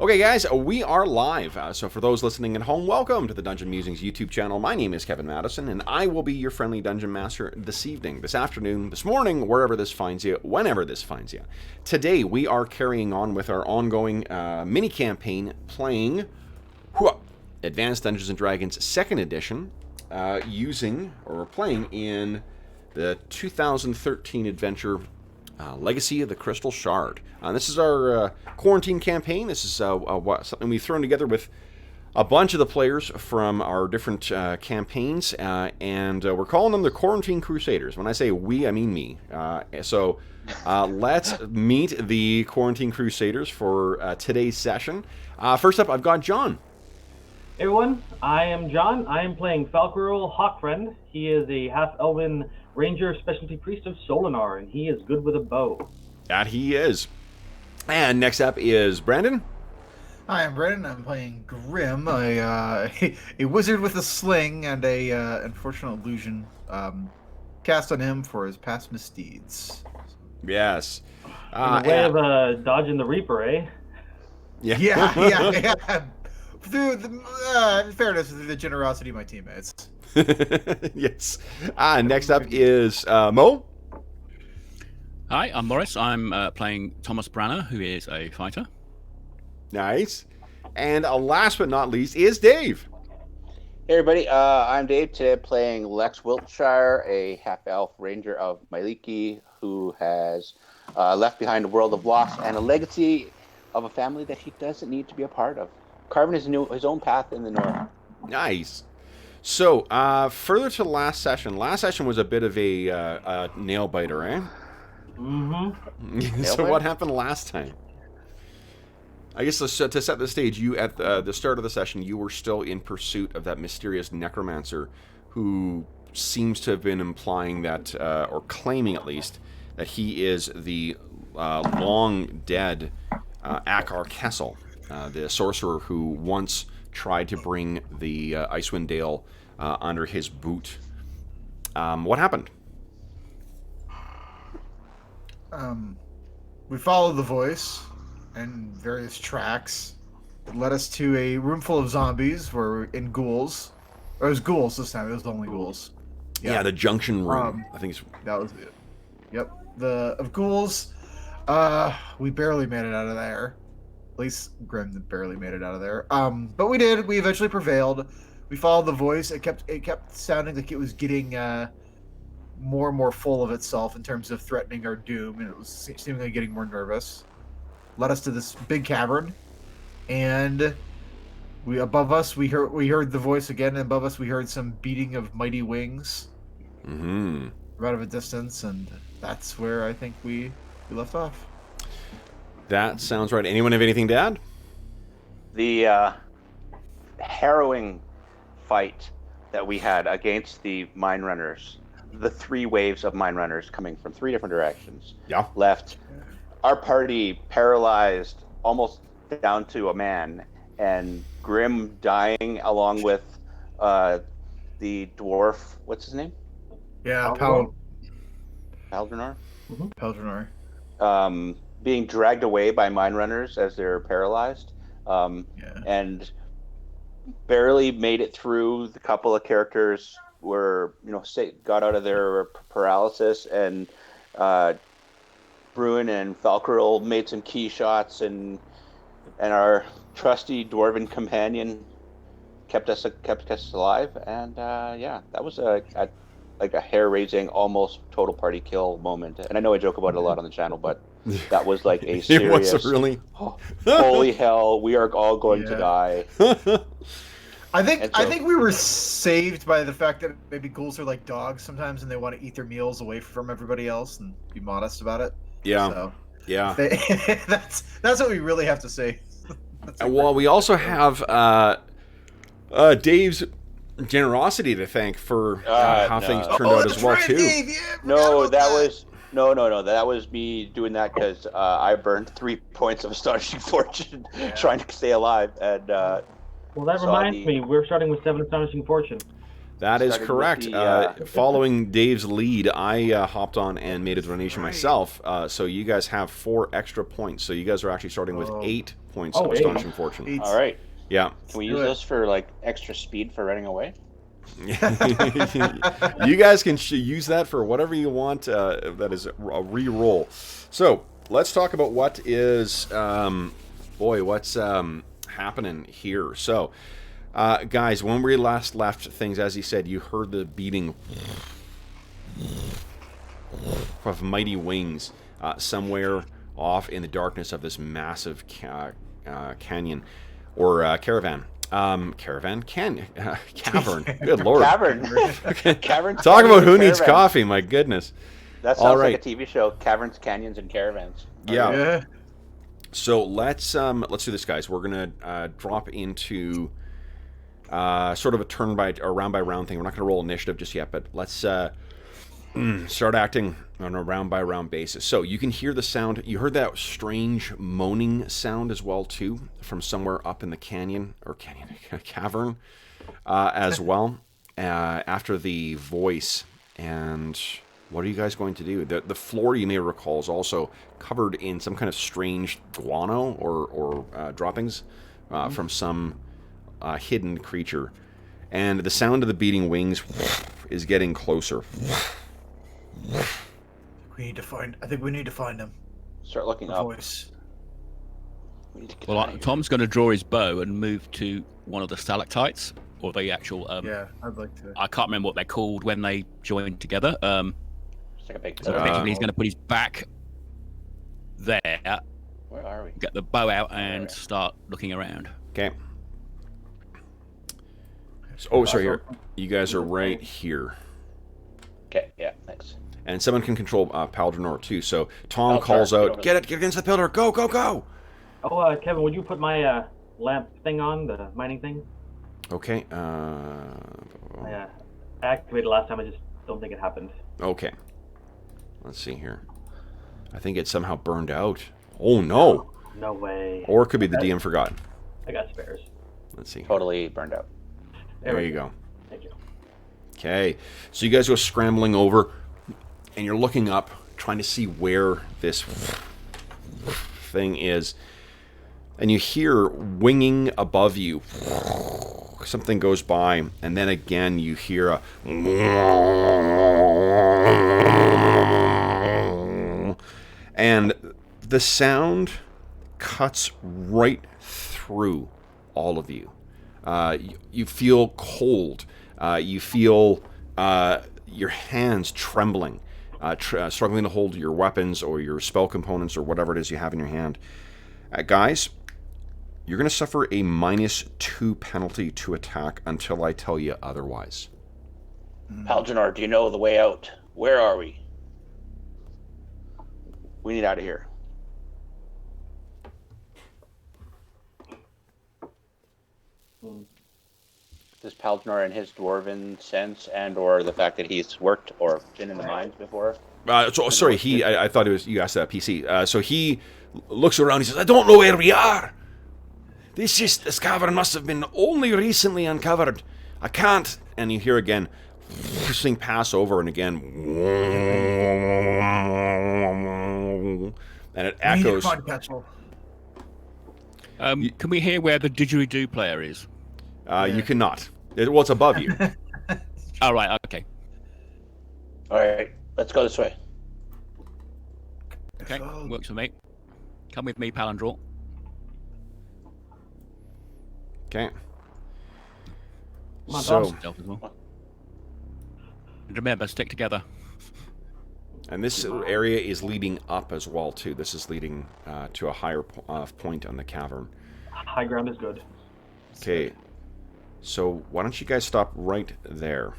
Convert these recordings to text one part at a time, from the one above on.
Okay, guys, we are live. So for those listening at home, welcome to the Dungeon Musings YouTube channel. My name is Kevin Madison, and I will be your friendly dungeon master this evening, this afternoon, this morning, wherever this finds you, whenever this finds you. Today, we are carrying on with our ongoing mini-campaign playing Advanced Dungeons & Dragons 2nd Edition, playing in the 2013 adventure Legacy of the Crystal Shard. This is our quarantine campaign. This is something we've thrown together with a bunch of the players from our different campaigns, and we're calling them the Quarantine Crusaders. When I say we, I mean me. So let's meet the Quarantine Crusaders for today's session. First up, I've got John. Hey everyone, I am John. I am playing Falcarol Hawkfriend. He is a half-elven ranger specialty priest of Solinar, and he is good with a bow. That he is. And next up is Brandon. Hi, I'm Brandon. I'm playing Grim, a wizard with a sling and a unfortunate illusion cast on him for his past misdeeds. Yes. In the way of dodging the Reaper, eh? Yeah. Through in fairness, through the generosity of my teammates. Yes. Next up is Mo. Hi, I'm Morris. I'm playing Thomas Branner, who is a fighter. Nice. And last but not least is Dave. Hey everybody, I'm Dave, today playing Lex Wiltshire, a half-elf ranger of Myliki, who has left behind a world of loss and a legacy of a family that he doesn't need to be a part of, carving his own path in the north. Nice. So, further to last session was a bit of a nail-biter, eh? Mm-hmm. So what happened last time? I guess to set the stage, you at the start of the session, you were still in pursuit of that mysterious necromancer who seems to have been implying that, or claiming at least, that he is the long-dead Akar Kessel, the sorcerer who once tried to bring the Icewind Dale under his boot. What happened? We followed the voice and various tracks. It led us to a room full of zombies, in ghouls. Or it was ghouls this time. It was only ghouls. Yeah, the junction room. I think that was it. Yep, of ghouls. We barely made it out of there. At least Grim barely made it out of there. But we did. We eventually prevailed. We followed the voice. It kept sounding like it was getting more and more full of itself in terms of threatening our doom, and it was seemingly getting more nervous. Led us to this big cavern, and above us we heard the voice again, and above us we heard some beating of mighty wings. Mm-hmm. Out of a distance, and that's where I think we left off. That sounds right. Anyone have anything to add? The harrowing fight that we had against the mine runners, the 3 waves of mine runners coming from 3 different directions, left our party paralyzed almost down to a man, and Grim dying along with the dwarf. What's his name? Yeah, Paldrenar. Mm-hmm. Paldrenar. Being dragged away by mine runners as they're paralyzed, and barely made it through. The couple of characters were, got out of their paralysis, and Bruin and Falcarol made some key shots, and our trusty dwarven companion kept us alive, and that was a hair-raising, almost total party kill moment. And I know I joke about it a lot on the channel, but that was like a serious. It was really. Holy hell! We are all going to die. I think we were saved by the fact that maybe ghouls are like dogs sometimes, and they want to eat their meals away from everybody else and be modest about it. Yeah. So that's what we really have to say. Well, we also have Dave's generosity to thank for how things turned out as well too. Dave, that was me doing that because I burned 3 points of astonishing fortune trying to stay alive, and well, that reminds me, we're starting with 7 astonishing fortune. That is Starting with correct. the, Following Dave's lead, I hopped on and made a donation myself. So you guys have 4 extra points. So you guys are actually starting with 8 points of 8. Astonishing Fortune. All right. Yeah. Can we use this for like extra speed for running away? You guys can use that for whatever you want. That is a re-roll. So let's talk about what is, what's happening here. So, guys, when we last left things, as he said, you heard the beating of mighty wings somewhere off in the darkness of this massive canyon or caravan. Cavern. Good lord. Cavern. Caverns. Talk about who Canyons, needs caravans. coffee. My goodness. That All sounds right. like a TV show. Caverns, canyons, and caravans. Yeah. So let's do this, guys. We're gonna drop into sort of a turn by or round by round thing. We're not gonna roll initiative just yet, but let's start acting on a round by round basis. So you can hear the sound. You heard that strange moaning sound as well too, from somewhere up in the cavern as well. After the voice, and what are you guys going to do? The floor, you may recall, is also covered in some kind of strange guano or droppings from some hidden creature, and the sound of the beating wings is getting closer. I think we need to find him. Start looking The up. voice. We need to get Well, out of here. Tom's going to draw his bow and move to one of the stalactites, or the actual. Yeah, I'd like to. I can't remember what they're called when they join together. It's like a big So pillar. effectively, he's going to put his back there, Where are we? get the bow out, and start looking around. Okay. So, sorry. Here, you guys are right here. Okay, yeah, thanks. And someone can control Paldronor too. So Tom Oh, calls sorry. out, "Get against the pillar! Go, go, go!" Oh, Kevin, would you put my lamp thing on, the mining thing? Okay. I activated last time. I just don't think it happened. Okay. Let's see here. I think it somehow burned out. Oh no! No way. Or it could be the DM forgot. I got spares. Let's see. Totally burned out. There you go. Thank you. Okay. So you guys go scrambling over, and you're looking up, trying to see where this thing is. And you hear winging above you. Something goes by, and then again you hear a... And the sound cuts right through all of you. You feel cold. You feel your hands trembling, struggling to hold your weapons or your spell components or whatever it is you have in your hand. Guys, you're going to suffer a -2 penalty to attack until I tell you otherwise. Paldronor, do you know the way out? Where are we? We need out of here. Does Paldronor and his dwarven sense and/or the fact that he's worked or been in the mines before? Sorry, I thought it was you asked that PC. So he looks around. He says, "I don't know where we are. This cavern must have been only recently uncovered. I can't." And you hear again, this thing pass over and again, and it echoes. Can we hear where the didgeridoo player is? You cannot. Well, it's above you. All right. Okay. All right, let's go this way. Okay. Works for me. Come with me, Palandror. Okay. Come on, So, Tom. Stealth as well. And remember, stick together. and this area is leading up as well too. This is leading to a higher point on the cavern. High ground is good. Okay. So why don't you guys stop right there?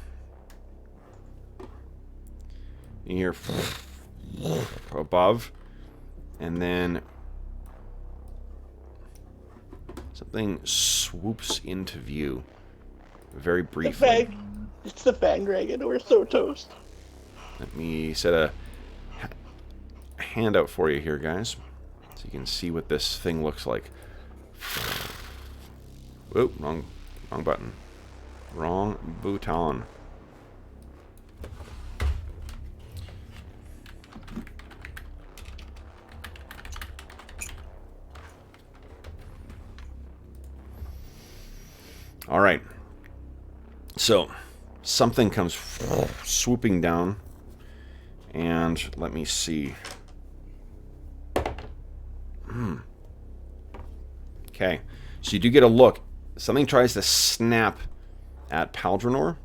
You hear above, and then something swoops into view. Very briefly. It's the Fang Dragon. We're so toast. Let me set a handout for you here, guys, so you can see what this thing looks like. Whoop, wrong button. Wrong button. All right. So, something comes swooping down, and let me see. Okay. So you do get a look. Something tries to snap at Paldranor,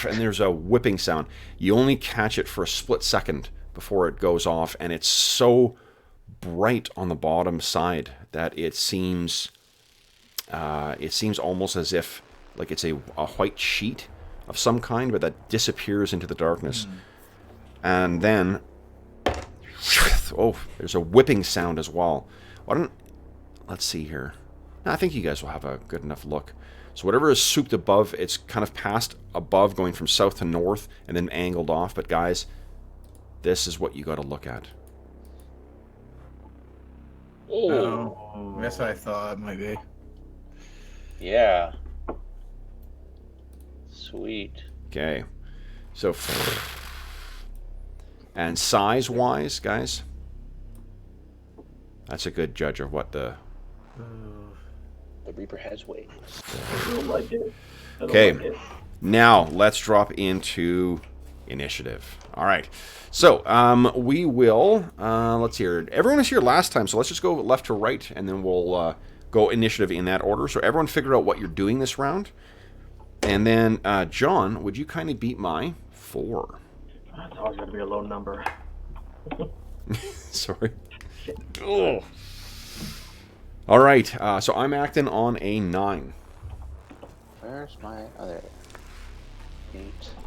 and there's a whipping sound. You only catch it for a split second before it goes off, and it's so bright on the bottom side that it seems almost as if like it's a white sheet of some kind, but that disappears into the darkness. And then, oh, there's a whipping sound as well. Let's see here. I think you guys will have a good enough look. So whatever is swooped above, it's kind of passed above, going from south to north, and then angled off. But guys, this is what you got to look at. Oh, that's what I thought it might be. Yeah. Sweet. Okay. So, and size-wise, guys, that's a good judge of what the... The Reaper has weight. I don't like it. Okay. Now, let's drop into initiative. All right. So, we will... let's hear. Everyone was here last time, so let's just go left to right, and then we'll go initiative in that order. So everyone figure out what you're doing this round. And then, John, would you kindly beat my 4? That's always going to be a low number. Sorry. Oh. All right. So I'm acting on a 9. Where's my other 8?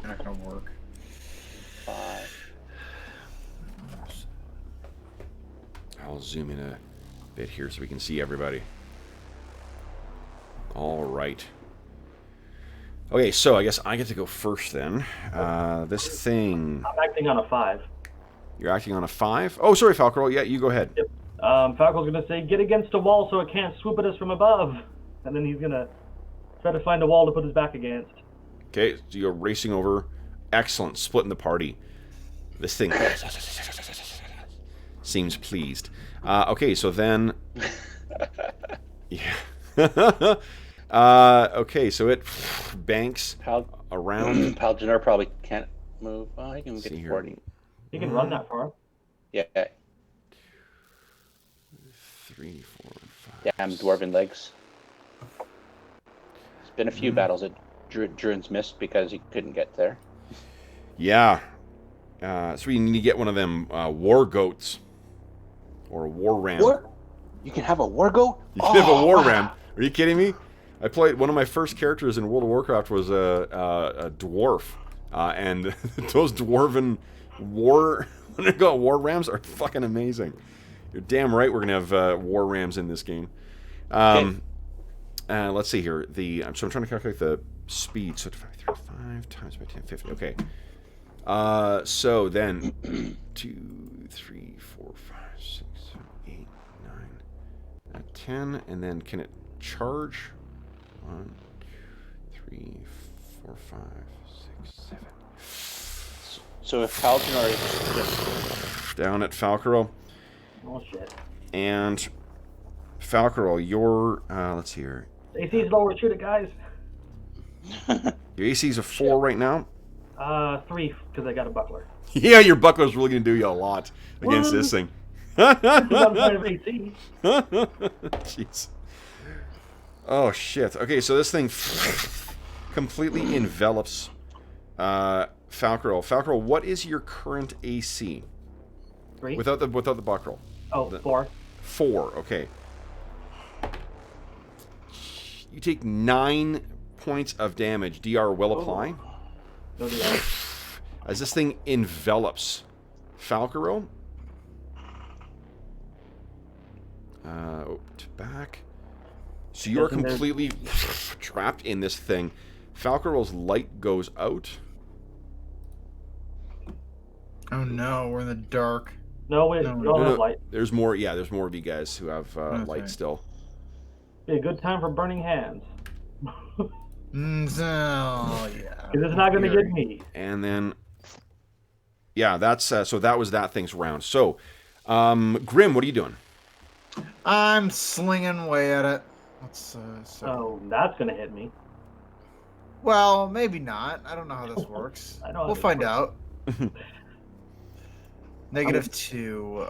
Not gonna work. 5. I'll zoom in a bit here so we can see everybody. All right. Okay, so I guess I get to go first then. This thing... I'm acting on a 5. You're acting on a 5? Oh, sorry, Falcor. Yeah, you go ahead. Yep. Falco's going to say, get against a wall so it can't swoop at us from above. And then he's going to try to find a wall to put his back against. Okay, so you're racing over. Excellent. Splitting the party. This thing seems pleased. Okay, so then... Yeah. Okay, so it banks around. Paldranor probably can't move. Oh, he can get to 40. He can run that far. Yeah. 3, 4, 5. Damn dwarven legs. There's been a few battles that Druin's missed because he couldn't get there. Yeah. So we need to get one of them war goats. Or a war ram. What? You can have a war goat? You can have a war ram. Are you kidding me? I played one of my first characters in World of Warcraft was a dwarf, and those dwarven war rams are fucking amazing. You're damn right we're gonna have war rams in this game. Let's see here. So I'm trying to calculate the speed. So 5 times by 10, 50. Okay. So then 2, 3, 4, 5, 6, 7, 8, 9, 10, and then can it charge? 1, 2, 3, 4, 5, 6, 7. So if Paldranor is just down at Falcoro. Oh shit. And Falcoro, your let's see here. AC's lower, shoot it, guys. Your AC is a 4 right now. 3, because I got a buckler. Yeah, your buckler's really gonna do you a lot against this thing. I'm kind of AC. Jeez. Oh shit. Okay, so this thing completely envelops Falcoro. Falcoro, what is your current AC? 3. Without the buckler. Oh, 4. 4. Okay. You take 9 points of damage. DR will apply. No DR. As this thing envelops Falcoro. To back. So you are completely trapped in this thing. Falcoro's light goes out. Oh no, we're in the dark. No, wait, No, we all have light. There's more. Yeah, there's more of you guys who have light right. still. Be a good time for burning hands. So, yeah. Because it's not going to get me. And then, yeah, that's so that was that thing's round. So, Grim, what are you doing? I'm slinging away at it. Let's So that's going to hit me. Well, maybe not. I don't know how this works. I know how We'll this find works. out. -2.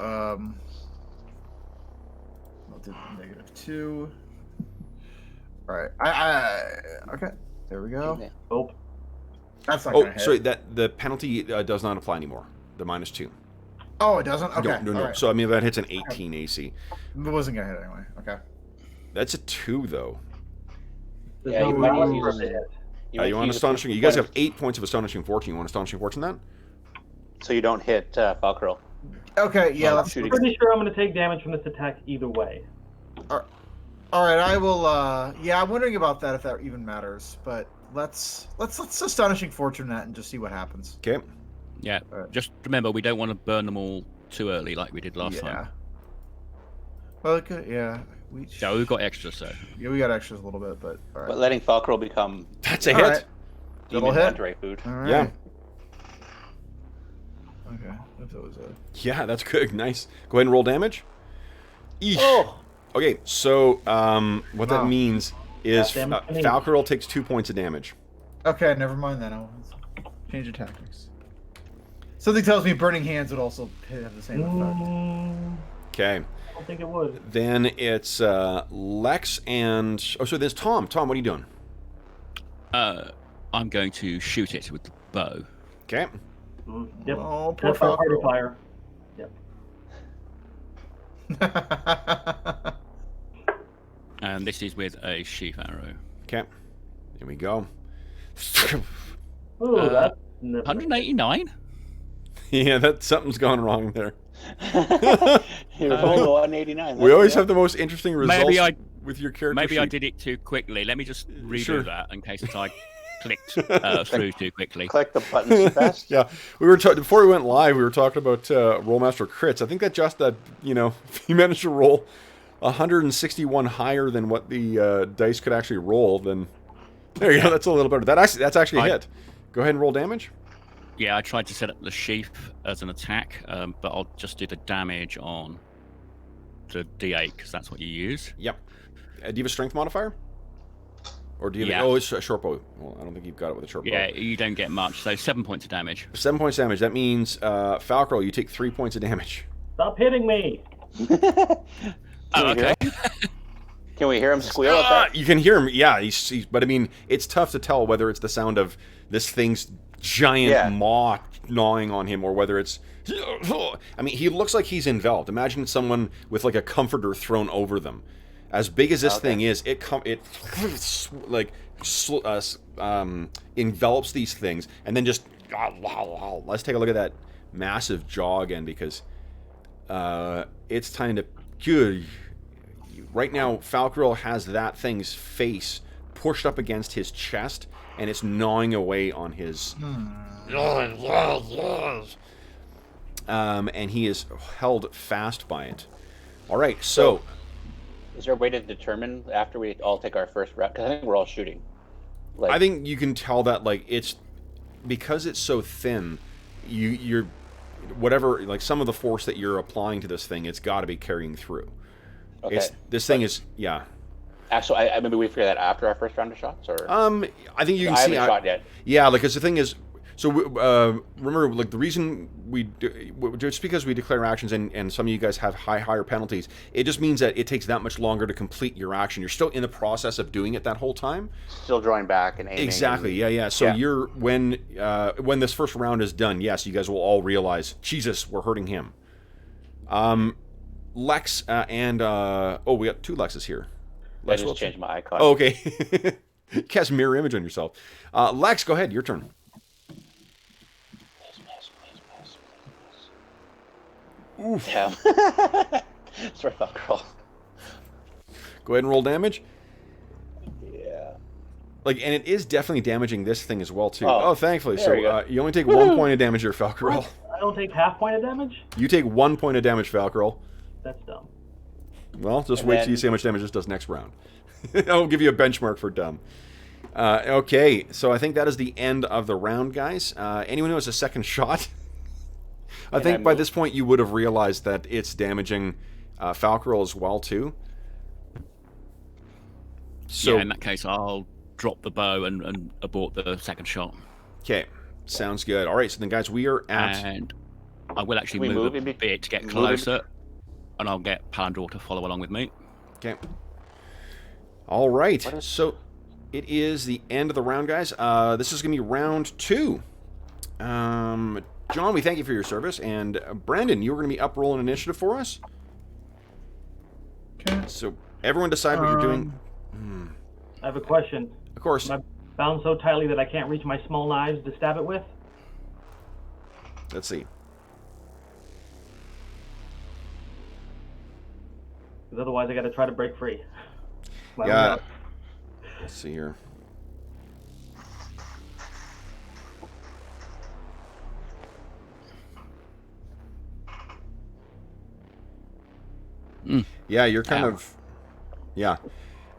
I'll do -2. All right. Okay. There we go. Oh, That's not Oh, gonna hit. sorry, that the penalty does not apply anymore. The -2. Oh, it doesn't. Okay. No. All right. So I mean, that hits an 18 AC. It wasn't gonna hit anyway. Okay. That's a 2 though. there's Yeah, no you might room use for it. it to hit. You want astonishing? You guys have 8 points of astonishing fortune. You want astonishing fortune then? So you don't hit Falcrel. Okay. Yeah. Well, Let's. shooting. Pretty sure I'm going to take damage from this attack either way. All right. I will. Yeah. I'm wondering about that if that even matters. But let's astonishing fortune that and just see what happens. Okay. Yeah. Alright. Just remember, we don't want to burn them all too early like we did last time. Well, good. Yeah. So we've got extra, so. Yeah, we got extras a little bit, but all right. But letting Falcrel become That's a All hit. right. Double demon hit? hunter food. All right. Yeah. Okay. If that was a. Yeah, that's good. Nice. Go ahead and roll damage. Eesh. Oh, Okay, so what that Wow. means is That damage to me. Falcarel takes 2 points of damage. Okay, never mind then. I'll change of tactics. Something tells me burning hands would also have the same effect. Okay. I don't think it would. Then it's Lex and... Oh, so there's Tom. Tom, what are you doing? I'm going to shoot it with the bow. Okay. Yep. Oh, poor That's our party Falco. fire. Yep. And this is with a sheath arrow. Okay. Here we go. Ooh, that's 189? Yeah, something's gone wrong there. you rolled a 189. We always have the most interesting results Maybe I- with your character Maybe I sheet. did it too quickly. Let me just redo Sure. that in case I clicked through too quickly. Click the buttons fast. Yeah, we were before we went live. We were talking about Rollmaster crits. I think that if you managed to roll 161 higher than what the dice could actually roll, then there you go. That's a little better. That's actually a hit. Go ahead and roll damage. Yeah, I tried to set up the sheath as an attack, but I'll just do the damage on the D8 because that's what you use. Yep. Do you have a strength modifier? Or do you? Yeah. Oh, it's a short bow. Well, I don't think you've got it with a short bow. Yeah, you don't get much, so 7 points of damage. 7 points damage. That means Falcarel, you take 3 points of damage. Stop hitting me. Oh, okay. Can we hear him squeal at that? You can hear him. Yeah, but I mean, it's tough to tell whether it's the sound of this thing's giant maw gnawing on him or whether it's. I mean, he looks like he's enveloped. Imagine someone with like a comforter thrown over them. As big as this thing is, it envelops these things, and then just let's take a look at that massive jaw again because it's time to good. Right now, Falcarel has that thing's face pushed up against his chest, and it's gnawing away on his. And he is held fast by it. All right, so. Is there a way to determine after we all take our first round? Because I think we're all shooting. Like, I think you can tell that it's because it's so thin. You're whatever some of the force that you're applying to this thing, it's got to be carrying through. okay. This thing is Actually, maybe we figure that after our first round of shots, or I think you can I see. haven't shot yet. Yeah, because the thing is, so remember, the reason we just because we declare actions and some of you guys have higher penalties, it just means that it takes that much longer to complete your action. You're still in the process of doing it that whole time. Still drawing back and aiming. Exactly. Yeah. So you're when this first round is done, yes, you guys will all realize, Jesus, we're hurting him. Lex and we got 2 Lexes here. I just changed my icon. Oh, okay. Cast mirror image on yourself. Lex, go ahead. Your turn. Oof. Yeah. Sorry about girl. Go ahead and roll damage. Yeah. And it is definitely damaging this thing as well too. Oh, Oh, thankfully. there So we go. you only take 1 point of damage here, Falcarel. I don't take half point of damage? You take 1 point of damage, Falcarel. That's dumb. Well, just And wait then- till you see how much damage this does next round. I'll give you a benchmark for dumb. Okay, so I think that is the end of the round, guys. Anyone who has a second shot? I think by this point you would have realized that it's damaging Falcarel as well, too. So, yeah, in that case, I'll drop the bow and abort the second shot. Okay, sounds good. All right, so then, guys, we are at... And I will actually move a bit to get closer, and I'll get Palandor to follow along with me. Okay. All right, so it is the end of the round, guys. This is going to be round 2. John, we thank you for your service, and Brandon, you're going to be up rolling initiative for us. Okay. So everyone decide what you're doing. I have a question. Of course. Am I bound so tightly that I can't reach my small knives to stab it with? Let's see. Because otherwise I got to try to break free. Yeah. Let's see here. Yeah, you're kind of... Yeah.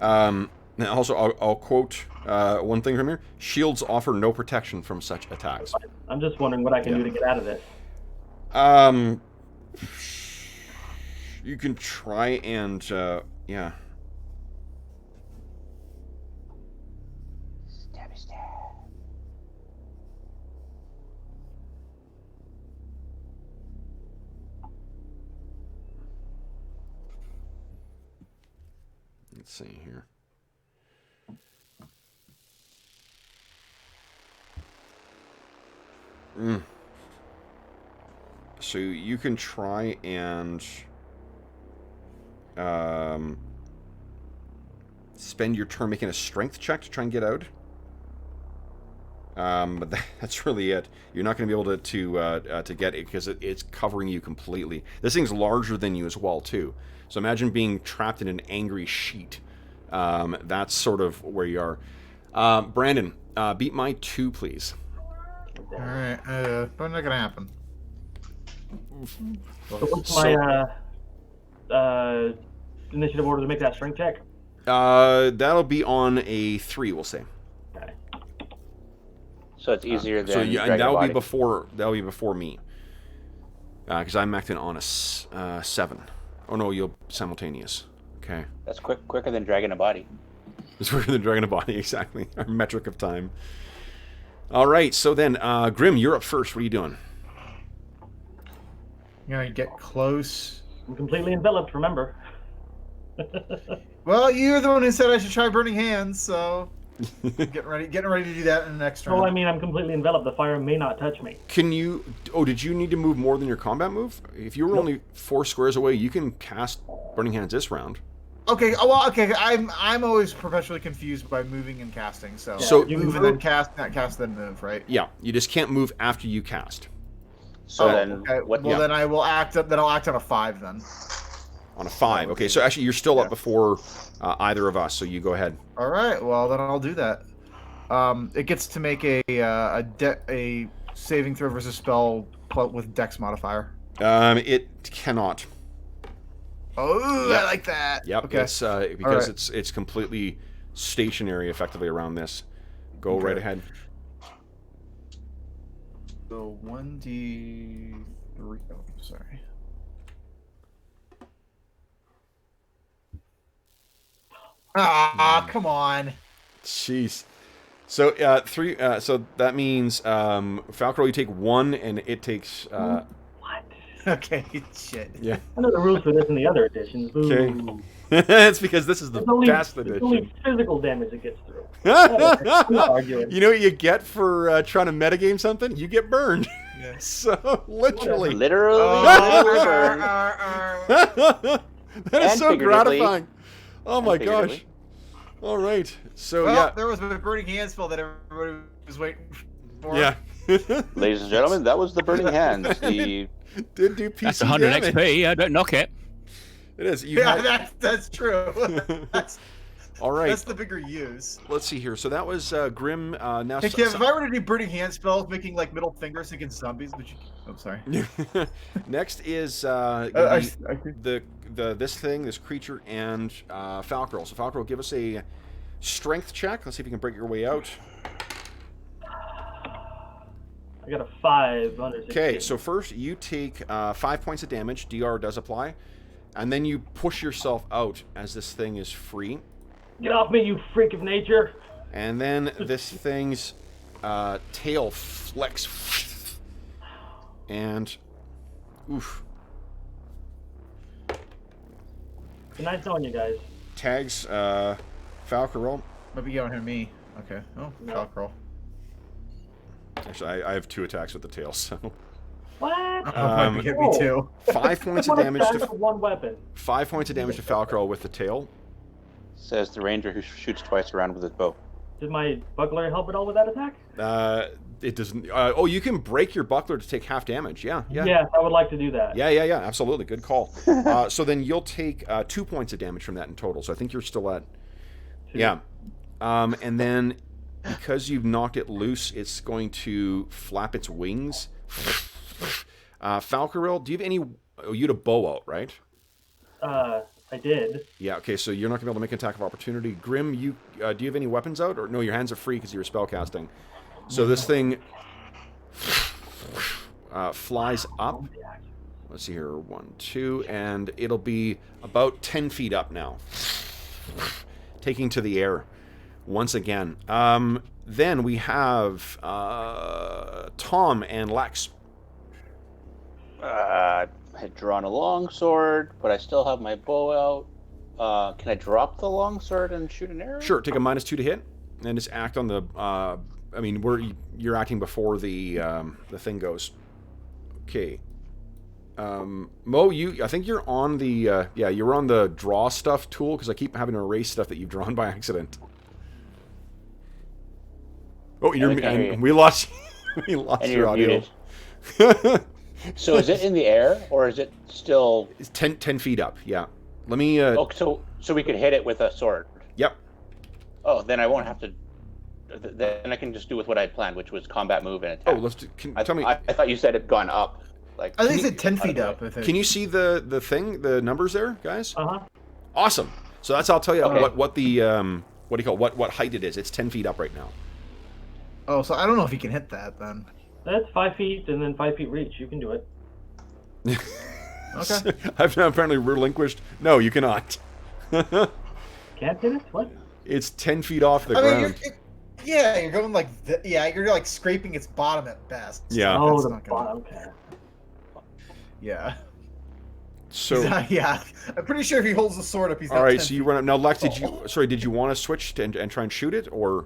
Also, I'll quote one thing from here. Shields offer no protection from such attacks. I'm just wondering what I can do to get out of this. You can try and, yeah. Stabby stab. Let's see here. So you can try and spend your turn making a strength check to try and get out. But that's really it. You're not going to be able to get it because it's covering you completely. This thing's larger than you as well, too. So imagine being trapped in an angry sheet. That's sort of where you are. Brandon, beat my 2, please. All right, but not gonna happen. So what's my initiative order to make that strength check? That'll be on a 3, we'll say. Okay. So it's easier than So yeah, and Dragon that'll Body. be before me. Because I'm acting on a 7. Oh no, you'll simultaneous. Okay. That's quicker than Dragon a Body. It's quicker than Dragon a Body, exactly. Our metric of time. All right, so then, Grim, you're up first. What are you doing? You're gonna get close. I'm completely enveloped, remember? Well, you're the one who said I should try Burning Hands, so getting ready to do that in the next round. Well, I mean, I'm completely enveloped. The fire may not touch me. Can you... Oh, did you need to move more than your combat move? If you were only 4 squares away, you can cast Burning Hands this round. Okay. Oh, well, okay. I'm always perpetually confused by moving and casting. So, So- you move and then cast, not cast then move, right? Yeah, you just can't move after you cast. So Oh, then, okay. what? Well, then I will act. Then I'll act on a 5 then. On a 5. Okay, so actually you're still up before either of us, so you go ahead. All right. Well, then I'll do that. It gets to make a saving throw versus spell with Dex modifier. It cannot. Oh, Yep. I like that. Yep, Okay. it's because right. it's completely stationary effectively around this. Go right ahead. So 1d3. Oh, sorry. Ah, come on. Jeez. So 3. So that means Falcarel, you take 1, and it takes. What? Okay, shit. Yeah. I know the rules for this in the other editions. Ooh. Okay. It's because this is the best It's edition. only physical damage it gets through. I'm not arguing. You know what you get for trying to metagame something? You get burned. Yes. So literally. Literally, That is And so figuratively. gratifying. Oh my gosh. figuratively. All right. So Well, yeah. there was a burning hand spell that everybody was waiting for. Yeah. Ladies and gentlemen, that was the Burning Hands. The Did do PC That's 100 damage. XP. Don't knock it. It is. You Yeah, had- that's true. that's All right. that's the bigger use. Let's see here. So that was Grim. Now. Hey, Kev, if I were to do burning hand spells, making like middle fingers against zombies, would you? I'm sorry. Next is I this creature and Falcarel. So Falcarel, give us a strength check. Let's see if you can break your way out. I got a 5 under 16. Okay, so first you take 5 points of damage. DR does apply. And then you push yourself out as this thing is free. Get off me, you freak of nature! And then this thing's tail flicks. And, oof. Nice knowing you guys. Tags, Falcor roll. Maybe you don't hear me. Okay. Oh, No. Falk roll. Actually, I have 2 attacks with the tail, so. What? Might hit me too. 5 points of One damage attack to with one weapon. 5 points of damage to Falcor with the tail. Says the ranger who shoots twice around with his bow. Did my buckler help at all with that attack? It doesn't. Oh, you can break your buckler to take half damage. Yeah. Yes, I would like to do that. Yeah. Absolutely. Good call. So then you'll take 2 points of damage from that in total. So I think you're still at. 2. Yeah. And then because you've knocked it loose, it's going to flap its wings. Falcoril, do you have any? Oh, you had a bow out, right? I did. Yeah. Okay. So you're not gonna be able to make an attack of opportunity. Grim, you do you have any weapons out, or no? Your hands are free because you were spellcasting. So this thing flies up. Let's see here. 1, 2, and it'll be about 10 feet up now, taking to the air once again. Then we have Tom and Lex. I had drawn a longsword, but I still have my bow out. Can I drop the longsword and shoot an arrow? Sure. Take a -2 to hit, and just act on the. I mean, you're acting before the thing goes. Okay. Mo, I think you're on the you're on the draw stuff tool because I keep having to erase stuff that you've drawn by accident. Oh, and we lost your audio. So is it in the air or is it still? It's 10 feet up. Yeah. Let me. Oh, so we could hit it with a sword. Yep. Oh, then I won't have to. Then I can just do with what I had planned, which was combat move and attack. Oh, let's do, tell me. I thought you said it'd gone up. Like I think it's 10 feet up. I think. Can you see the thing, the numbers there, guys? Uh huh. Awesome. So that's I'll tell you Okay. what the what do you call what height it is. It's 10 feet up right now. Oh, so I don't know if you can hit that then. That's 5 feet and then 5 feet reach. You can do it. Okay. I've now apparently relinquished. No, you cannot. Can't hit it? What? It's 10 feet off the I mean, ground. you're going like you're like scraping its bottom at best. Yeah. Oh, That's the not gonna- bottom. Okay. So yeah, I'm pretty sure if he holds the sword up, he's not all right. 10 So you feet. run up now. Lex, did you want to switch and try and shoot it or?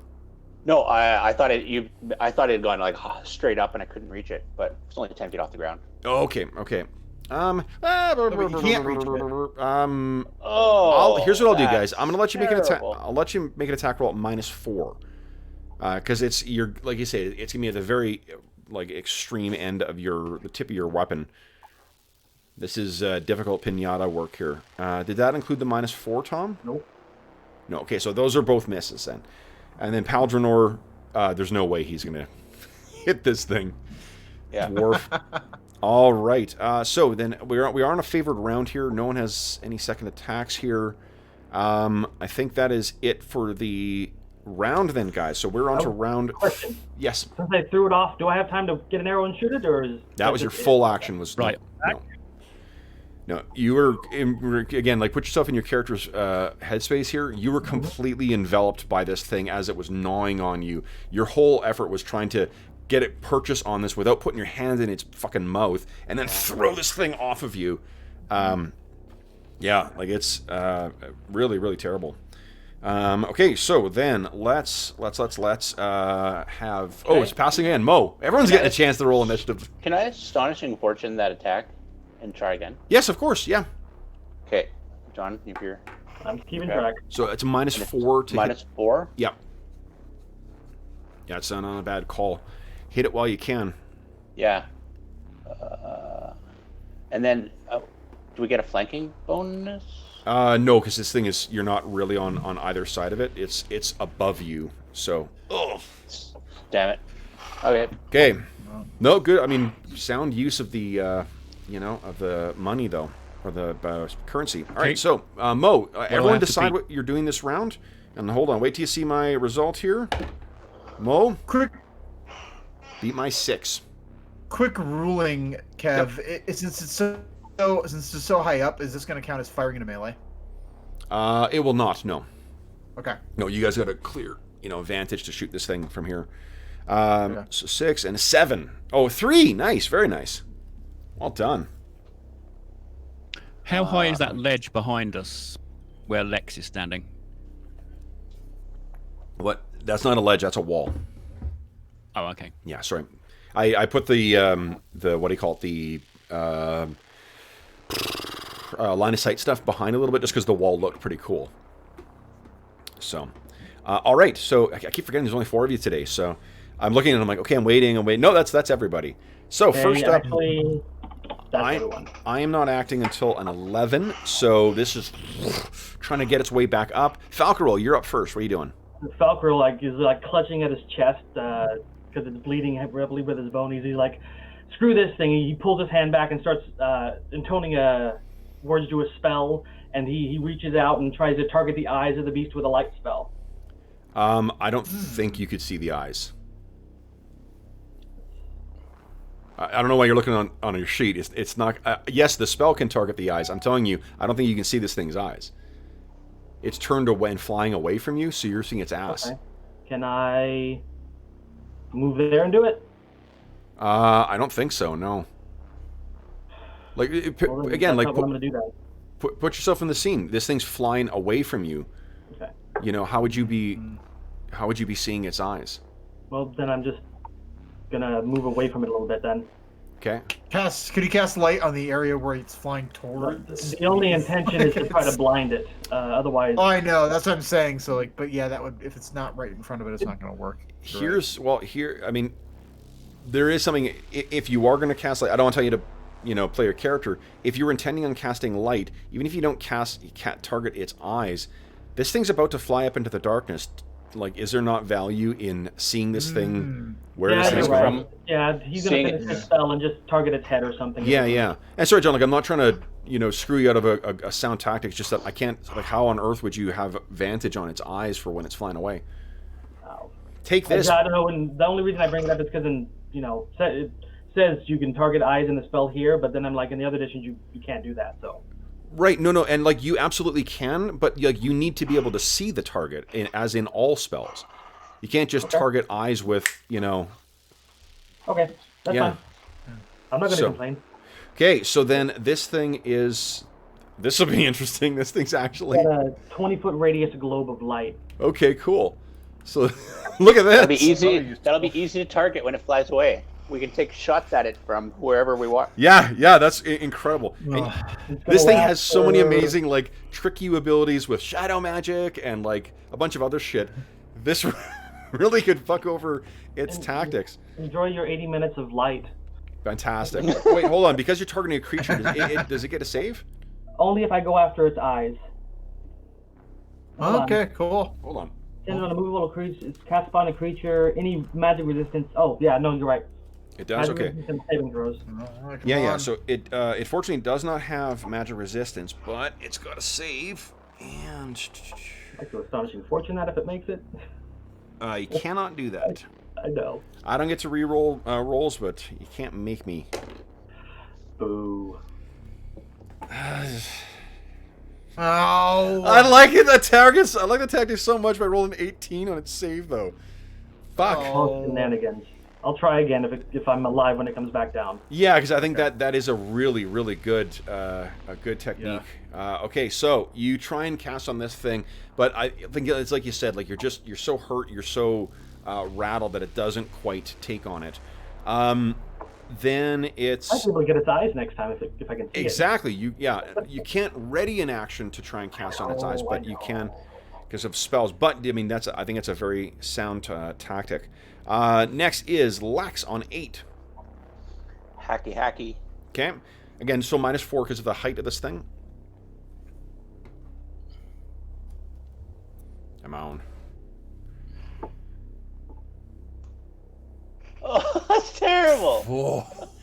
no, I thought it had gone like straight up and I couldn't reach it, but it's only 10 feet off the ground. Oh, okay. but you can't reach Oh, here's what I'll do, guys. that's I'm gonna let you make an attack. terrible. I'll let you make an attack roll at -4, because you're like you say, it's gonna be at the very like extreme end of the tip of your weapon. This is difficult pinata work here. Did that include the -4, Tom? Nope. No. Okay, so those are both misses then. And then Paldronor, there's no way he's gonna hit this thing. Yeah. Dwarf. All right. So then we are on a favored round here. No one has any second attacks here. I think that is it for the round then, guys. So we're on to round. Question. Yes. Since I threw it off, do I have time to get an arrow and shoot it, or is That was your just it? full action. Was Right. No, you were again like put yourself in your character's headspace here. You were completely enveloped by this thing as it was gnawing on you. Your whole effort was trying to get it purchase on this without putting your hand in its fucking mouth, and then throw this thing off of you. Yeah, like it's really, really terrible. Okay, so then let's have. Oh, it's passing in. Mo, everyone's getting a chance to roll initiative. Can I astonishing fortune that attack and try again? Yes, of course. Yeah. Okay, John, you here? I'm keeping Okay. track. So it's a -4 to hit. -4. Yeah. Yeah, it's not a bad call. Hit it while you can. Yeah. And then, do we get a flanking bonus? No, because this thing you're not really on either side of it. It's above you. So. Oh. Damn it. Okay. Okay. No, good. I mean, sound use of the, of the money though, or the currency. All right. Okay. So, Mo, everyone have to decide beat? what you're doing this round. And hold on, wait till you see my result here. Mo, Quick beat my 6. ruling, Kev. Since it's so high up, is this going to count as firing into melee? It will not, no. Okay. No, you guys got a clear, vantage to shoot this thing from here. Yeah. So 6 and a 7. Oh, 3. Nice, very nice. Well done. How high is that ledge behind us where Lex is standing? What? That's not a ledge, that's a wall. Oh, okay. Yeah, sorry. I put the what do you call it? The line of sight stuff behind a little bit just because the wall looked pretty cool. So, all right. So I keep forgetting there's only 4 of you today. So I'm looking and I'm like, okay, I'm waiting. No, that's everybody. So first up, actually, that's everyone. I am not acting until an 11. So this is trying to get its way back up. Falcarol, you're up first. What are you doing? Falcar is clutching at his chest because it's bleeding heavily with his bone. He's like, screw this thing. He pulls his hand back and starts intoning words to a spell, and he reaches out and tries to target the eyes of the beast with a light spell. I don't think you could see the eyes. I don't know why you're looking on your sheet. It's not. Yes, the spell can target the eyes. I'm telling you, I don't think you can see this thing's eyes. It's turned away and flying away from you, so you're seeing its ass. Okay. Can I move there and do it? I don't think so. No. Like Well, again, that's like not what I'm gonna do that. put yourself in the scene. This thing's flying away from you. Okay. How would you be seeing its eyes? Well, then I'm just gonna move away from it a little bit then. Okay. Could you cast light on the area where it's flying towards? The only intention is to try to blind it. Otherwise. Oh, I know. That's what I'm saying. So but yeah, that would, if it's not right in front of it, it's not going to work. Here, I mean, there is something. If you are going to cast light, I don't want to tell you to, play your character. If you're intending on casting light, even if you can't target its eyes, this thing's about to fly up into the darkness. Like, is there not value in seeing this thing? Where yeah, this thing's you're right. from? Yeah, he's gonna finish his spell and just target its head or something. Yeah. And sorry, John. Like, I'm not trying to, screw you out of a sound tactic. It's just that I can't. Like, how on earth would you have vantage on its eyes for when it's flying away? Oh. Take this. I don't know. And the only reason I bring it up is because it says you can target eyes in the spell here, but then I'm like, in the other editions you can't do that. So. Right, no, and like you absolutely can, but like you need to be able to see the target, as in all spells. You can't just target eyes with, Okay, that's fine. I'm not going to complain. Okay, so then this will be interesting. This thing's actually got a 20-foot radius globe of light. Okay, cool. So look at this. That'll be easy to target when it flies away. We can take shots at it from wherever we want. Yeah, that's incredible. This thing has so many amazing, like, trick you abilities with shadow magic and, like, a bunch of other shit. This really could fuck over its tactics. Enjoy your 80 minutes of light. Fantastic. Wait, hold on. Because you're targeting a creature, does it get a save? Only if I go after its eyes. Okay, cool. Hold on. Send on a movable creature. It's cast upon a creature. Any magic resistance. Oh, yeah, no, you're right. It does? Okay. Saving throws. Yeah. So it fortunately does not have magic resistance, but it's got a save. And Like to astonishing fortune that if it makes it. you cannot do that. I know. I don't get to re-roll rolls, but you can't make me. Boo. Oh. I like it. I like the tactic so much by rolling 18 on its save, though. Fuck. Oh, shenanigans. I'll try again if I'm alive when it comes back down. Yeah, because I think that is a really, really good technique. Yeah. Okay, so you try and cast on this thing, but I think it's like you said, like you're so hurt, you're so rattled that it doesn't quite take on it. Then it's. I should be able to get its eyes next time if I can see exactly. You can't ready an action to try and cast on its eyes, but you can because of spells. But I mean, I think it's a very sound tactic. Next is Lex on 8. Hacky. Okay. Again, so -4 because of the height of this thing. Come on. Oh, that's terrible.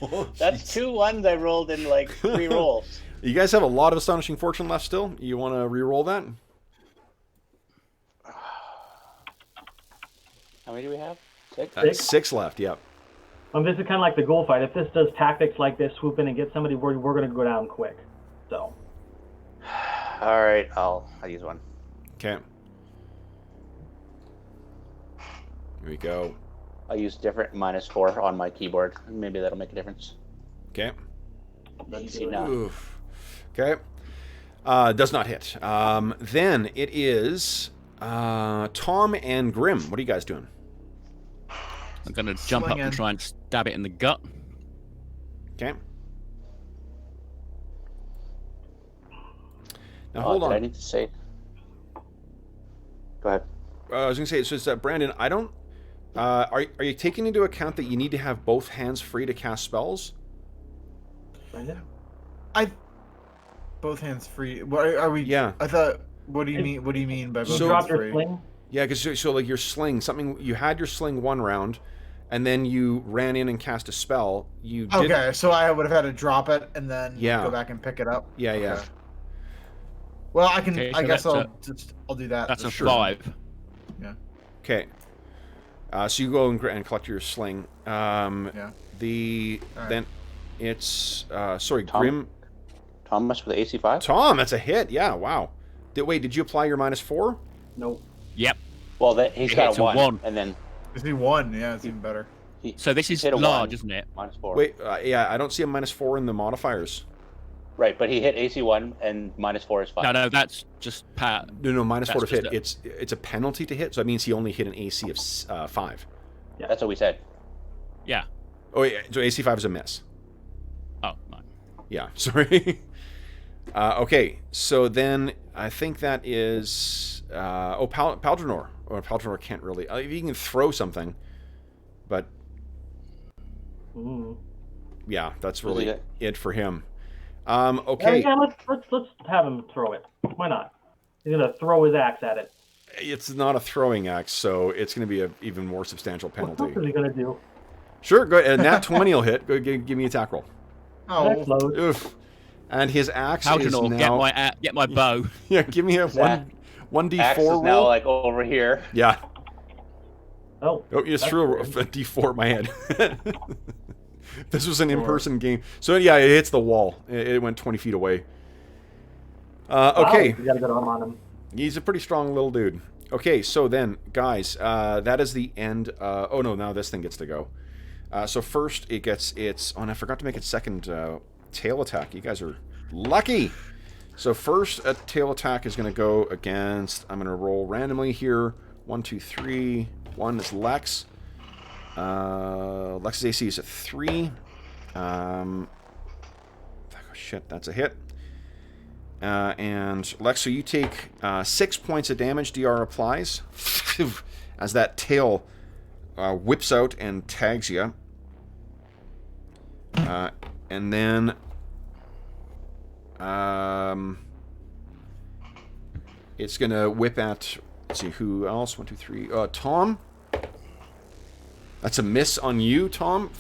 Oh, That's 2 ones I rolled in like 3 rolls. You guys have a lot of astonishing fortune left still. You want to re-roll that? How many do we have? 6? Six. 6 left. Yep. This is kind of like the ghoul fight. If this does tactics like this, swoop in and get somebody, we're going to go down quick. So. All right, I'll use one. Okay. Here we go. I'll use different -4 on my keyboard. Maybe that'll make a difference. Okay. Easy now. Oof. Okay. Does not hit. Then it is Tom and Grim. What are you guys doing? I'm going to jump up Swing in. and try and stab it in the gut. Okay. Now Oh, hold did on. I need to say? Go ahead. I was going to say, it's just that Brandon, I don't. Are you taking into account that you need to have both hands free to cast spells? Brandon? Both hands free. What are we? Yeah. I thought. What do you mean? What do you mean by both You So- hands dropped your free? sling? Yeah, because so like your sling, something you had your sling one round, and then you ran in and cast a spell. You did. Okay, so I would have had to drop it and then Yeah. go back and pick it up. Yeah, yeah. Okay. Well, I can. Okay, I so guess that's I'll do that. That's a Sure. 5. Okay. So you go and collect your sling. Yeah. The Alright. then it's sorry, Tom? Grim. Thomas with AC5. Tom, that's a hit. Yeah, wow. Did you apply your -4? Nope. Yep. Well, he's It got hits a a 1, 1. and then If he won, yeah, it's even better. So this is hit a large, 1. isn't it? -4. Wait, yeah, I don't see a -4 in the modifiers. Right, but he hit AC1 and -4 is 5. No, that's just Pat. No, -4 to That's hit. just It's a penalty to hit, so that means he only hit an AC of 5. That's what we said. Yeah. Oh yeah, so AC5 is a miss. Oh, no. Yeah, sorry. Okay, so then I think that is Paldranor. Or Paldranor can't really. He can throw something, but Mm. yeah, that's Was really it- it for him. Yeah, Okay, let's have him throw it. Why not? He's gonna throw his axe at it. it's not a throwing axe, so it's going to be an even more substantial What else penalty. is he gonna do? Sure, go ahead. Nat 20 will hit. Go give me a attack roll. Axe Oh, load. Oof. And his axe is Algernon, now. get my bow. Yeah, give me a Zach, 1d4 Axe is roll. now like over here. Yeah. Oh. Oh, you just That's threw a weird. d4 at my head. This was an in-person game. So yeah, it hits the wall. It went 20 feet away. Okay. Wow, you got a good arm on him. He's a pretty strong little dude. Okay, so then, guys, that is the end. Oh no, now this thing gets to go. So first, it gets its. Oh, and I forgot to make its second tail attack. You guys are lucky. So first, a tail attack is going to go against. I'm going to roll randomly here. 1, 2, 3. 1 is Lex. Lex's AC is a 3. Oh, shit, that's a hit. And Lex, so you take 6 points of damage. DR applies as that tail whips out and tags you. And then it's gonna whip at. Let's see who else. 1, 2, 3. Tom. That's a miss on you, Tom.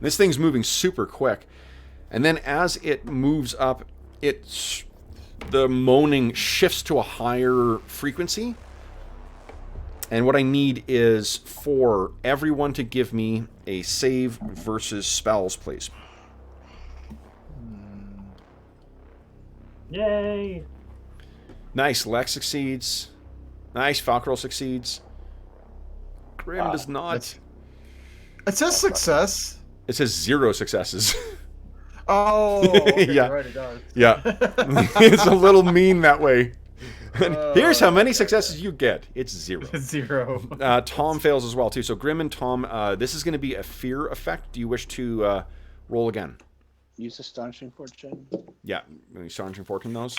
This thing's moving super quick. And then as it moves up, the moaning shifts to a higher frequency. And what I need is for everyone to give me a save versus spells, please. Yay! Nice. Lex succeeds. Nice. Falkrol succeeds. Grim does not. it says success. It says 0 successes. Oh, okay, Yeah. right, it does. Yeah. It's a little mean that way. Here's how many successes you get. It's 0. 0. Tom fails as well, too. So Grim and Tom, this is going to be a fear effect. Do you wish to roll again? Use Astonishing Fortune. Yeah. Astonishing Fortune those?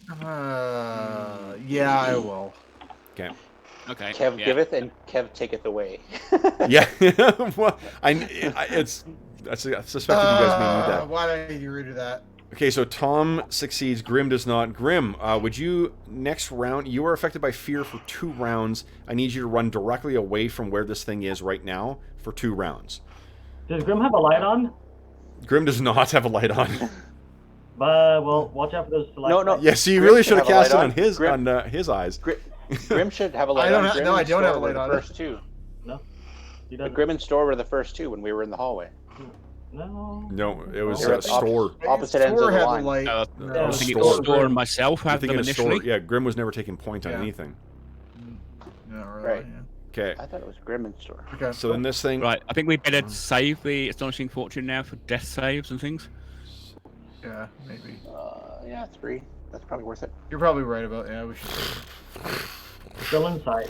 Yeah, I will. Okay. Okay. Kev yeah. giveth and Kev taketh away. Yeah. Well, I suspected you guys may need that. Why did you redo that? Okay, so Tom succeeds, Grim does not. Grim, would you, next round, you are affected by fear for 2 rounds. I need you to run directly away from where this thing is right now for 2 rounds. Does Grim have a light on? Grim does not have a light on. Well, watch out for those. No. Yeah, so you Grim really can should have have a cast it light on on. his Grim- his eyes. Grim should have a light I don't on. have- Grim no, and I don't Store have a were light the on. first two. No, he The doesn't. Grim and Store were the first two when we were in the hallway. No. No, it was They were at Store. opposite ends of Store the had line. the light. No, Yeah, I was think Store. it's Store and myself You're had them thinking of initially. Store. Yeah, Grim was never taking point on Yeah. anything. Not really. Right. Okay, I thought it was Grim and Store. Yeah. Okay. so then this thing. Right, I think we better save the Astonishing Fortune now for death saves and things. Yeah, maybe. Yeah, 3. That's probably worth it. You're probably right about. Yeah, we should. Still inside.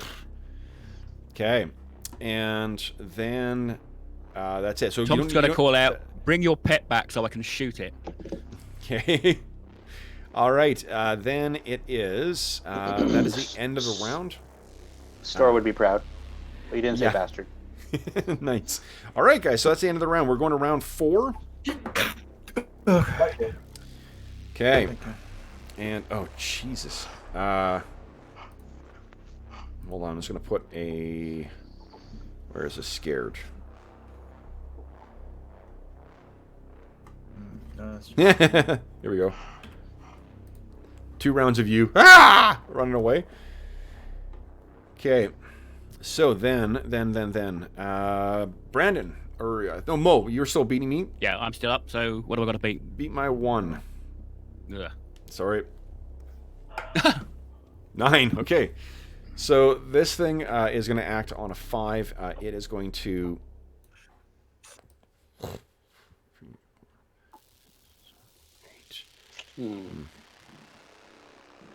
Okay, and then that's it. So Tom's you got to don't- call out, bring your pet back so I can shoot it. Okay. All right. Then it is. That is the end of the round. Store would be proud. But you didn't say Yeah. bastard. Nice. All right, guys. So that's the end of the round. We're going to round 4. Okay. And oh Jesus. Hold on. I'm just gonna put a. Where is this scared? Here we go. 2 rounds of you running away. Okay. So then, Brandon or no Mo, you're still beating me. Yeah, I'm still up, so what do I got to beat? Beat my 1. Ugh. Sorry. 9. Okay. So this thing is going to act on a 5. It is going to.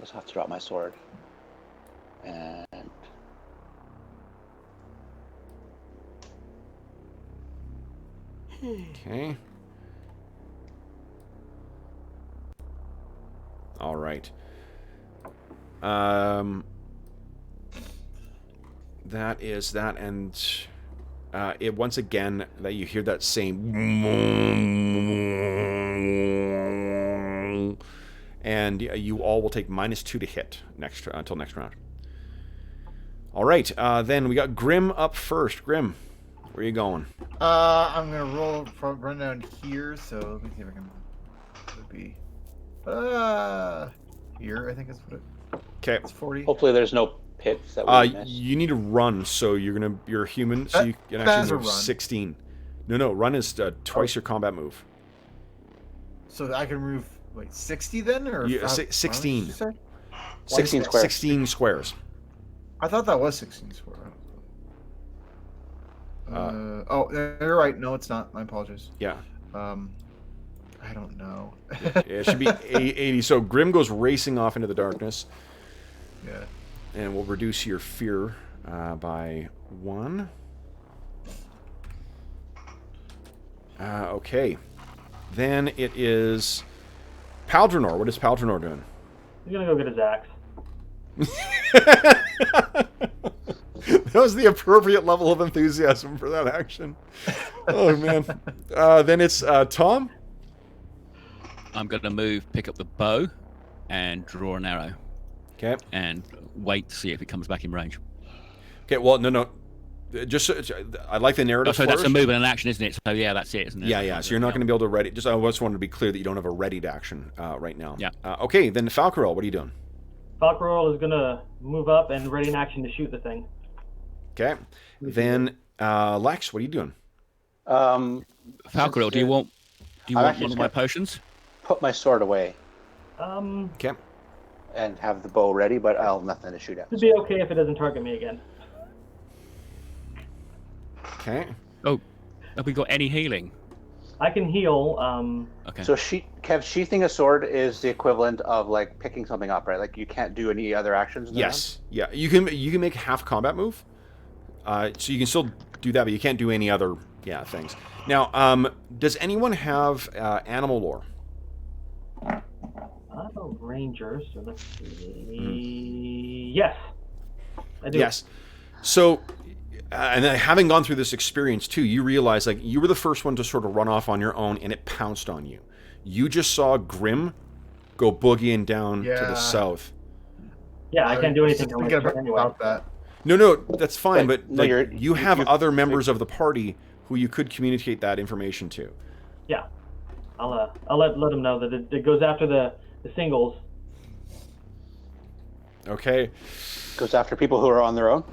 Just have to drop my sword. And Okay. All right. That is that, and it once again that you hear that same, and you all will take -2 to hit until next round. All right. Then we got Grim up first. Grim, where are you going? I'm gonna run down here. So let me see if I can. It would be. Here I think is what it. Okay. It's 40. hopefully there's no pits that we missed. You need to run, so you're human, so you can That is actually a move run. 16. No, run is twice your combat move. So I can move. Wait, 60 then, or Yeah, how- 16. how much did you say? 16 squares. 16 squares. I thought that was 16 square. Oh, you're right. No, it's not. My apologies. Yeah, I don't know. it should be 80. So Grim goes racing off into the darkness, Yeah. and we'll reduce your fear by 1. Okay. Then it is Paldronor. What is Paldronor doing? He's gonna go get his axe. That was the appropriate level of enthusiasm for that action. Oh man. Then it's Tom. I'm going to move, pick up the bow, and draw an arrow, Okay. and wait to see if it comes back in range. Okay. Well, no. Just I like the narrative. Oh, so that's a flourish. move and an action, isn't it? So yeah, that's it, isn't it? Yeah. So you're not going to be able to ready. I just wanted to be clear that you don't have a readied action right now. Yeah. Okay. Then Falcarel, what are you doing? Falcarel is gonna move up and ready in action to shoot the thing. Okay. Then Lex, what are you doing? Falcarel, do you want I'm one actually of just my gonna- potions? Put my sword away Okay. and have the bow ready, but I'll have nothing to shoot at. It'd be okay if it doesn't target me again. Okay. Oh, have we got any healing? I can heal. Okay. So Kev, sheathing a sword is the equivalent of like picking something up, right? Like you can't do any other actions. In the Yes. Yeah. You can make a half combat move. So you can still do that, but you can't do any other things. Now, does anyone have animal lore? I'm a ranger, so let's see. Yes, I do. Yes. So, and then having gone through this experience too, you realize like you were the first one to sort of run off on your own, and it pounced on you. You just saw Grim go boogieing down to the Yeah. south. Yeah, I can't do anything Thinking till my turn anyway. about that. No, that's fine, But, but no, like, you have you're- other members of the party who you could communicate that information to. Yeah, I'll let them know that it goes after the singles. Okay. Goes after people who are on their own.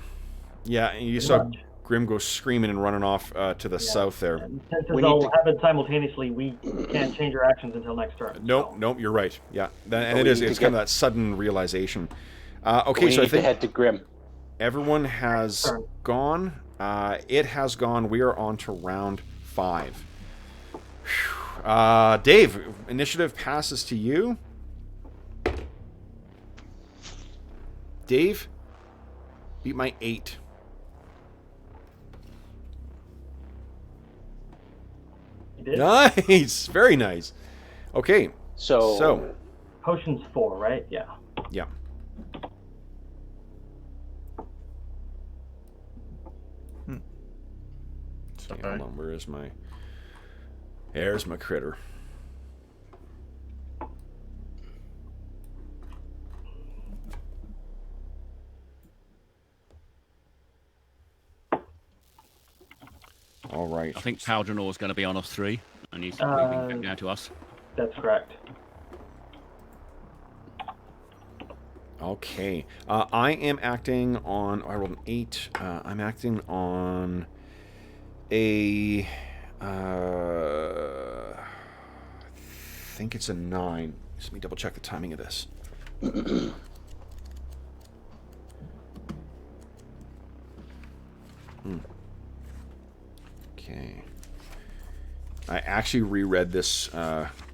Yeah, and you saw Grim go screaming and running off to the south there. And since it's all happened simultaneously, we can't change our actions until next turn. Nope, you're right. Yeah, and it's kind of that sudden realization. Okay, so I think to head to Grim. Everyone has gone. It has gone. We are on to round 5. Dave, initiative passes to you. Dave, beat my 8. Nice, very nice. Okay, so potions 4, right? Yeah. Yeah. Okay, hold on. Where is my? There's my critter. All right. I think Paldronor is going to be on us 3, and he's moving back down to us. That's correct. Okay. I am acting on... I rolled an 8. I'm acting on a... I think it's a 9. Let me double check the timing of this. Okay. I actually reread this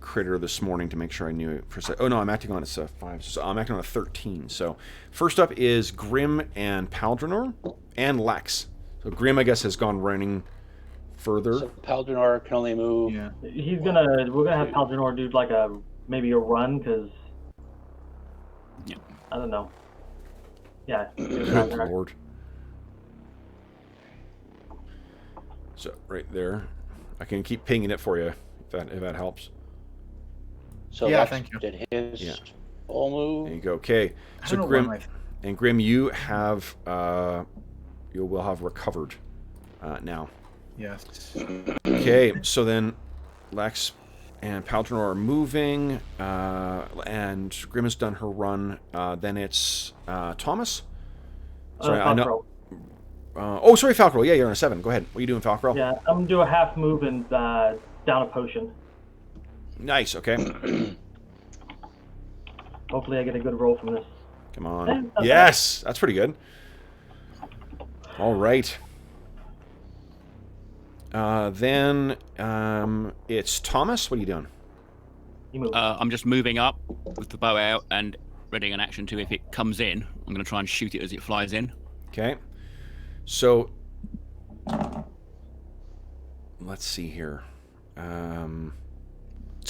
critter this morning to make sure I knew it precise. Oh no, I'm acting on a 5. So I'm acting on a 13. So first up is Grim and Paldronor and Lex. So Grim, I guess, has gone running further. So Paldronor can only move. Yeah. We're gonna have Paldronor do like maybe a run because. Yeah. I don't know. Yeah. Good Lord. So right there, I can keep pinging it for you if that helps. So yeah, thank you. Did his full move? There you go. Okay, so Grim and Grim, you have you will have recovered now. Yes. Okay, so then Lex and Paldronor are moving, and Grim has done her run. Then it's Thomas. Sorry, I know. Sorry, Falcrel. Yeah, you're on a 7. Go ahead. What are you doing, Falcrel? Yeah, I'm gonna do a half move and down a potion. Nice. Okay. Hopefully, I get a good roll from this. Come on. Yes, that's pretty good. All right. Then it's Thomas. What are you doing? You move. I'm just moving up with the bow out and readying an action to, if it comes in, I'm going to try and shoot it as it flies in. Okay. So let's see here. So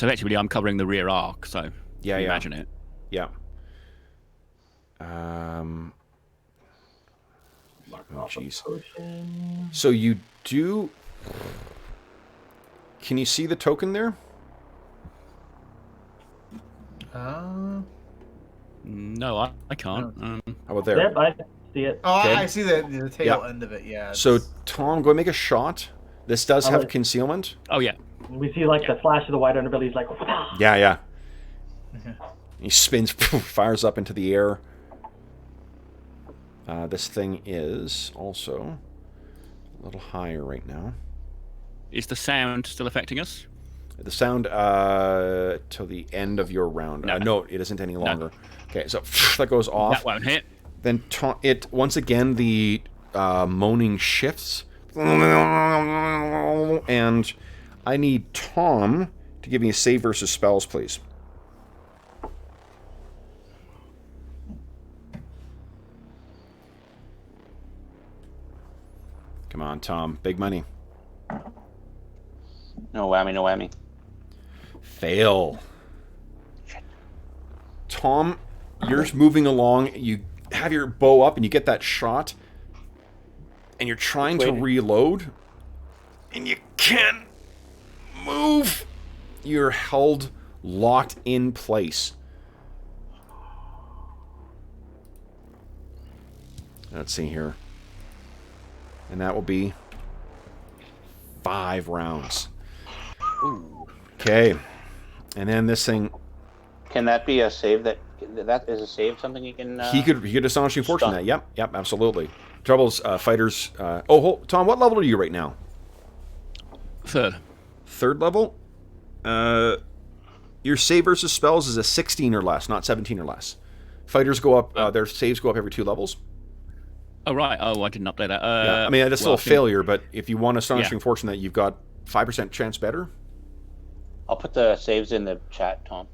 effectively, I'm covering the rear arc. So yeah, imagine it. Yeah. Oh, jeez. So you do. Can you see the token there? No, I can't. How about there? Yep, I see it. Oh, Okay. I see the tail end of it. Yeah. So Tom, go and make a shot. This does have concealment. Oh yeah. We see like the flash of the white underbelly. He's like. Yeah. He spins, fires up into the air. This thing is also a little higher right now. Is the sound still affecting us? The sound till the end of your round. No, it isn't any longer. No. Okay, so that goes off. That won't hit. Then it once again the moaning shifts, and I need Tom to give me a save versus spells, please. Come on, Tom. Big money. No whammy, no whammy. Fail. Tom, you're moving along. You have your bow up and you get that shot. And you're trying to reload. And you can't move. You're held locked in place. Let's see here. And that will be 5 rounds. Ooh. Okay. And then this thing... Can that be a save that that is a save something you can. He could astonishing fortune stun. that. Yep, absolutely. Troubles, fighters. Tom, what level are you right now? Third level. Your save versus spells is a 16 or less, not 17 or less. Fighters go up. Their saves go up every 2 levels. Oh right. Oh, I didn't update that. Yeah, I mean that's still a failure, but if you want astonishing fortune that, you've got 5% chance better. I'll put the saves in the chat, Tom.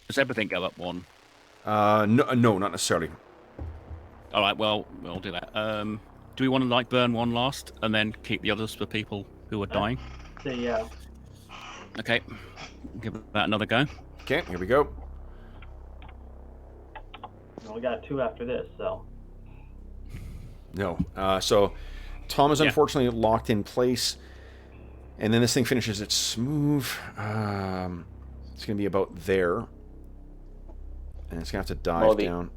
Does everything go up 1? No, not necessarily. All right. Well, we'll do that. Do we want to burn 1 last and then keep the others for people who are dying? Yeah. Okay. Give that another go. Okay, here we go. We got 2 after this, so. No. So Tom is unfortunately locked in place, and then this thing finishes its move. It's going to be about there, and it's going to have to dive down.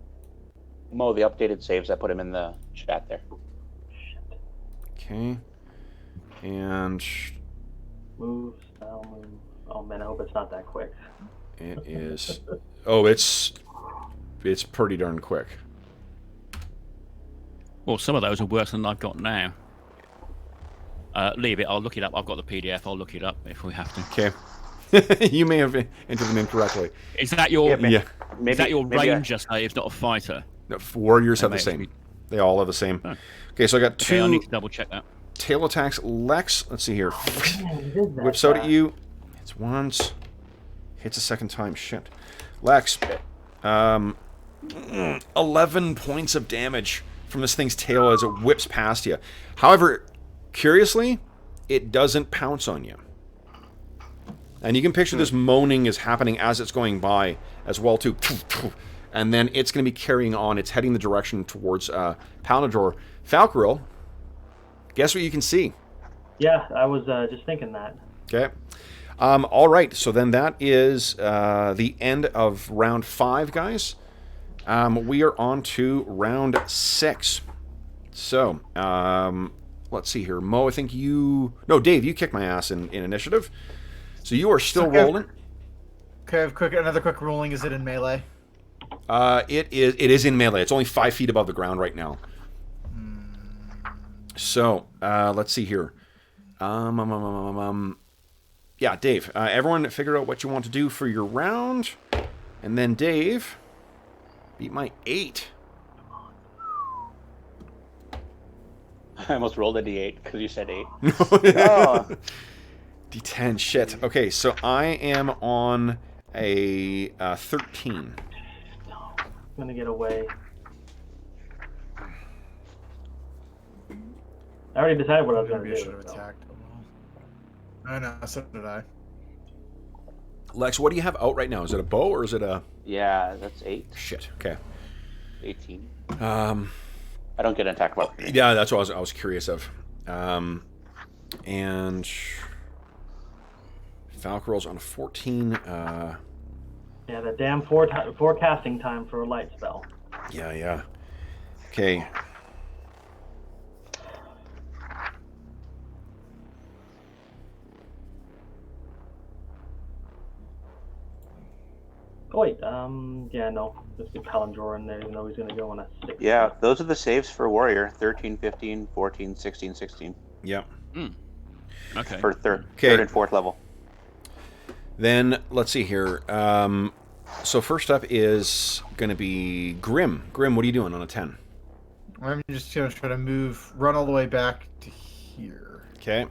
Mo, the updated saves, I put him in the chat there. Okay. And move, spell, move. Oh man, I hope it's not that quick. it is. Oh, it's pretty darn quick. Well, some of those are worse than I've got now. Leave it. I'll look it up. I've got the PDF. I'll look it up if we have to. Okay. You may have entered them incorrectly. Is that your is that your maybe ranger save, not a fighter? No, warriors have the same. They all have the same. Oh. Okay, so I got 2 I need to double check that. tail attacks. Lex, let's see here. Man, Whips out at you. Hits once. Hits a second time. Shit. Lex. 11 points of damage from this thing's tail as it whips past you. However, curiously, it doesn't pounce on you. And you can picture this moaning is happening as it's going by as well, too. And then it's going to be carrying on. It's heading the direction towards Palador. Falcriel, guess what you can see? Yeah, I was just thinking that. Okay. All right, so then that is the end of round 5, guys. We are on to round 6. So, let's see here. Mo, I think you... No, Dave, you kicked my ass in initiative. So you are still rolling. Okay, another quick ruling. Is it in melee? It is in melee. It's only 5 feet above the ground right now. So, let's see here. Yeah, Dave. Everyone figure out what you want to do for your round. And then Dave... beat my 8. I almost rolled a d8 because you said 8. Oh. D10, shit. Okay, so I am on a 13. I'm gonna get away. I already decided what I was gonna Maybe I should do. have attacked. I know, so did I. Lex, what do you have out right now? Is it a bow or is it a... Yeah, that's 8. Shit, okay. 18. I don't get an attack roll. Yeah, that's what I was curious of. And... Falcriel's on a 14. Yeah, the damn forecasting time for a light spell. Yeah. Okay. Oh wait, yeah, no. Let's get Palandor in there, even though he's gonna go on a 6. Yeah, those are the saves for Warrior. 13, 15, 14, 16, 16. Yeah. Okay. For third and fourth level. Then, let's see here. So first up is going to be Grim. Grim, what are you doing on a 10? I'm just going to try to run all the way back to here. Okay.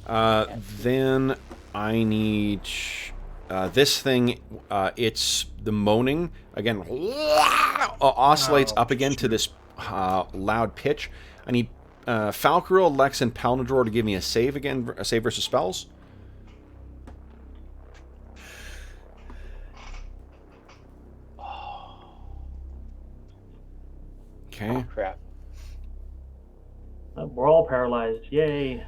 Then I need... this thing, it's the moaning, again, oscillates up again to this loud pitch. I need Falcriel, Lex, and Palador to give me a save again, a save versus spells. Okay. Oh, crap. We're all paralyzed. Yay.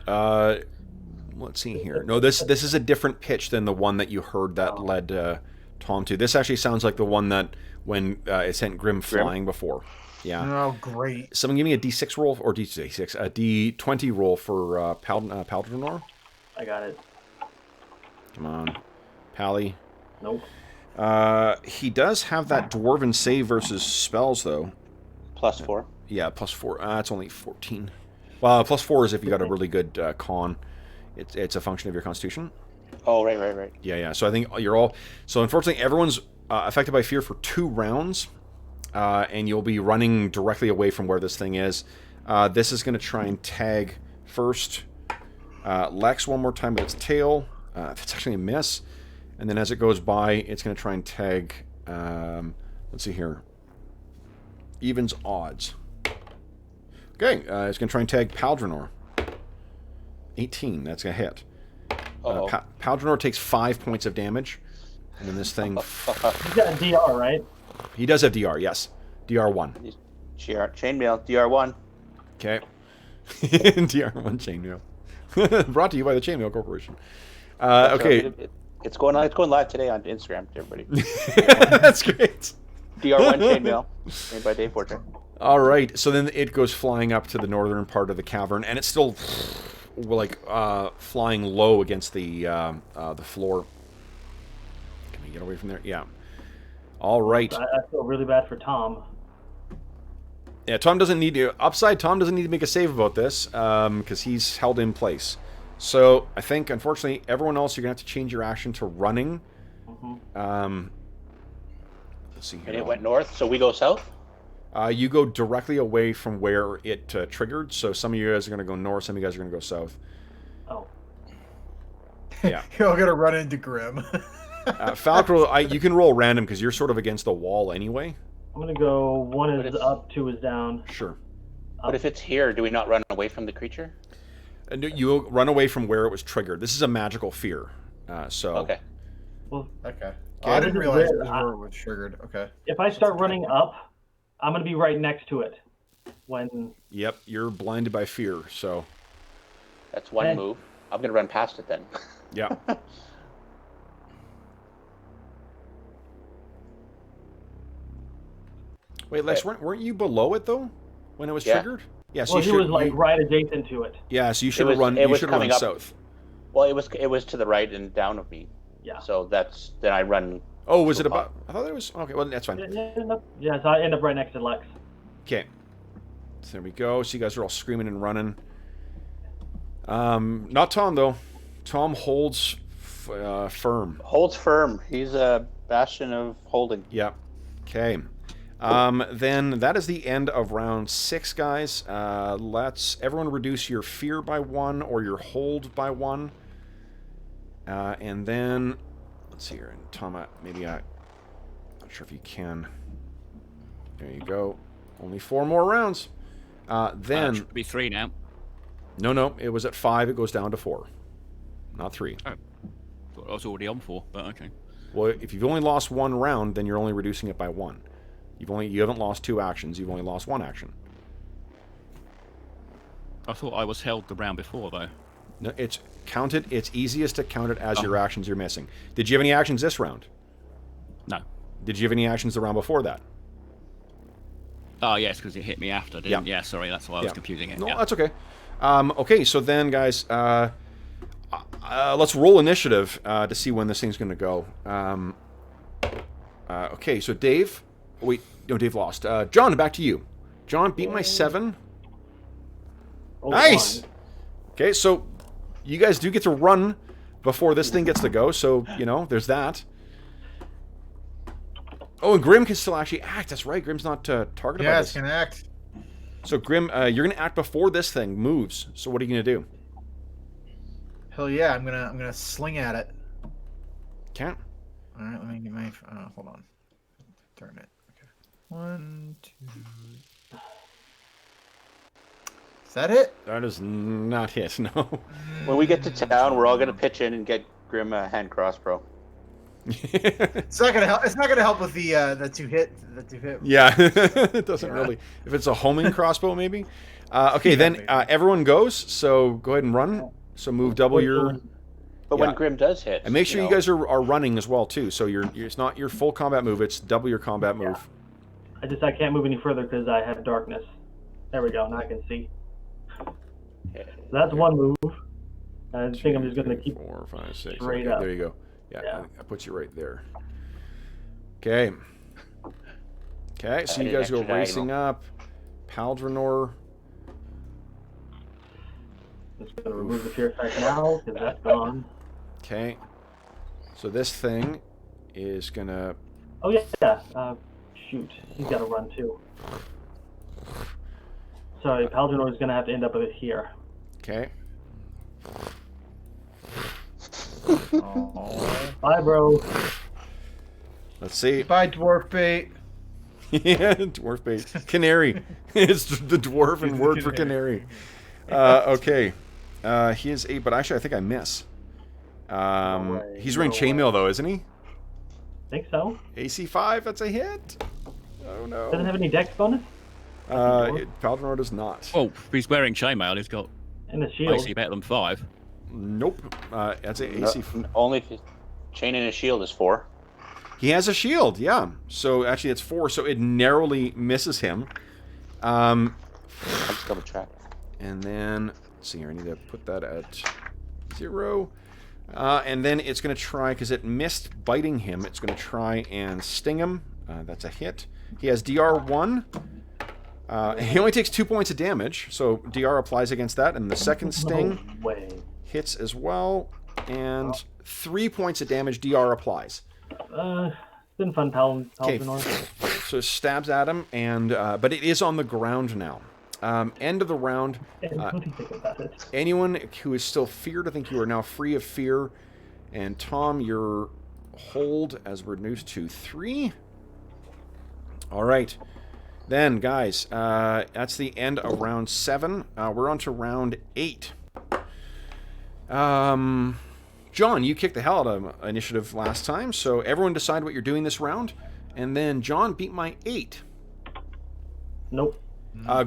Let's see here. No, this is a different pitch than the one that you heard that led Tom to. This actually sounds like the one that when it sent Grim flying before. Yeah. Oh, great. Someone give me a D6 roll, or D6, a D20 roll for Palador. I got it. Come on. Pally. Nope. He does have that dwarven save versus spells, though. +4. Yeah, +4. It's only 14. Well, +4 is if you got a really good con. It's a function of your constitution. Oh, right. Yeah. So I think you're all... So unfortunately, everyone's affected by fear for 2 rounds. And you'll be running directly away from where this thing is. This is going to try and tag first Lex one more time with its tail. It's actually a miss. And then as it goes by, it's going to try and tag... let's see here. Evens, odds. Okay, it's going to try and tag Paldranor. 18, that's a hit. Paldranor takes 5 points of damage. And then this thing... He's got a DR, right? He does have DR, yes. DR1. Chainmail, DR1. Okay. DR1 chainmail. Brought to you by the Chainmail Corporation. Okay. It's going live today on Instagram, everybody. That's great. DR1 chainmail, made by Dave Fortune. All right, so then it goes flying up to the northern part of the cavern, and it's still like flying low against the floor. Can we get away from there? Yeah. All right. I feel really bad for Tom. Yeah, Tom doesn't need to... Upside, Tom doesn't need to make a save about this, because he's held in place. So, I think, unfortunately, everyone else, you're going to have to change your action to running. Mm-hmm. Let's see here. And it went north, so we go south? You go directly away from where it triggered, so some of you guys are going to go north, some of you guys are going to go south. Oh. Yeah. You're all going to run into Grim. Falcro, you can roll random, because you're sort of against the wall anyway. I'm going to go 1 is up, 2 is down. Sure. But if it's here, do we not run away from the creature? You run away from where it was triggered. This is a magical fear. Okay. Well, Okay. I didn't this is realize weird. it was where it was triggered. Okay. If I start running up, I'm going to be right next to it. When... Yep, you're blinded by fear, so... That's one move. I'm going to run past it then. Yeah. Wait, Lex, weren't you below it, though? When it was triggered? Yeah, so well, he was, like, right adjacent to it. Yeah, so you should have run south. Well, it was to the right and down of me. Yeah. So then I run... Oh, was it about... I thought it was... Okay, well, that's fine. Yeah, so I end up right next to Lex. Okay. So there we go. So you guys are all screaming and running. Not Tom, though. Tom holds firm. Holds firm. He's a bastion of holding. Yep. Okay. Then that is the end of round 6, guys. Let's everyone reduce your fear by 1 or your hold by 1. And then, let's see here. And Tom, maybe not sure if you can. There you go. Only 4 more rounds. Then should be 3 now. No. It was at 5. It goes down to 4, not 3. Oh, I was already on 4, but okay. Well, if you've only lost 1 round, then you're only reducing it by 1. You haven't lost 2 actions. You've only lost 1 action. I thought I was held the round before, though. No, it's counted. It's easiest to count it as your actions you're missing. Did you have any actions this round? No. Did you have any actions the round before that? Oh, yes, because it hit me after, didn't it? Yeah, sorry, that's why I was confusing it. No, that's okay. Okay, so then, guys, let's roll initiative to see when this thing's going to go. Okay, so Dave... Wait, no, Dave lost. John, back to you. John, beat my 7. Oh, nice! fine. Okay, so you guys do get to run before this thing gets to go, so, there's that. Oh, and Grim can still actually act. That's right, Grim's not targeted by this. Yeah, it's going to act. So, Grim, you're going to act before this thing moves. So what are you going to do? Hell yeah, I'm gonna sling at it. Can't. All right, let me get my... hold on. Turn it. Okay. 1, 2... Is that it? That is not hit, no. When we get to town, we're all going to pitch in and get Grim a hand crossbow. It's not gonna help. It's not gonna help with the 2 hit. The 2 hit. Yeah, it doesn't really. If it's a homing crossbow, maybe. Okay, then everyone goes. So go ahead and run. So move double your. But when Grim does hit, and make sure you guys are running as well too. So it's not your full combat move. It's double your combat move. I can't move any further because I have darkness. There we go. Now I can see. So that's 1 move. I think I'm just going to keep 4, 5, 6. straight Okay, up. there you go. Yeah, Yeah. that puts you right there. Okay. Okay, so you guys go racing up. Paldranor. Just going to remove the fear effect now, because that's gone. Okay. So this thing is going to... Oh, yeah. Shoot. He's got to run, too. Sorry, Paldranor is going to have to end up with it here. Okay. Bye, bro. Let's see. Bye, dwarf bait. Yeah, dwarf bait. Canary. It's the dwarven word for canary. Okay. He is 8, but actually I think I miss. way, He's wearing no chainmail though, isn't he? Think so. AC 5, that's a hit. Oh no. Doesn't have any dex bonus? Paldranor does not. Oh, if he's wearing chainmail, he's got And the shield. AC better than 5. Nope. That's a AC. Only if his chain and his shield is 4. He has a shield, yeah. So actually it's 4, so it narrowly misses him. I'll just double check. And then, let's see here, I need to put that at 0. And then it's going to try, because it missed biting him, it's going to try and sting him. That's a hit. He has DR 1. He only takes 2 points of damage, so DR applies against that. And the second sting No way. hits as well. And 3 points of damage DR applies. It's been fun, Paldranor. So it stabs at him, and but it is on the ground now. End of the round. What do you think about it? Anyone who is still feared, I think you are now free of fear. And Tom, your hold has reduced to 3. All right. Then, guys, that's the end of round 7. We're on to round 8. John, you kicked the hell out of initiative last time, so everyone decide what you're doing this round. And then John beat my 8. Nope.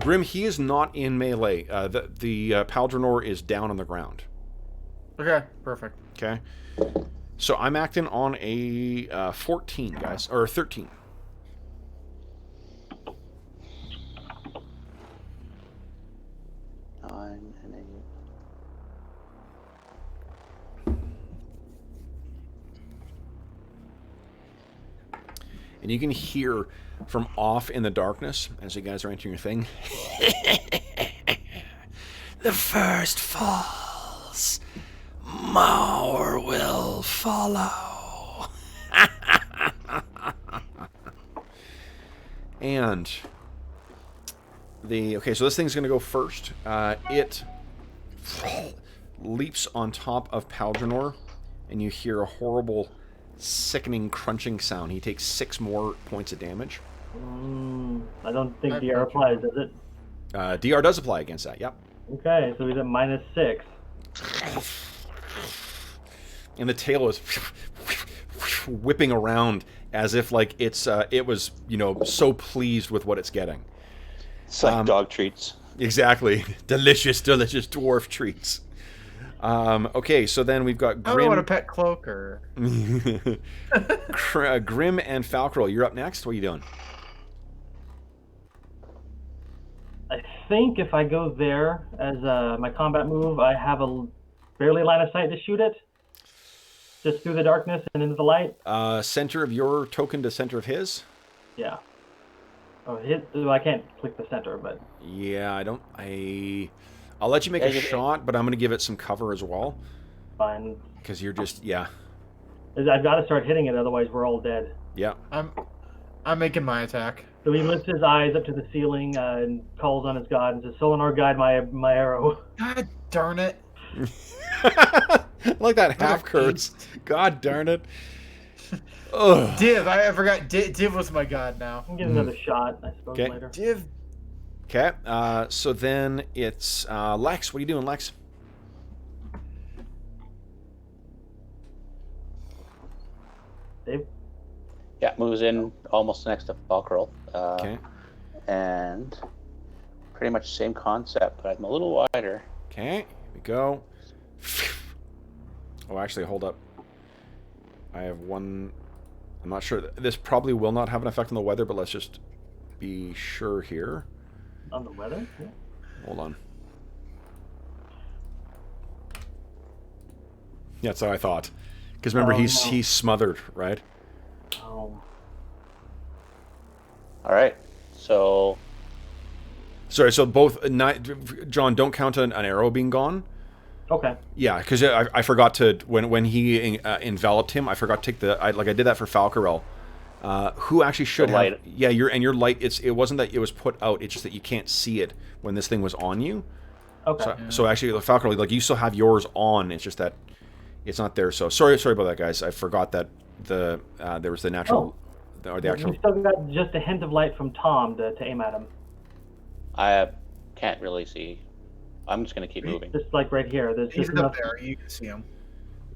Grim, he is not in melee. The Paldranor is down on the ground. Okay, perfect. Okay. So I'm acting on a 14, guys. Or 13. Nine and 8. And you can hear from off in the darkness, as you guys are entering your thing, the first falls, more will follow. And okay, so this thing's going to go first. It leaps on top of Paldranor, and you hear a horrible, sickening crunching sound. He takes 6 more points of damage. I don't think DR applies, does it? DR does apply against that, yep. Okay, so he's at -6. And the tail is whipping around as if like it was, so pleased with what it's getting. It's like dog treats. Exactly. Delicious, delicious dwarf treats. Okay, so then we've got I don't Grim. want a pet cloak or... Grim and Falcrol, you're up next. What are you doing? I think if I go there as my combat move, I have a barely line of sight to shoot it. Just through the darkness and into the light. Center of your token to center of his? Yeah. Oh, I can't click the center, but... Yeah, I'll let you make a shot, but I'm going to give it some cover as well. Fine. Because you're just, yeah. I've got to start hitting it, otherwise we're all dead. Yeah. I'm making my attack. So he lifts his eyes up to the ceiling and calls on his god and says, Solinar, guide my arrow. God darn it. I like that half curse. God darn it. Ugh. Div, I forgot. Div was my god now. I'll get another shot, I suppose, Okay. later. Div. Okay, so then it's Lex. What are you doing, Lex? Dave? Yeah, moves in almost next to Falcrol. Okay. And pretty much same concept, but I'm a little wider. Okay, here we go. Oh, actually, hold up. I have one... I'm not sure. This probably will not have an effect on the weather, but let's just be sure here. On the weather? Yeah. Hold on. Yeah, that's what I thought. Because remember, Oh, no. he's smothered, right? Oh. All right. So Sorry, so both... John, don't count an arrow being gone. Okay. Yeah, because I forgot to... When he enveloped him, I forgot to take the... I did that for Falcarel. Who actually should The have... light. Yeah, your light... It wasn't that it was put out, it's just that you can't see it when this thing was on you. Okay. So actually, the Falcarel, like, you still have yours on, it's just that it's not there. So sorry about that, guys. I forgot that there was the natural... Or the actual... We still got just a hint of light from Tom to aim at him. I can't really see. I'm just gonna keep moving. Just like right here. There's He's just up enough. there. You can see him.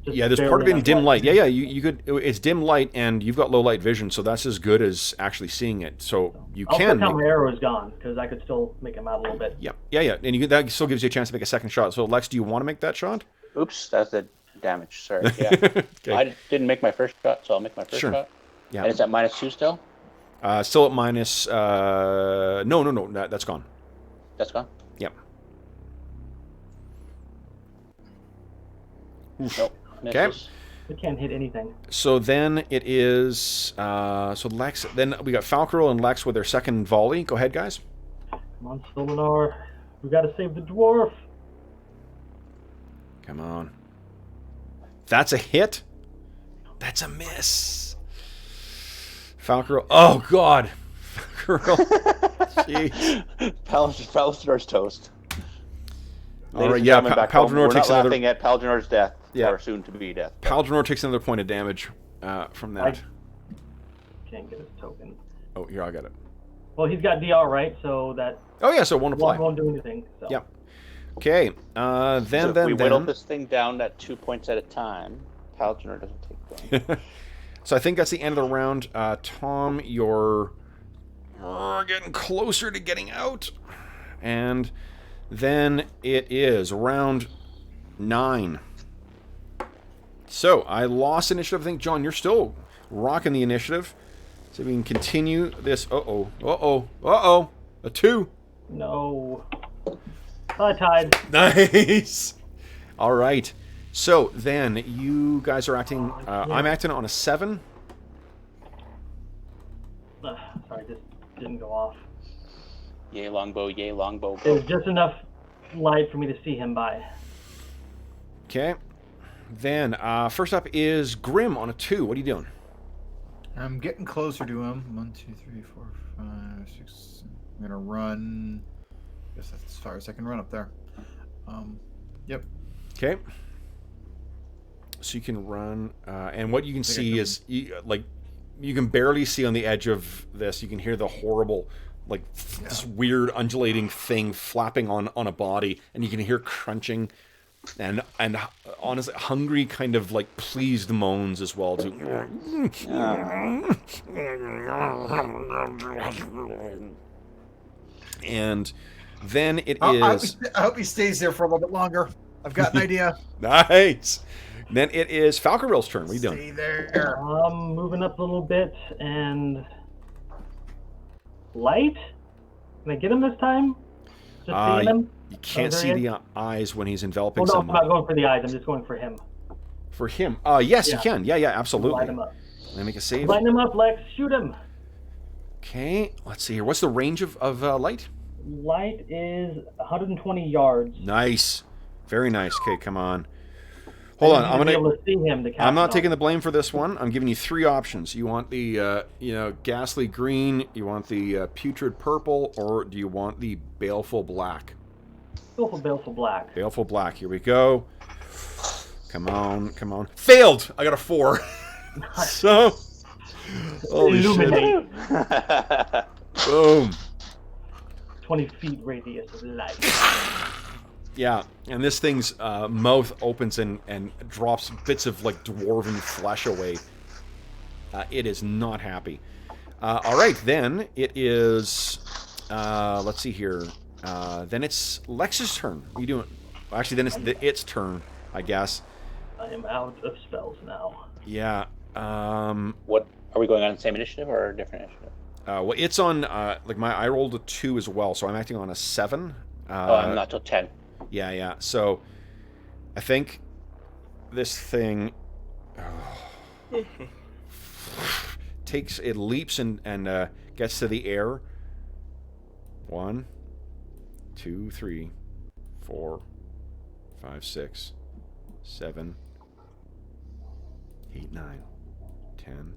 Just Yeah, there's part of it barely in enough dim light. Yeah, you could... It's dim light, and you've got low light vision, so that's as good as actually seeing it. So you I'll can... put down my arrow is gone, because I could still make him out a little bit. Yeah. And that still gives you a chance to make a second shot. So, Lex, do you want to make that shot? Oops, that's the damage. Sorry. Yeah. Okay. I didn't make my first shot, so I'll make my first Sure. shot. Yeah. And it's at -2 still. Still at minus... No. That's gone. That's gone. Yep. Nope. Okay. Misses. We can't hit anything. So then it is... so Lex... Then we got Falcarel and Lex with their second volley. Go ahead, guys. Come on, Solinar. We gotta save the dwarf. Come on. That's a hit. That's a miss. Falcarel... Oh, God. Falcarel. Jeez. Palistador's toast. All right, yeah, We're Paldronor takes not another... laughing at Paldinor's death, Yeah. or soon to be death. Paldronor takes another point of damage from that. Can't get his token. Oh, here, I got it. Well, he's got DR, right? So that Oh, yeah, so it won't apply. won't do anything. So. Yep. Okay, So then... if we whittle this thing down at 2 points at a time, Paldronor doesn't take damage. So I think that's the end of the round. Tom, you're getting closer to getting out. And then it is round 9. So I lost initiative. I think, John, you're still rocking the initiative. So we can continue this. Uh-oh. A 2. No. Tied. Nice. All right. So then you guys are acting... I'm acting on a 7. Sorry, just didn't go off. Yay longbow, yay longbow. There was just enough light for me to see him by. Okay. Then, first up is Grim on a 2. What are you doing? I'm getting closer to him. 1, 2, 3, 4, 5, 6. I'm gonna run. Guess that's as far as I can run up there. Yep. Okay. So you can run, and what you can see is, you can barely see on the edge of this. You can hear the horrible, this weird undulating thing flapping on a body, and you can hear crunching, and honestly, hungry kind of pleased moans as well too. And then it is... I hope he stays there for a little bit longer. I've got an idea. Nice. Then it is Falcarel's turn. What are you doing? Stay there. I'm moving up a little bit and light. Can I get him this time? Just seeing him. You can't there see he is? the eyes when he's enveloping Oh no, I'm someone. not going for the eyes. I'm just going for him. For him? Yes, you Yeah. can. Yeah, absolutely. Light him up. Let me make a save. Light him up, Lex. Shoot him. Okay, let's see here. What's the range of light? Light is 120 yards. Nice. Very nice. Okay, come on. Hold on. I'm able to see him to cast I'm not it taking on. the blame for this one. I'm giving you 3 options. You want the ghastly green, you want the putrid purple, or do you want the baleful black? Go for baleful black. Baleful black. Here we go. Come on. Failed! I got a 4. So... Holy shit. Illuminate. Boom. 20 feet radius of light. Yeah, and this thing's mouth opens and drops bits of dwarven flesh away. It is not happy. All right, then it is. Let's see here. Then it's Lex's turn. What are you doing? Actually, then it's its turn, I guess. I am out of spells now. Yeah. What are we going on the same initiative or a different initiative? Well, it's on. I rolled a 2 as well, so I'm acting on a 7. I'm not till 10. Yeah. So, I think this thing leaps and gets to the air. 1, 2, 3, 4, 5, 6, 7, 8, 9, 10,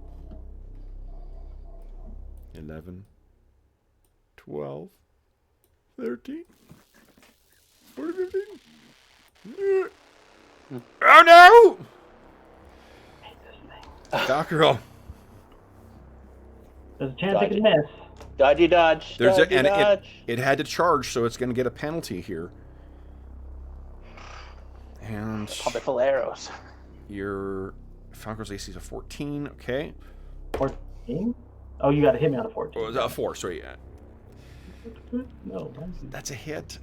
11, 12, 13, 14, 15. Oh no! Dockerel. There's a chance I can miss. Dodgy dodge. Dodgy dodge. It had to charge, so it's going to get a penalty here. And Pump it full of arrows. Your Falconer's AC is a 14. Okay. 14? Oh, you got to hit me on a 14. Oh, a 4. Sorry. No. That's a hit.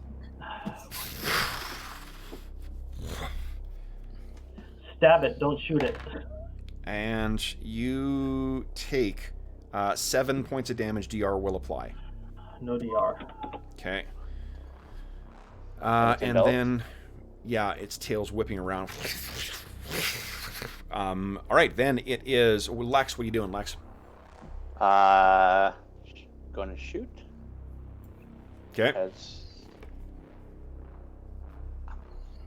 Stab it. Don't shoot it. And you take 7 points of damage. DR will apply. No DR. Okay. And then, yeah, its tail's whipping around. All right, then it is Lex. What are you doing, Lex? Going to shoot. Okay.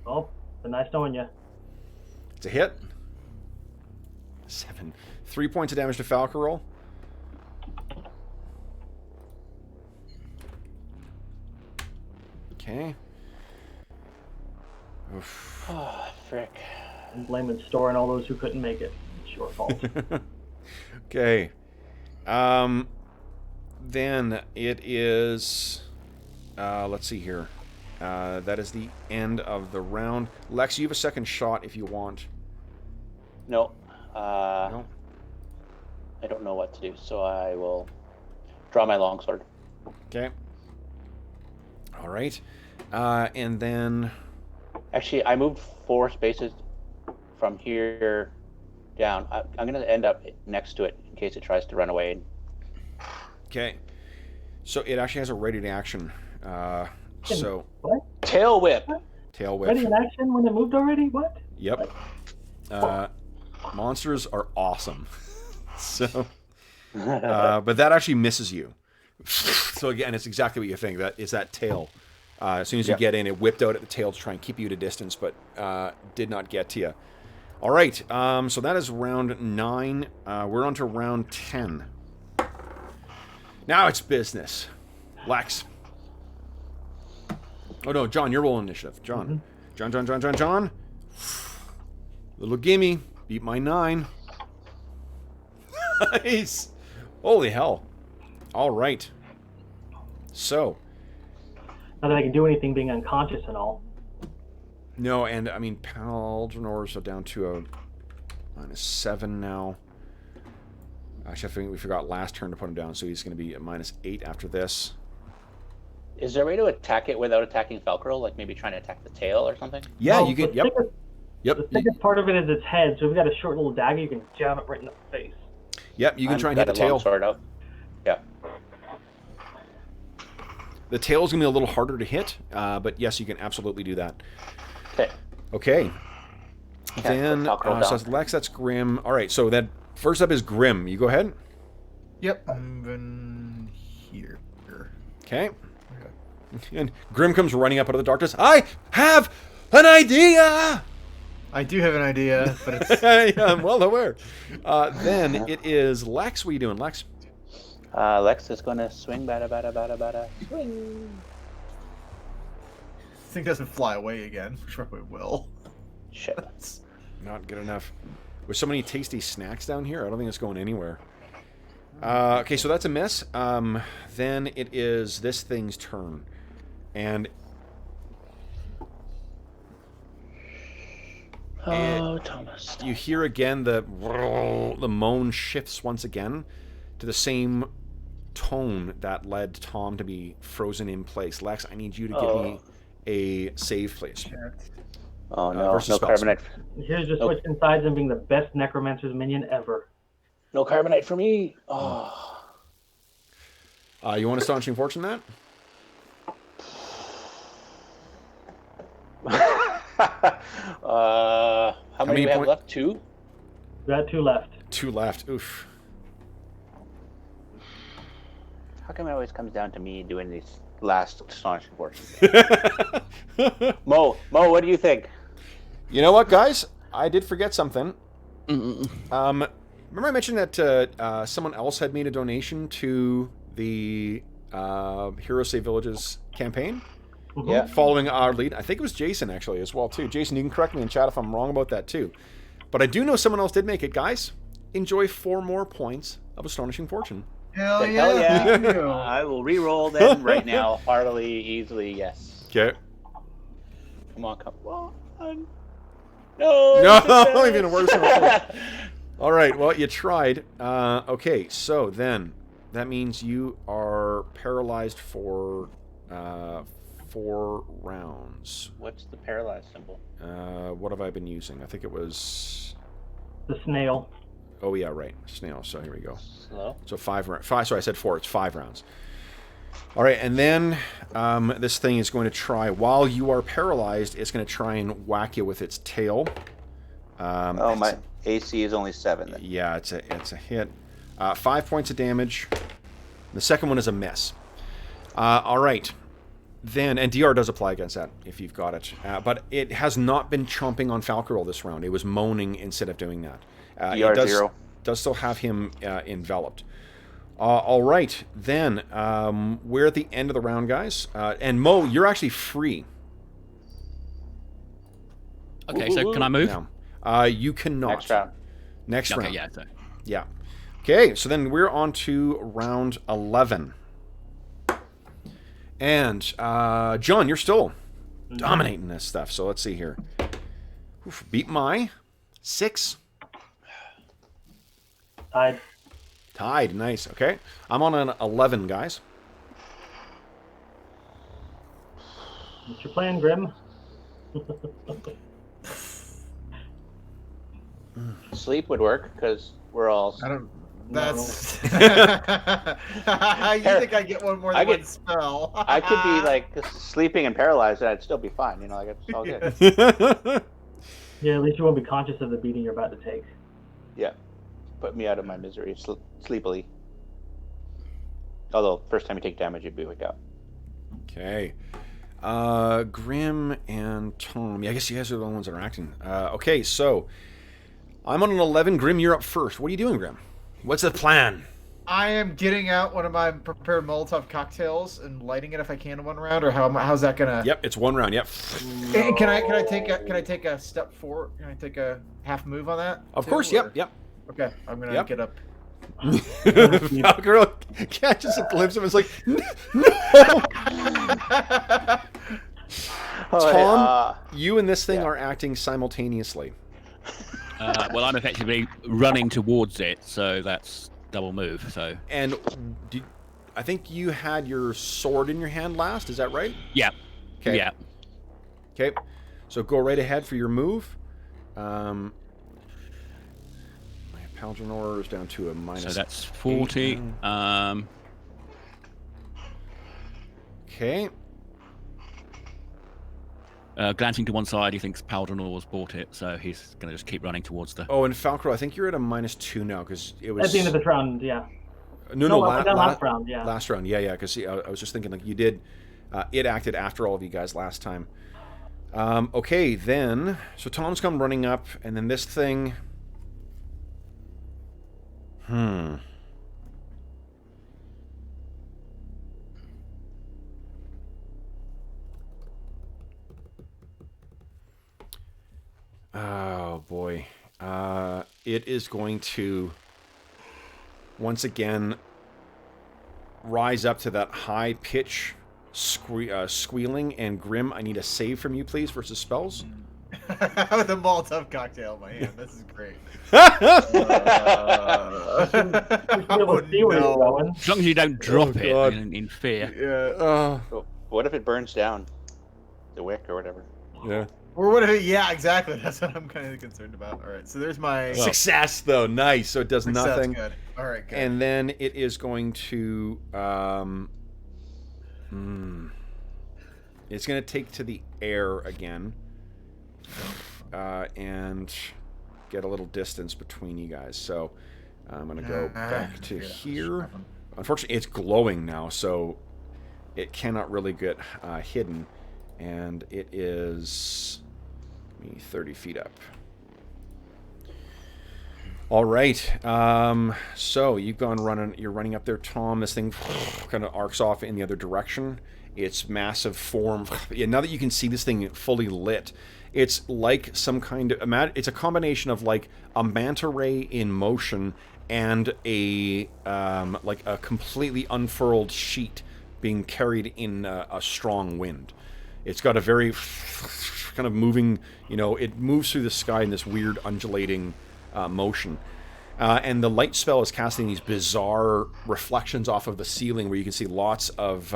Oh, been nice knowing you. It's a hit. 7. 3 points of damage to Falcarol. Okay. Oof. Oh, frick. I'm blaming Store and all those who couldn't make it. It's your fault. Okay. Then it is... let's see here. That is the end of the round. Lex, you have a second shot if you want. No. No? I don't know what to do, so I will draw my longsword. Okay. All right. And then... Actually, I moved 4 spaces from here down. I'm going to end up next to it in case it tries to run away. Okay. So it actually has a ready to action. So... What? Tail whip. Tail whip. Ready in action when it moved already? What? Yep. Monsters are awesome. So... but that actually misses you. So again, it's exactly what you think. That is that tail. As soon as you get in, it whipped out at the tail to try and keep you at a distance, but did not get to you. All right, so that is round 9. We're on to round 10. Now it's business. Lex. Oh no, John, you're rolling initiative. John. John. Little gimme. Beat my 9. Nice. Holy hell. All right. So. Not that I can do anything being unconscious and all. No, and I mean, Paldronors are down to a -7 now. Actually, I think we forgot last turn to put him down, so he's going to be a -8 after this. Is there a way to attack it without attacking Falcarol? Like maybe trying to attack the tail or something? Yeah, Well, you can. the Yep. thickest- The thickest part of it is its head, so if you got a short little dagger, you can jab it right in the face. Yep, you can try and hit the tail. Sword out. Yeah. The tail's going to be a little harder to hit, but yes, you can absolutely do that. Okay. Okay. Then, so Lex, that's Grim. All right, so that first up is Grim. You go ahead. Yep, I'm moving here. Okay. And Grim comes running up out of the darkness. I have an idea! I do have an idea, but it's... I'm well aware. Then it is Lex. What are you doing, Lex? Lex is going to swing, bada, swing. This thing doesn't fly away again, which probably will. Shit. Not good enough. With so many tasty snacks down here, I don't think it's going anywhere. Okay, so that's a miss. Then it is this thing's turn. And... Thomas. You hear again the moan shifts once again to the same tone that led Tom to be frozen in place. Lex, I need you to give me a save, please. Oh no, versus no spells. carbonite. Here's just switching sides and being the best necromancer's minion ever. No carbonite for me. Oh. You want Astonishing Fortune that? How many do we have left? 2? We got 2 left. 2 left. Oof. How come it always comes down to me doing these last astonishing portions? Mo, what do you think? You know what, guys? I did forget something. Remember I mentioned that someone else had made a donation to the Hero Save Villages campaign? Yeah. Following our lead. I think it was Jason, actually, as well, too. Jason, you can correct me in chat if I'm wrong about that, too. But I do know someone else did make it. Guys, enjoy 4 more points of Astonishing Fortune. Hell Hell yeah! yeah. I will re-roll them right now. Heartily, easily, yes. Okay. Come on. No, Even worse. All right, well, you tried. Okay, so then that means you are paralyzed for 4 rounds. What's the paralyzed symbol? What have I been using? I think it was... The snail. Oh, yeah, right. Snail. So here we go. Slow. So 5 rounds. Sorry, I said 4. It's 5 rounds. All right, and then this thing is going to try, while you are paralyzed, it's going to try and whack you with its tail. My AC is only 7. Then. Yeah, it's a hit. 5 points of damage. The second one is a miss. All right. Then, and DR does apply against that if you've got it. But it has not been chomping on Falcarol this round. It was moaning instead of doing that. DR it 0. Does still have him enveloped. All right, then we're at the end of the round, guys. And Mo, you're actually free. Okay, so can I move? Now. You cannot. Next round. Next round. Okay, yeah. So. Yeah. Okay, so then we're on to round 11. And John, you're still dominating this stuff. So let's see here. Oof, beat my 6. Tied, nice. Okay, I'm on an 11, guys. What's your plan, Grim? Sleep would work because we're all. I don't. That's. You think I get one more than one spell? I could be like sleeping and paralyzed, and I'd still be fine. You know, like it's all good. Yeah, at least you won't be conscious of the beating you're about to take. Yeah, put me out of my misery sleepily. Although first time you take damage, you'd be wake up. Okay. Grim and Tom. Yeah, I guess you guys are the only ones that are acting. Okay, so I'm on an 11. Grim, you're up first. What are you doing, Grim? What's the plan? I am getting out one of my prepared Molotov cocktails and lighting it if I can in one round, or how's that gonna? Yep, it's 1 round. Yep. No. Can I take a step forward? Can I take a half move on that? Of course. Yep. Okay, I'm gonna get up. Girl catches a glimpse of him. It's like, no. Tom, you and this thing are acting simultaneously. Well, I'm effectively running towards it, so that's double move. So. And I think you had your sword in your hand last. Is that right? Yeah. Okay. Yeah. Okay. So go right ahead for your move. My Paldronor is down to a minus. So that's 40. Okay. Glancing to one side, he thinks Paldronor's bought it, so he's going to just keep running towards the... Oh, and Falcro, I think you're at a -2 now, because it was... At the end of this round, yeah. No, last round, yeah. Last round, yeah, because I was just thinking, like, you did... it acted after all of you guys last time. Okay, then... So Tom's come running up, and then this thing... Oh, boy. It is going to, once again, rise up to that high pitch squealing. And Grim, I need a save from you, please, versus spells. With a Molotov cocktail in my hand. This is great. No. As long as you don't drop it in fear. Yeah. What if it burns down the wick or whatever? Yeah. Or what if it, yeah, exactly. That's what I'm kind of concerned about. All right, so there's my... Success, though. Nice. So it does nothing. Good. All right, good. And then it is going to... It's going to take to the air again. and get a little distance between you guys. So I'm going to go back to here. Unfortunately, it's glowing now, so it cannot really get hidden. And it is 30 feet up. All right. So you've gone running. You're running up there, Tom. This thing kind of arcs off in the other direction. Its massive form. Now that you can see this thing fully lit, it's like some kind of. It's a combination of like a manta ray in motion and a like a completely unfurled sheet being carried in a strong wind. It's got a very kind of moving. It moves through the sky in this weird undulating motion. And the light spell is casting these bizarre reflections off of the ceiling where you can see lots of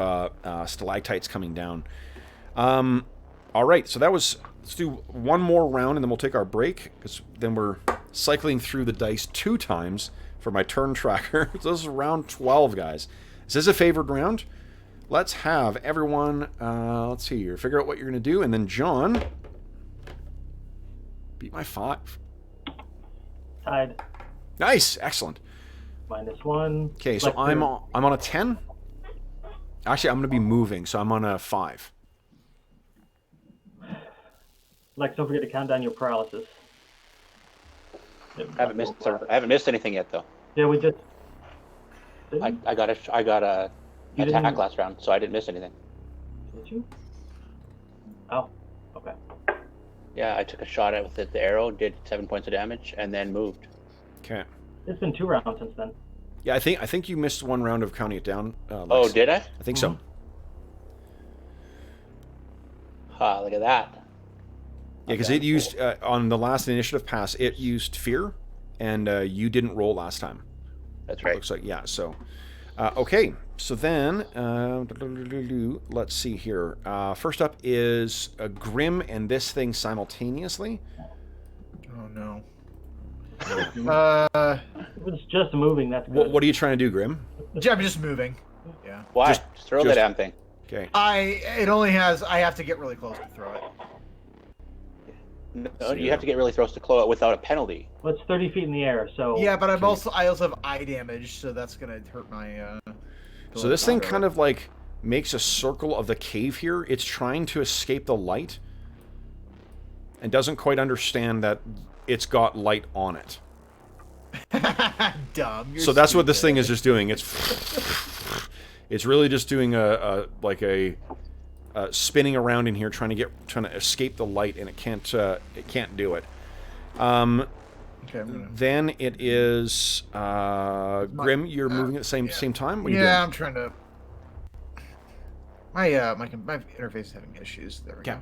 stalactites coming down. All right, so that was... Let's do one more round and then we'll take our break, because then we're cycling through the dice 2 times for my turn tracker. So this is round 12, guys. Is this a favored round? Let's have everyone... let's see here. Figure out what you're going to do, and then John... Beat my 5. Tied. Nice, excellent. -1. Okay, so I'm on a 10. Actually, I'm going to be moving, so I'm on a 5. Lex, don't forget to count down your paralysis. I haven't missed anything yet, though. Yeah, we just. I got a attack last round, so I didn't miss anything. Did you? Oh, okay. Yeah, I took a shot at with the arrow, did 7 points of damage, and then moved. Okay. It's been 2 rounds since then. Yeah, I think you missed 1 round of counting it down. Lex. Oh, did I? I think so. Look at that. Yeah, because it used, on the last initiative pass, it used fear, and you didn't roll last time. That's right. Looks like, yeah, so. Okay, so then, let's see here. First up is Grim and this thing simultaneously. Oh, no. If it's just moving, that's good. What are you trying to do, Grim? I'm just moving. Yeah. Why? Just throw the damn thing. Okay. I have to get really close to throw it. No, you have to get really close to Chloe without a penalty. Well, it's 30 feet in the air, so... Yeah, but I also have eye damage, so that's gonna hurt my... So this thing kind of like makes a circle of the cave here. It's trying to escape the light and doesn't quite understand that it's got light on it. Dumb. So that's what this thing is just doing. It's really just doing a spinning around in here, trying to escape the light, and it can't do it. Okay, then it is Grim. You're moving at the same time. What are you doing? I'm trying to. My interface is having issues. There we go.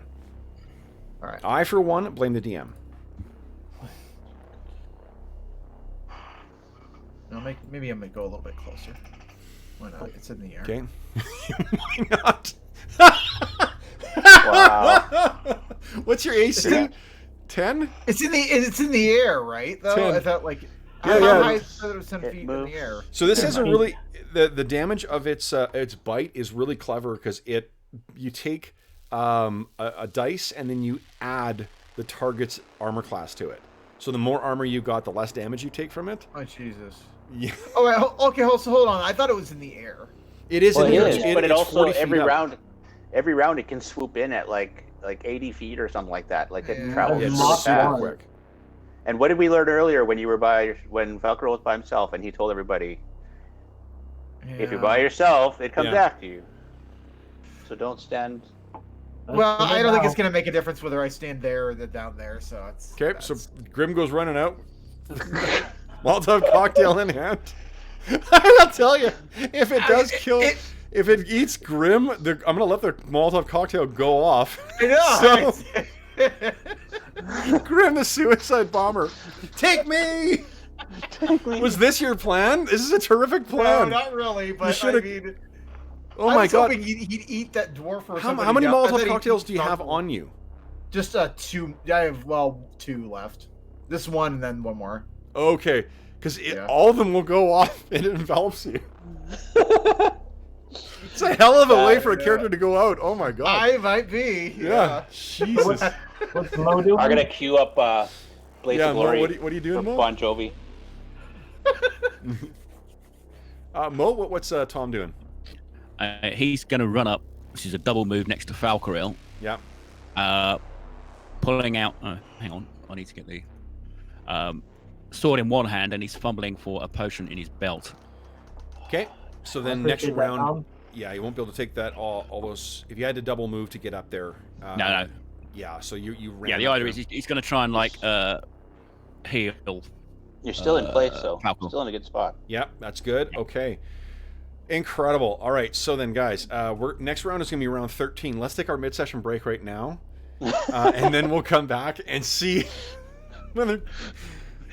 All right. I, for one, blame the DM. No, maybe I'm gonna go a little bit closer. Why not? It's in the air. Okay. Why not? Wow. What's your AC? 10? It's in the air, right? Though 10. I thought like Yeah. I thought it was 10 feet in the air. So this is a really the damage of its bite is really clever, because you take a dice and then you add the target's armor class to it. So the more armor you got, the less damage you take from it. Oh Jesus. Yeah. Oh, wait, okay. So hold on. I thought it was in the air. It is Well, in the it air. is, but it it's also 40 feet every up. round it can swoop in at like 80 feet or something like that. Like it Yeah. travels It's really super fast. quick. And what did we learn earlier when Velcro was by himself and he told everybody, if you're by yourself, it comes after you. So don't stand. Well, I don't think it's gonna make a difference whether I stand there or down there. So it's Okay, so Grim goes running out. Molotov cocktail in hand. I'll tell you, if it does if it eats Grim, I'm gonna let the Molotov cocktail go off. I know. So, Grim the suicide bomber, take me. Was this your plan? This is a terrific No, plan. not really. But You I mean, Oh I my was god! hoping he'd eat that dwarf or How something. many I thought Molotov he'd cocktails eat do you have something. on you? Just 2. I have 2 left. This one and then one more. Okay, because all of them will go off and it envelops you. It's a hell of a way for a yeah. character to go out. Oh my god. I might be. Yeah. Jesus. What's Mo doing? I'm gonna queue up Blaze Yeah, of Mo, Glory what are you doing, for Mo? Bon Jovi. Mo, what's Tom doing? He's going to run up, which is a double move next to Falcaril, Yeah. pulling out. Hang on, I need to get the sword in one hand, and he's fumbling for a potion in his belt. Okay. So then next round, yeah, you won't be able to take that all those. If you had to double move to get up there. No. Yeah. So you ran. Yeah, the idea is he's going to try and like heal. You're still in place, though. Falcon. Still in a good spot. Yeah, that's good. Okay. Incredible. All right. So then, guys, next round is going to be round 13. Let's take our mid-session break right now, and then we'll come back and see whether.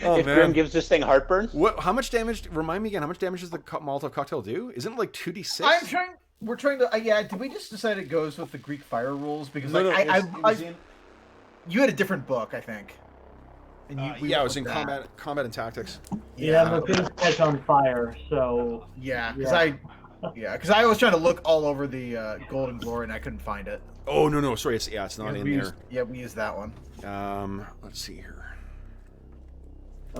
Oh, if Grim gives this thing heartburn. How much damage? Remind me again. How much damage does the Molotov cocktail do? Isn't it like 2d6? We're trying to. Yeah. Did we just decide it goes with the Greek fire rules? Because No, you had a different book, I think. And yeah, it was in combat and tactics. Yeah, but things catch on fire, so. Yeah, because I was trying to look all over the Golden Glory and I couldn't find it. Oh no, sorry, it's not in there. We used that one. Let's see here.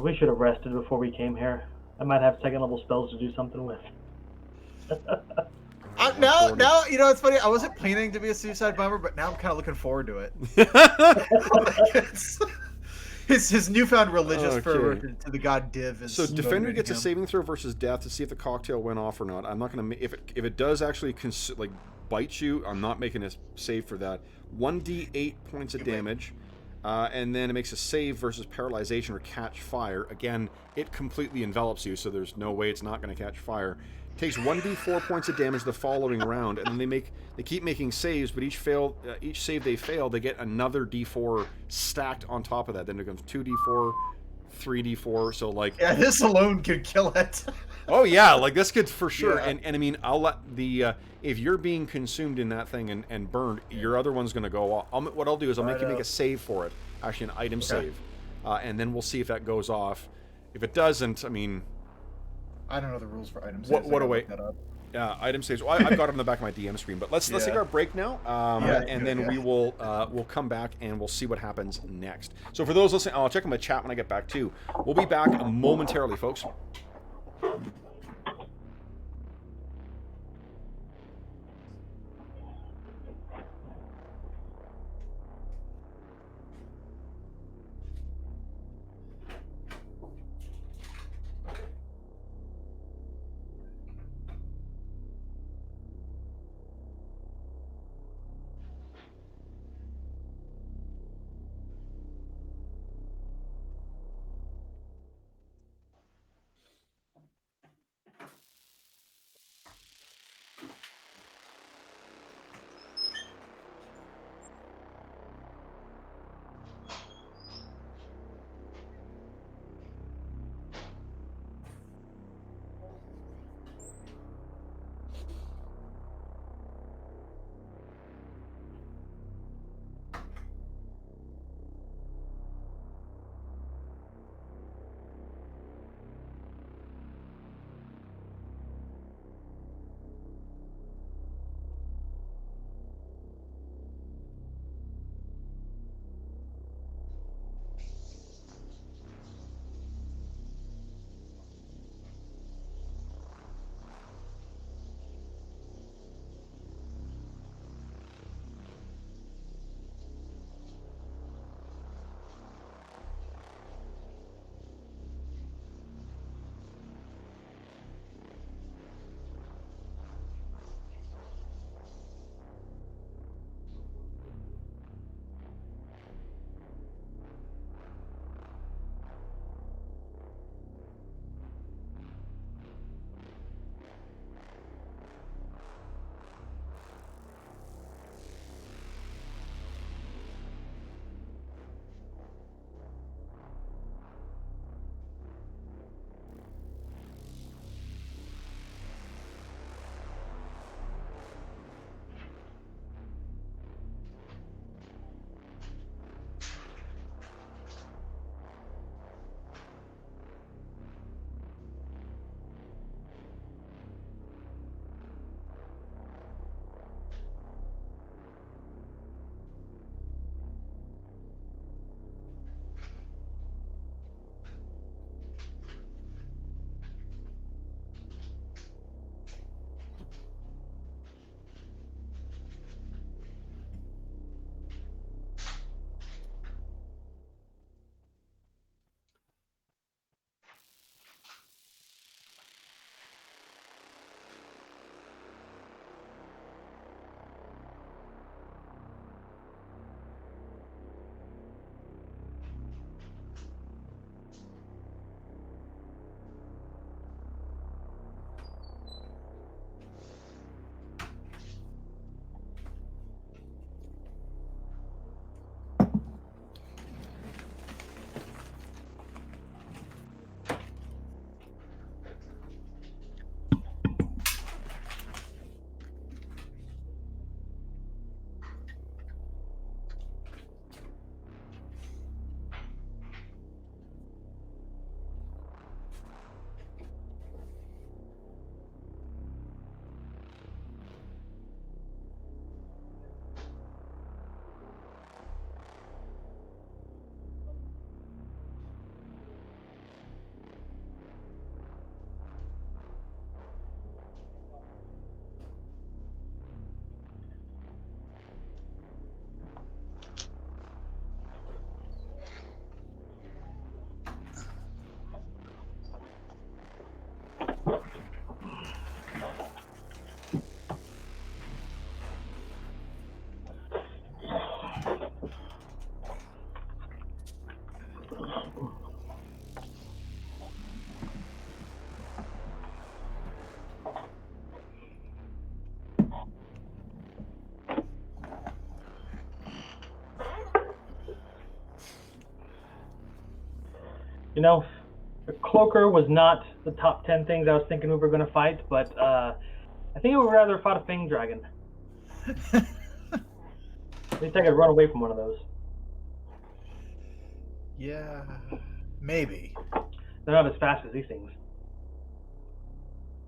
We should have rested before we came here. I might have second level spells to do something with. Now, you know, it's funny. I wasn't planning to be a suicide bomber, but now I'm kind of looking forward to it. His newfound religious fervor to the god Div is. So defender gets a saving throw versus death to see if the cocktail went off or not. I'm not gonna if it does actually bite you. I'm not making a save for that. 1d8 points of damage, and then it makes a save versus paralyzation or catch fire. Again, it completely envelops you, so there's no way it's not going to catch fire. Takes 1d4 points of damage the following round, and then they keep making saves, but each save they fail, they get another d4 stacked on top of that. Then it becomes 2d4, 3d4. So this alone could kill it. Oh yeah, this could for sure. Yeah. And I mean, I'll let the if you're being consumed in that thing and burned, your other one's gonna go off. What I'll do is I'll make you make a save for it, actually an item save, and then we'll see if that goes off. If it doesn't, I mean. I don't know the rules for item saves. What a way. Item saves. Well, I've got it on the back of my DM screen. But let's take our break now, and then we will we'll come back and we'll see what happens next. So for those listening, I'll check on my chat when I get back too. We'll be back momentarily, folks. You know, the cloaker was not the top 10 things I was thinking we were going to fight, but I think I would rather fought a fang dragon. At least I could run away from one of those. Yeah, maybe. They're not as fast as these things.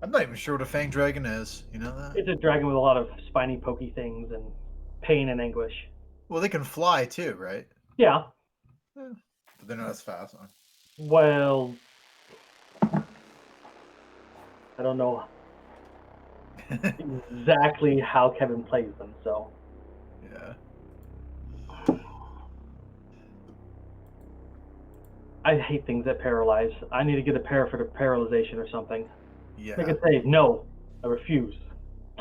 I'm not even sure what a fang dragon is. You know that? It's a dragon with a lot of spiny, pokey things and pain and anguish. Well, they can fly too, right? Yeah. But they're not as fast. Huh? Well, I don't know exactly how Kevin plays them, so. Yeah. I hate things that paralyze. I need to get a pair for the paralyzation or something. Yeah. Make it say, no, I refuse.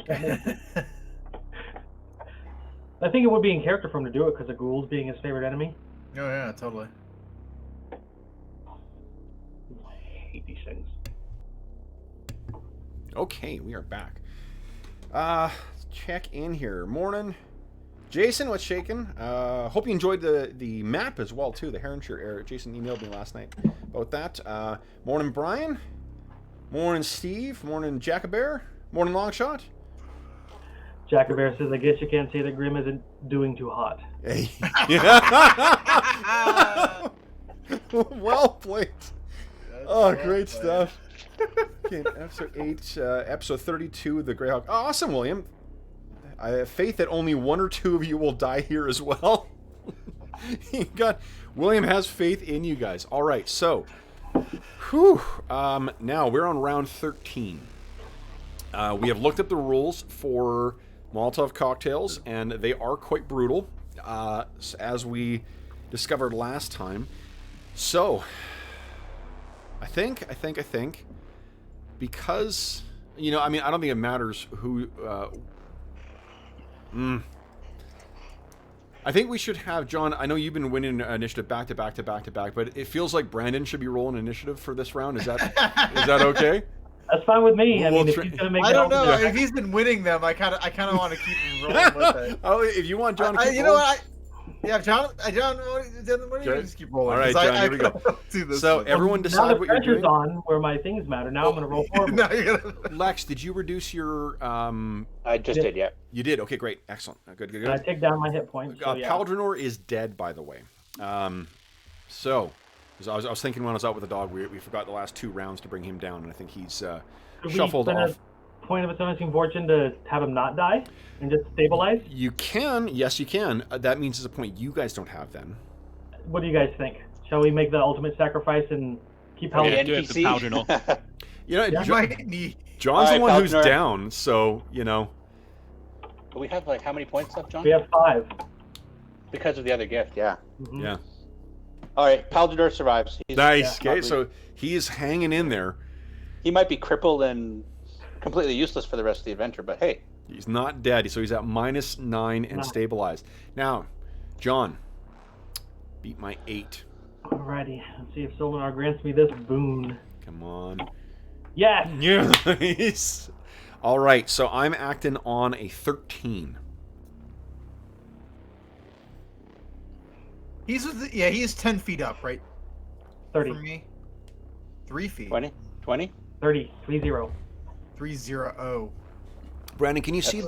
I think it would be in character for him to do it because of ghouls being his favorite enemy. Oh yeah, totally. I hate these things. Okay, we are back. Let's check in here. Morning. Jason, what's shaking? Hope you enjoyed the map as well, too. The Heronshire area. Jason emailed me last night about that. Morning, Brian. Morning, Steve. Morning, Jackabear. Morning, Longshot. Jackabear says, I guess you can't say that Grim isn't doing too hot. Hey. Well played. Oh, great stuff. Okay, episode 8, episode 32 of the Greyhawk. Oh, awesome, William. I have faith that only one or two of you will die here as well. William has faith in you guys. All right, so, now we're on round 13. We have looked up the rules for Molotov cocktails, and they are quite brutal, as we discovered last time. So, I think, because, you know, I mean, I don't think it matters who, I think we should have, John, I know you've been winning initiative back to back, but it feels like Brandon should be rolling initiative for this round. Is that okay? That's fine with me. I We'll mean, if he's gonna make I don't know. Yeah. If he's been winning them, I kind of want to keep him rolling with it. Oh, if you want John to keep You know rolling. what? Yeah, John, what do you Okay. just keep rolling? All right, 'Cause John, here we go. do this So one. everyone Now decide the what you're pressure's doing. on where my things matter. Now I'm gonna roll forward. Now you're gonna... Lex, did you reduce your, I just did, yeah. you did? Okay, great. Excellent. Good. And I take down my hit points. So, yeah. Paldrinor is dead, by the way. So, 'cause I was thinking when I was out with the dog, we forgot the last 2 rounds to bring him down, and I think he's Could shuffled we spend off. a point of astonishing fortune to have him not die and just stabilize? You can, yes, you can. That means it's a point you guys don't have then. What do you guys think? Shall we make the ultimate sacrifice and keep Paladin? Yeah, do it for Paldrinor. You know, Yeah. might need... John's the All one right, who's Paldrinor. down, so you know. But we have like how many points left, John? We have 5. Because of the other gift, yeah. Mhm. Yeah. All right, Paldrinor survives. Nice. yeah, Okay, so he's hanging in there. He might be crippled and completely useless for the rest of the adventure, but hey. He's not dead, so he's at -9 and Nice. stabilized. Now, John, beat my 8. Alrighty. Let's see if Solinar grants me this boon. Come on. Yes! Yes. All right, so I'm acting on a 13. He's 10 feet up, right? 30. For me. 3 feet. 20? 20? 30. 30. 3-0. Brandon, can you see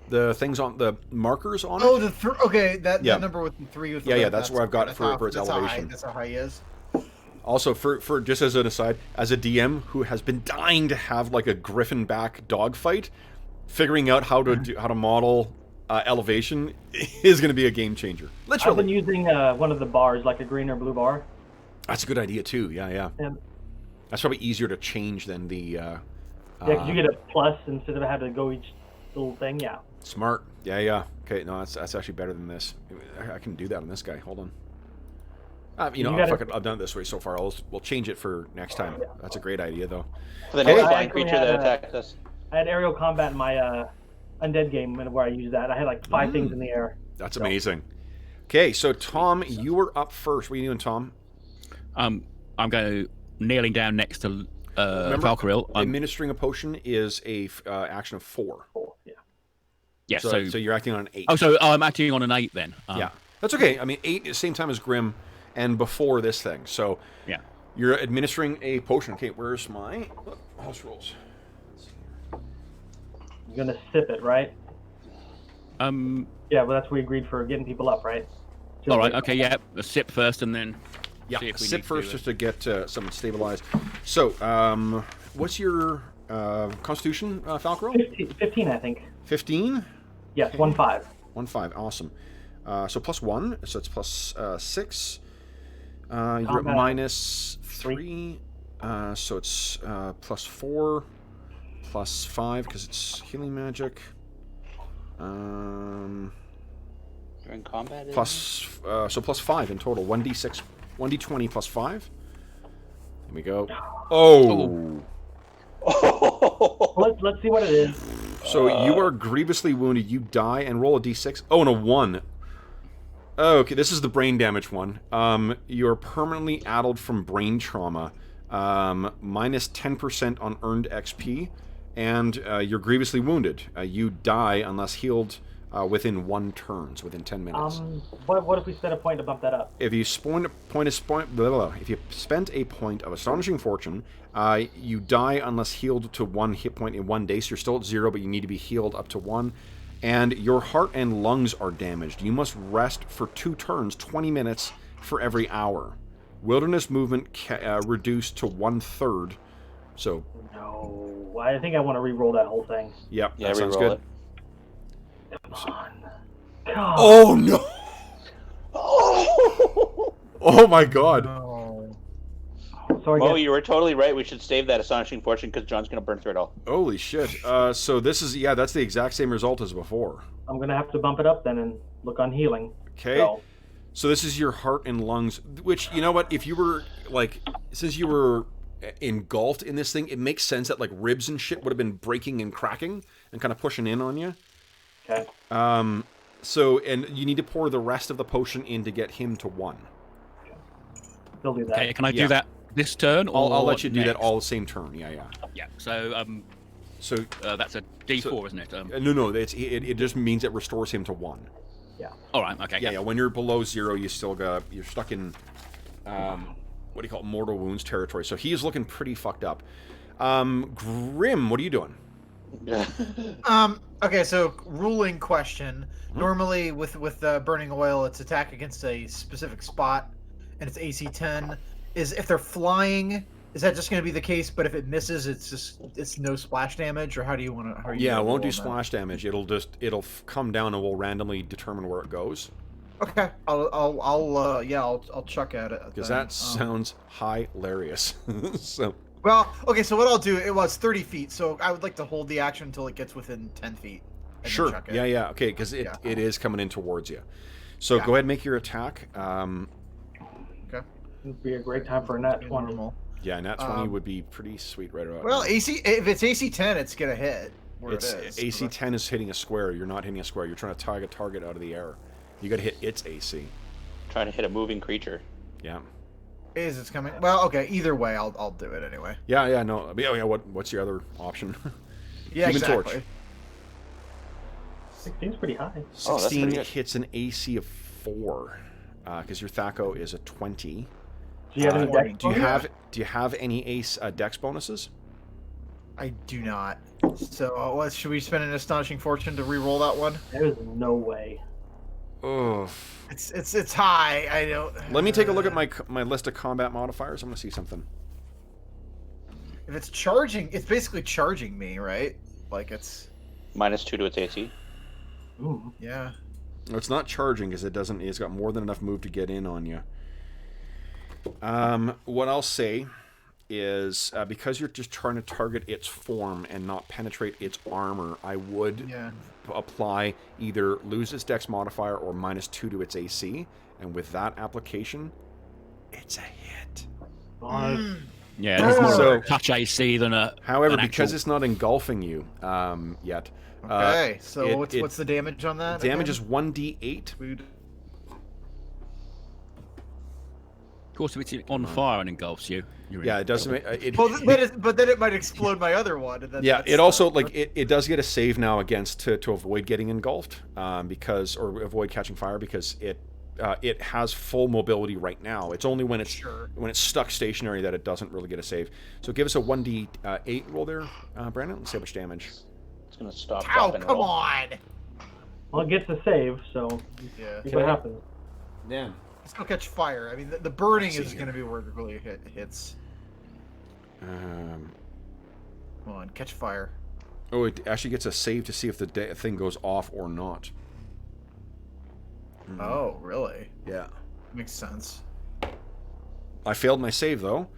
the things on the markers on Oh, it? okay, that Yeah. number with the 3 with the Yeah, red, that's where I've got it for its that's how elevation. that's how high he is. Also, for just as an aside, as a DM who has been dying to have like a griffin back dogfight, figuring out how to model elevation is going to be a game changer. I've been Literally, using one of the bars, like a green or blue bar. that's a good idea too. Yeah. And That's probably easier to change than the. yeah, because you get a plus instead of having to go each little thing. Yeah. Smart. Yeah. Okay, no, that's actually better than this. I can do that on this guy. Hold on. You gotta- fuck it, I've done it this way so far. We'll change it for next time. That's a great idea, though. For the next I flying actually creature had that a- attacks us. I had aerial combat in my undead game where I used that. I had like 5 things in the air. That's amazing. Okay, so Tom, you were up first. What are you doing, Tom? I'm going kneeling down next to Remember, Valkyrie. administering a potion is a action of 4. Cool. Yeah. Yeah, So you're acting on an 8. so I'm acting on an 8 then. Yeah, that's okay. I mean, 8 at the same time as Grim, and before this thing. So Yeah. you're administering a potion. Okay, where's my house rules? You're gonna sip it, right? Yeah, well, that's what we agreed for getting people up, right? All right. Okay. Yeah. A sip first, and then Yeah, see if we sip need first to, just to get someone stabilized. So, what's your Constitution, Falcro? 15, I think. 15? Yes, Okay. 1-5. 1-5, awesome. So +1, so it's +6. You're at Combat. -3, so it's +4, +5 because it's healing magic. During combat? So +5 in total. 1d6, 1d20 +5. Here we go. Oh! Let's see what it is. So you are grievously wounded. You die and roll a d6. Oh, and a 1. Oh, okay, this is the brain damage one. You're permanently addled from brain trauma. Minus 10% on earned XP. And you're grievously wounded. You die unless healed within 1 turn, so within 10 minutes. What if we spend a point to bump that up? If you spent a point of astonishing fortune, you die unless healed to 1 hit point in 1 day. So you're still at 0, but you need to be healed up to 1. And your heart and lungs are damaged. You must rest for 2 turns, 20 minutes for every hour. Wilderness movement reduced to 1/3. So. No, I think I want to re-roll that whole thing. Yep, Yeah, that sounds re-roll good. Come on. God. Oh no! Oh my god! No. So I Mo, guess you were totally right. We should save that astonishing fortune because John's going to burn through it all. Holy shit! So this is that's the exact same result as before. I'm gonna have to bump it up then and look on healing. Okay. So this is your heart and lungs, which, you know what, if you were, since you were engulfed in this thing, it makes sense that, ribs and shit would have been breaking and cracking and kind of pushing in on you. Okay. So, and you need to pour the rest of the potion in to get him to 1. They'll do that. Okay, can I do that this turn? Or I'll let you do that next? all the same turn, yeah. Yeah, so, So, that's a D4, isn't it? no, it just means it restores him to 1. All right, okay. Yeah, when you're below 0, you're stuck in, what do you call it, mortal wounds territory. So he's looking pretty fucked up. Grim, what are you doing? Okay, so ruling question. Normally with burning oil, it's attack against a specific spot, and it's AC 10. If they're flying, is that just going to be the case? But if it misses, it's no splash damage, or how do you want to? Yeah, it won't do splash damage. It'll come down and we'll randomly determine where it goes. Okay, I'll chuck at it. Because that sounds hilarious. So. Well, okay, so what I'll do, it was 30 feet, so I would like to hold the action until it gets within 10 feet. And Sure. then chuck it. Yeah. Okay, because it is coming in towards you. So go ahead and make your attack. Okay. It'd be a great time for a nat 20. Normal. Yeah, nat 20 would be pretty sweet right about Well, now. if it's AC 10, it's gonna hit. It's AC 10 is hitting a square. You're not hitting a square. You're trying to target out of the air. You got to hit its AC. Trying to hit a moving creature. Yeah. It's coming. Well, okay. Either way, I'll do it anyway. Yeah. No. Yeah. What's your other option? Yeah, Human exactly. Torch. 16's pretty high. 16 pretty good. hits an AC of 4, because your THAC0 is a 20. Do you have any dex Do you bonus? have any dex bonuses? I do not. So, should we spend an astonishing fortune to re-roll that one? There's no way. Oh. It's high. I don't. Let me take a look at my list of combat modifiers. I'm gonna see something. If it's charging, it's basically charging me, right? Like it's. -2 to its AC. Ooh. Yeah. It's not charging because it's got more than enough move to get in on you. What I'll say is because you're just trying to target its form and not penetrate its armor, I would apply either lose its dex modifier or -2 to its AC, and with that application, it's a hit. Yeah, there's more So- of a touch AC than a. However, an because actual- it's not engulfing you yet, Okay. So it- what's the damage on that? damage is again? 1d8. Of course, if it's on fire and engulfs you. You're in. Yeah, it doesn't make Well, but then it might explode my other one. And then Yeah, that's it also the- it does get a save now against to avoid getting engulfed, or avoid catching fire because it has full mobility right now. It's only when it's Sure. when it's stuck stationary that it doesn't really get a save. So give us a 1d8 roll there, Brandon. Let's see how much damage. It's gonna stop. Ow, drop, and come roll. on! Well, it gets a save, so Yeah. see what happens. Dan. Let's go catch fire. I mean, the burning Let's see is here. going to be where it really hits. Come on, catch fire. Oh, it actually gets a save to see if the thing goes off or not. Oh, really? Yeah. Makes sense. I failed my save though,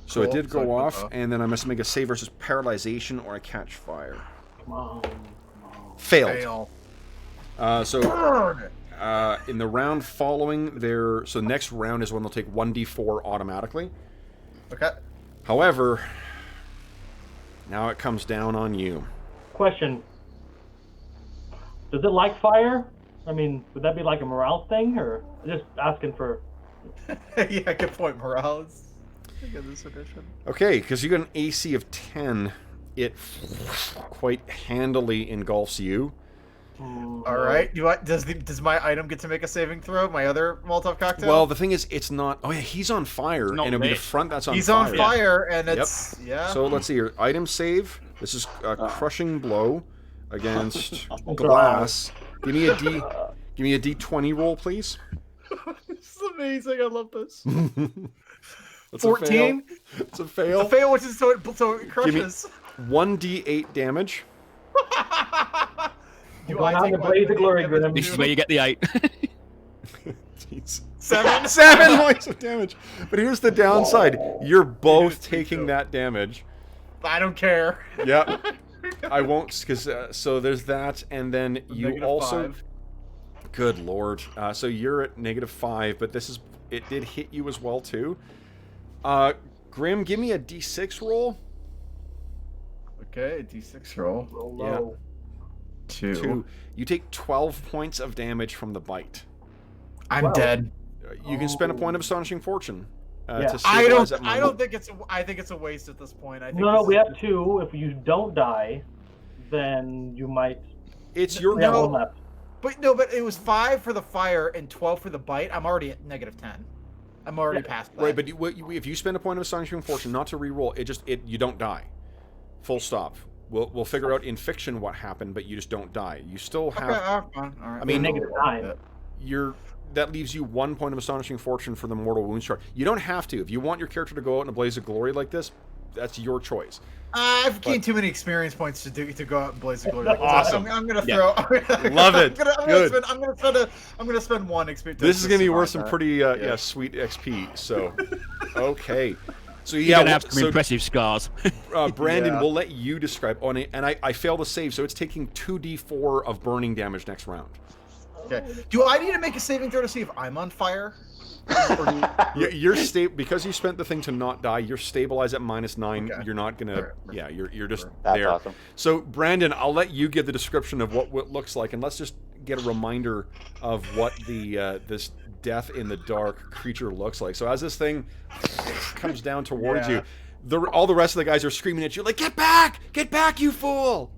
so it Cool. did So I go put off, off. and then I must make a save versus paralyzation or I catch fire. Come on. Failed. Fail. So Burn! in the round following, so next round is when they'll take 1d4 automatically. Okay. However, now it comes down on you. Question. Does it like fire? I mean, would that be like a morale thing, or just asking for... Yeah, good point, Morales. I think of this edition. Okay, because you got an AC of 10, it quite handily engulfs you. All right. Does my item get to make a saving throw? My other Molotov cocktail? Well, the thing is, it's not... Oh yeah, he's on fire, Not and it'll be the lit. front that's on He's fire. on fire, and it's yeah. So let's see here. Item save. This is a crushing blow against Oh, glass. Give me a D20 roll, please. This is amazing. I love this. That's 14. It's a fail. The fail, which is so it crushes. 1d8 damage. Do Going I on take the my blaze of glory, damage Grim. This is too? where you get the 8. Jeez. 7. 7 points of damage. But here's the downside. You're both taking that damage. I don't care. Yep. I won't, because so there's that, and then you Negative also. 5. Good lord. So you're at -5, but it did hit you as well too. Grim, give me a D6 roll. Okay, D6 roll. Roll Yeah. low. 2. You take 12 points of damage from the bite. I'm Wow. dead. You can spend a point of astonishing fortune Yeah. to I stabilize that don't. I moment. don't think it's. I think it's a waste at this point. I think No, this we is- have 2. If you don't die, then you might... It's your We have No. one left. But no, but it was 5 for the fire and 12 for the bite. I'm already at -10. I'm already past that. right, but if you spend a point of astonishing fortune not to re-roll, you don't die. Full stop. We'll figure out in fiction what happened, but you just don't die. You still have. Okay, fine. All right. I mean, -9. That leaves you 1 point of astonishing fortune for the mortal wounds chart. You don't have to. If you want your character to go out in a blaze of glory like this, that's your choice. I've gained too many experience points to go out and blaze the glory. Like this. Awesome. I'm gonna Yeah. throw. Love it. I'm gonna spend 1 experience. This is going to be worth survive some pretty Yeah. sweet XP. So, okay. So You're yeah, going to have some so impressive scars. Brandon, Yeah. we'll let you describe. Oh, and I failed to save, so it's taking 2d4 of burning damage next round. Okay. Do I need to make a saving throw to see if I'm on fire? You're because you spent the thing to not die. You're stabilized at -9. Okay. You're not gonna. Alright. Yeah, you're just That's there. awesome. So Brandon, I'll let you give the description of what it looks like, and let's just get a reminder of what the this death in the dark creature looks like. So as this thing comes down towards Yeah. you, all the rest of the guys are screaming at you like, "Get back, you fool!"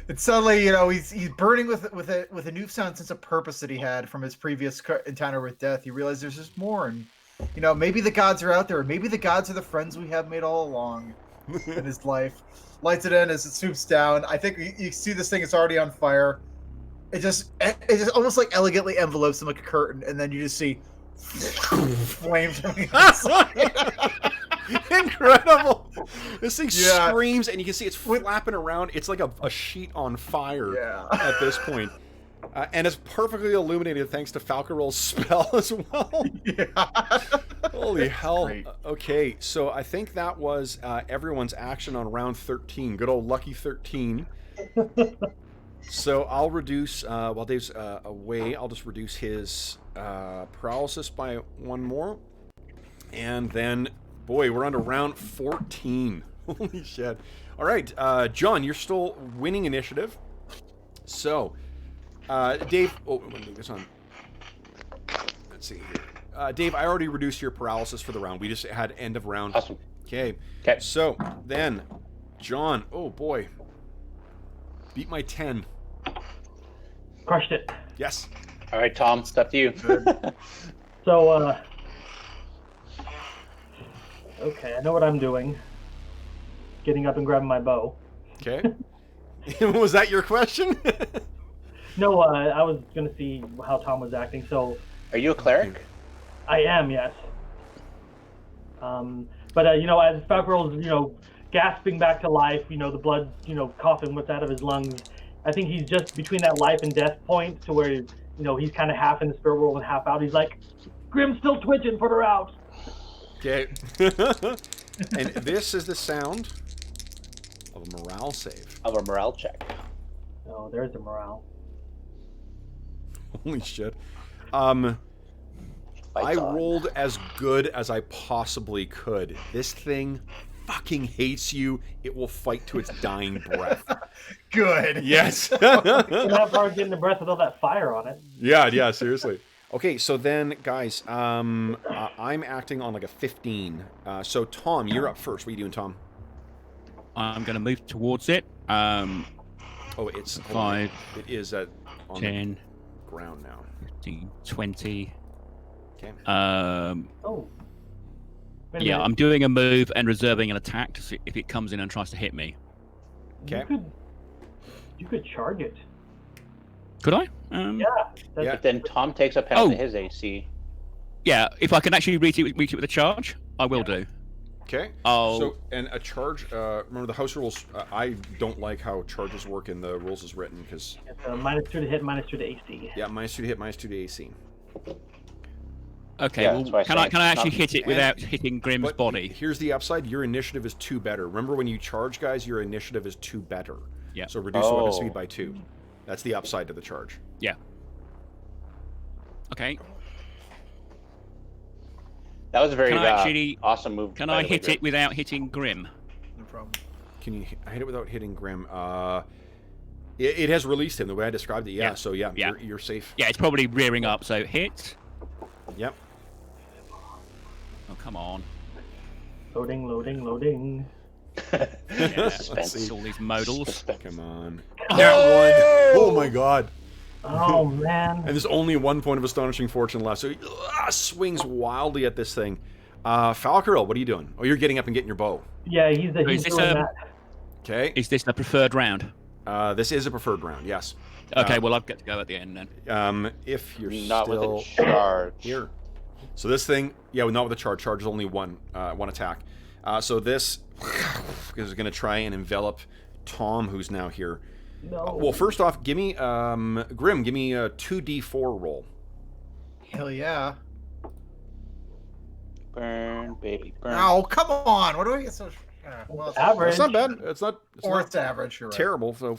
It's suddenly, he's burning with a newfound sense of purpose that he had from his previous encounter with death. He realized there's just more, and maybe the gods are out there. Maybe the gods are the friends we have made all along in his life. Lights it in as it swoops down. I think you see this thing is already on fire. It just almost like elegantly envelopes him like a curtain, and then you just see flames coming outside. Incredible! This thing Yeah. screams, and you can see it's flapping around. It's like a sheet on fire Yeah. at this point. And it's perfectly illuminated thanks to Falcarol's spell as well. Yeah. Holy hell. great. Okay, so I think that was everyone's action on round 13. Good old lucky 13. So I'll reduce, while Dave's away, I'll just reduce his paralysis by 1 more. And then, boy, we're on to round 14. Holy shit. All right, John, you're still winning initiative. So, Dave, let me move this on. Let's see here. Dave, I already reduced your paralysis for the round. We just had end of round. Awesome. Okay. Okay. So, then, John, oh boy. Beat my 10. Crushed it. Yes. All right, Tom, it's up to you. So, okay, I know what I'm doing. Getting up and grabbing my bow. Okay. Was that your question? No, I was gonna see how Tom was acting. So Are you a cleric? I am, yes. But as Falcarol's, gasping back to life, the blood, coughing what's out of his lungs. I think he's just between that life and death point to where, he's kind of half in the spirit world and half out. He's like, Grim's still twitching, put her out. Okay. And this is the sound of a morale save. Of a morale check. Oh, there's the morale. Holy shit. Fight's I on. rolled as good as I possibly could. This thing fucking hates you. It will fight to its dying breath. Good. Yes. It's not hard getting the breath with all that fire on it. Yeah, seriously. Okay, so then, guys, I'm acting on like a 15. So, Tom, you're up first. What are you doing, Tom? I'm going to move towards it. Oh, it's 5, It is on 10, the ground now. 15, 20. Okay. Oh. Wait a Yeah, minute. I'm doing a move and reserving an attack to see if it comes in and tries to hit me. Okay. You could charge it. Could I? Yeah. Yeah. But then Tom takes a penalty Oh. to his AC. Yeah, if I can actually reach it with a charge, I will do. Okay. Oh. So, and a charge, remember the house rules, I don't like how charges work in the rules as written, because... It's a -2 to hit, -2 to AC. Yeah, -2 to hit, -2 to AC. Okay, Yeah, well, that's why I can I said actually not- hit it without hitting Grim's But body? here's the upside, your initiative is 2 better. Remember when you charge, guys, your initiative is 2 better. Yeah. So reduce the weapon Oh. speed by 2. That's the upside to the charge. Yeah. Okay. That was a very Can I actually- awesome move. Can by I the way, hit Grim. it without hitting Grim? No problem. Can you hit it without hitting Grim? It has released him the way I described it. Yeah. Yeah. So yeah, Yeah. You're safe. Yeah, it's probably rearing up, so hit. Yep. Oh, come on. Loading. Yeah, Suspense. see. all these modals. Suspense. Come on. That one. Oh my god. Oh, man. And there's only 1 point of astonishing fortune left. So he swings wildly at this thing. Falcarel, what are you doing? Oh, you're getting up and getting your bow. Yeah, he's Is this, doing that. Okay. Is this the preferred round? This is a preferred round. Yes. Okay, well, I've got to go at the end then. If you're Not still with a charge. here. So this thing, yeah, not with a charge. Charge is only one attack. So this is going to try and envelop Tom, who's now here. No. Well, first off, give me Grim. Give me a 2d4 roll. Hell yeah. Burn, baby, burn. Oh, come on. What do I get so... well, it's Average. It's not bad. It's not. Or it's average. You're right. terrible. So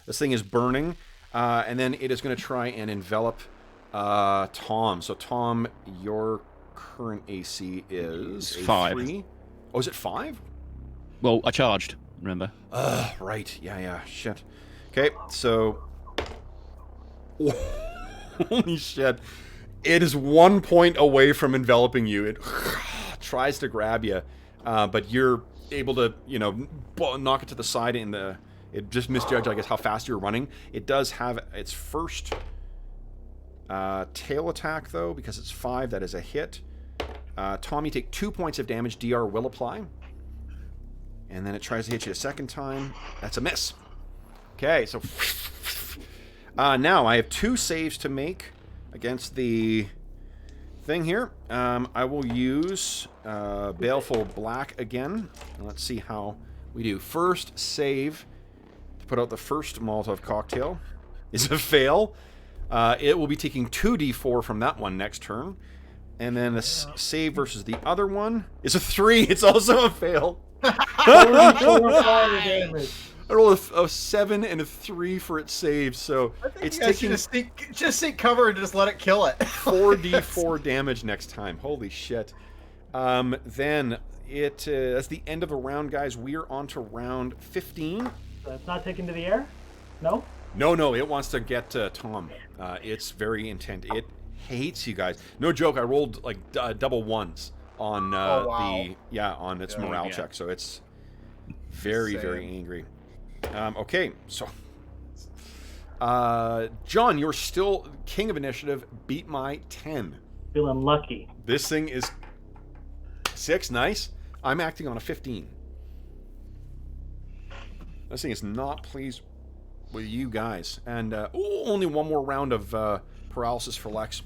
this thing is burning, and then it is going to try and envelop Tom. So Tom, your current AC is a 5. 3. Oh, is it 5? Well, I charged, remember? Right. Yeah. Shit. Okay. So. Holy shit! It is 1 point away from enveloping you. It tries to grab you, but you're able to, knock it to the side. It just misjudged, I guess, how fast you're running. It does have its first tail attack, though, because it's 5. That is a hit. Tom, you take 2 points of damage. DR will apply. And then it tries to hit you a second time. That's a miss. Okay, so... now, I have 2 saves to make against the thing here. I will use Baleful Black again. And let's see how we do. First save to put out the first Molotov cocktail is a fail. It will be taking 2d4 from that one next turn. And then the save versus the other one is a 3. It's also a fail. 44 fire damage. I rolled a 7 and a 3 for its save, so I think it's you guys should taking just seek cover and just let it kill it. 4d4 damage next time. Holy shit. Then that's the end of the round, guys. We're on to round 15. It's not taken to the air? No? No, it wants to get Tom. It's very intent. It hates you guys. No joke, I rolled like double ones on Oh, wow. on its Yeah. morale Yeah. check, so it's very, very Same. angry. Okay, so John, you're still king of initiative. Beat my 10. Feeling lucky. This thing is 6. Nice. I'm acting on a 15. This thing is not pleased with you guys. And only one more round of paralysis for Lex.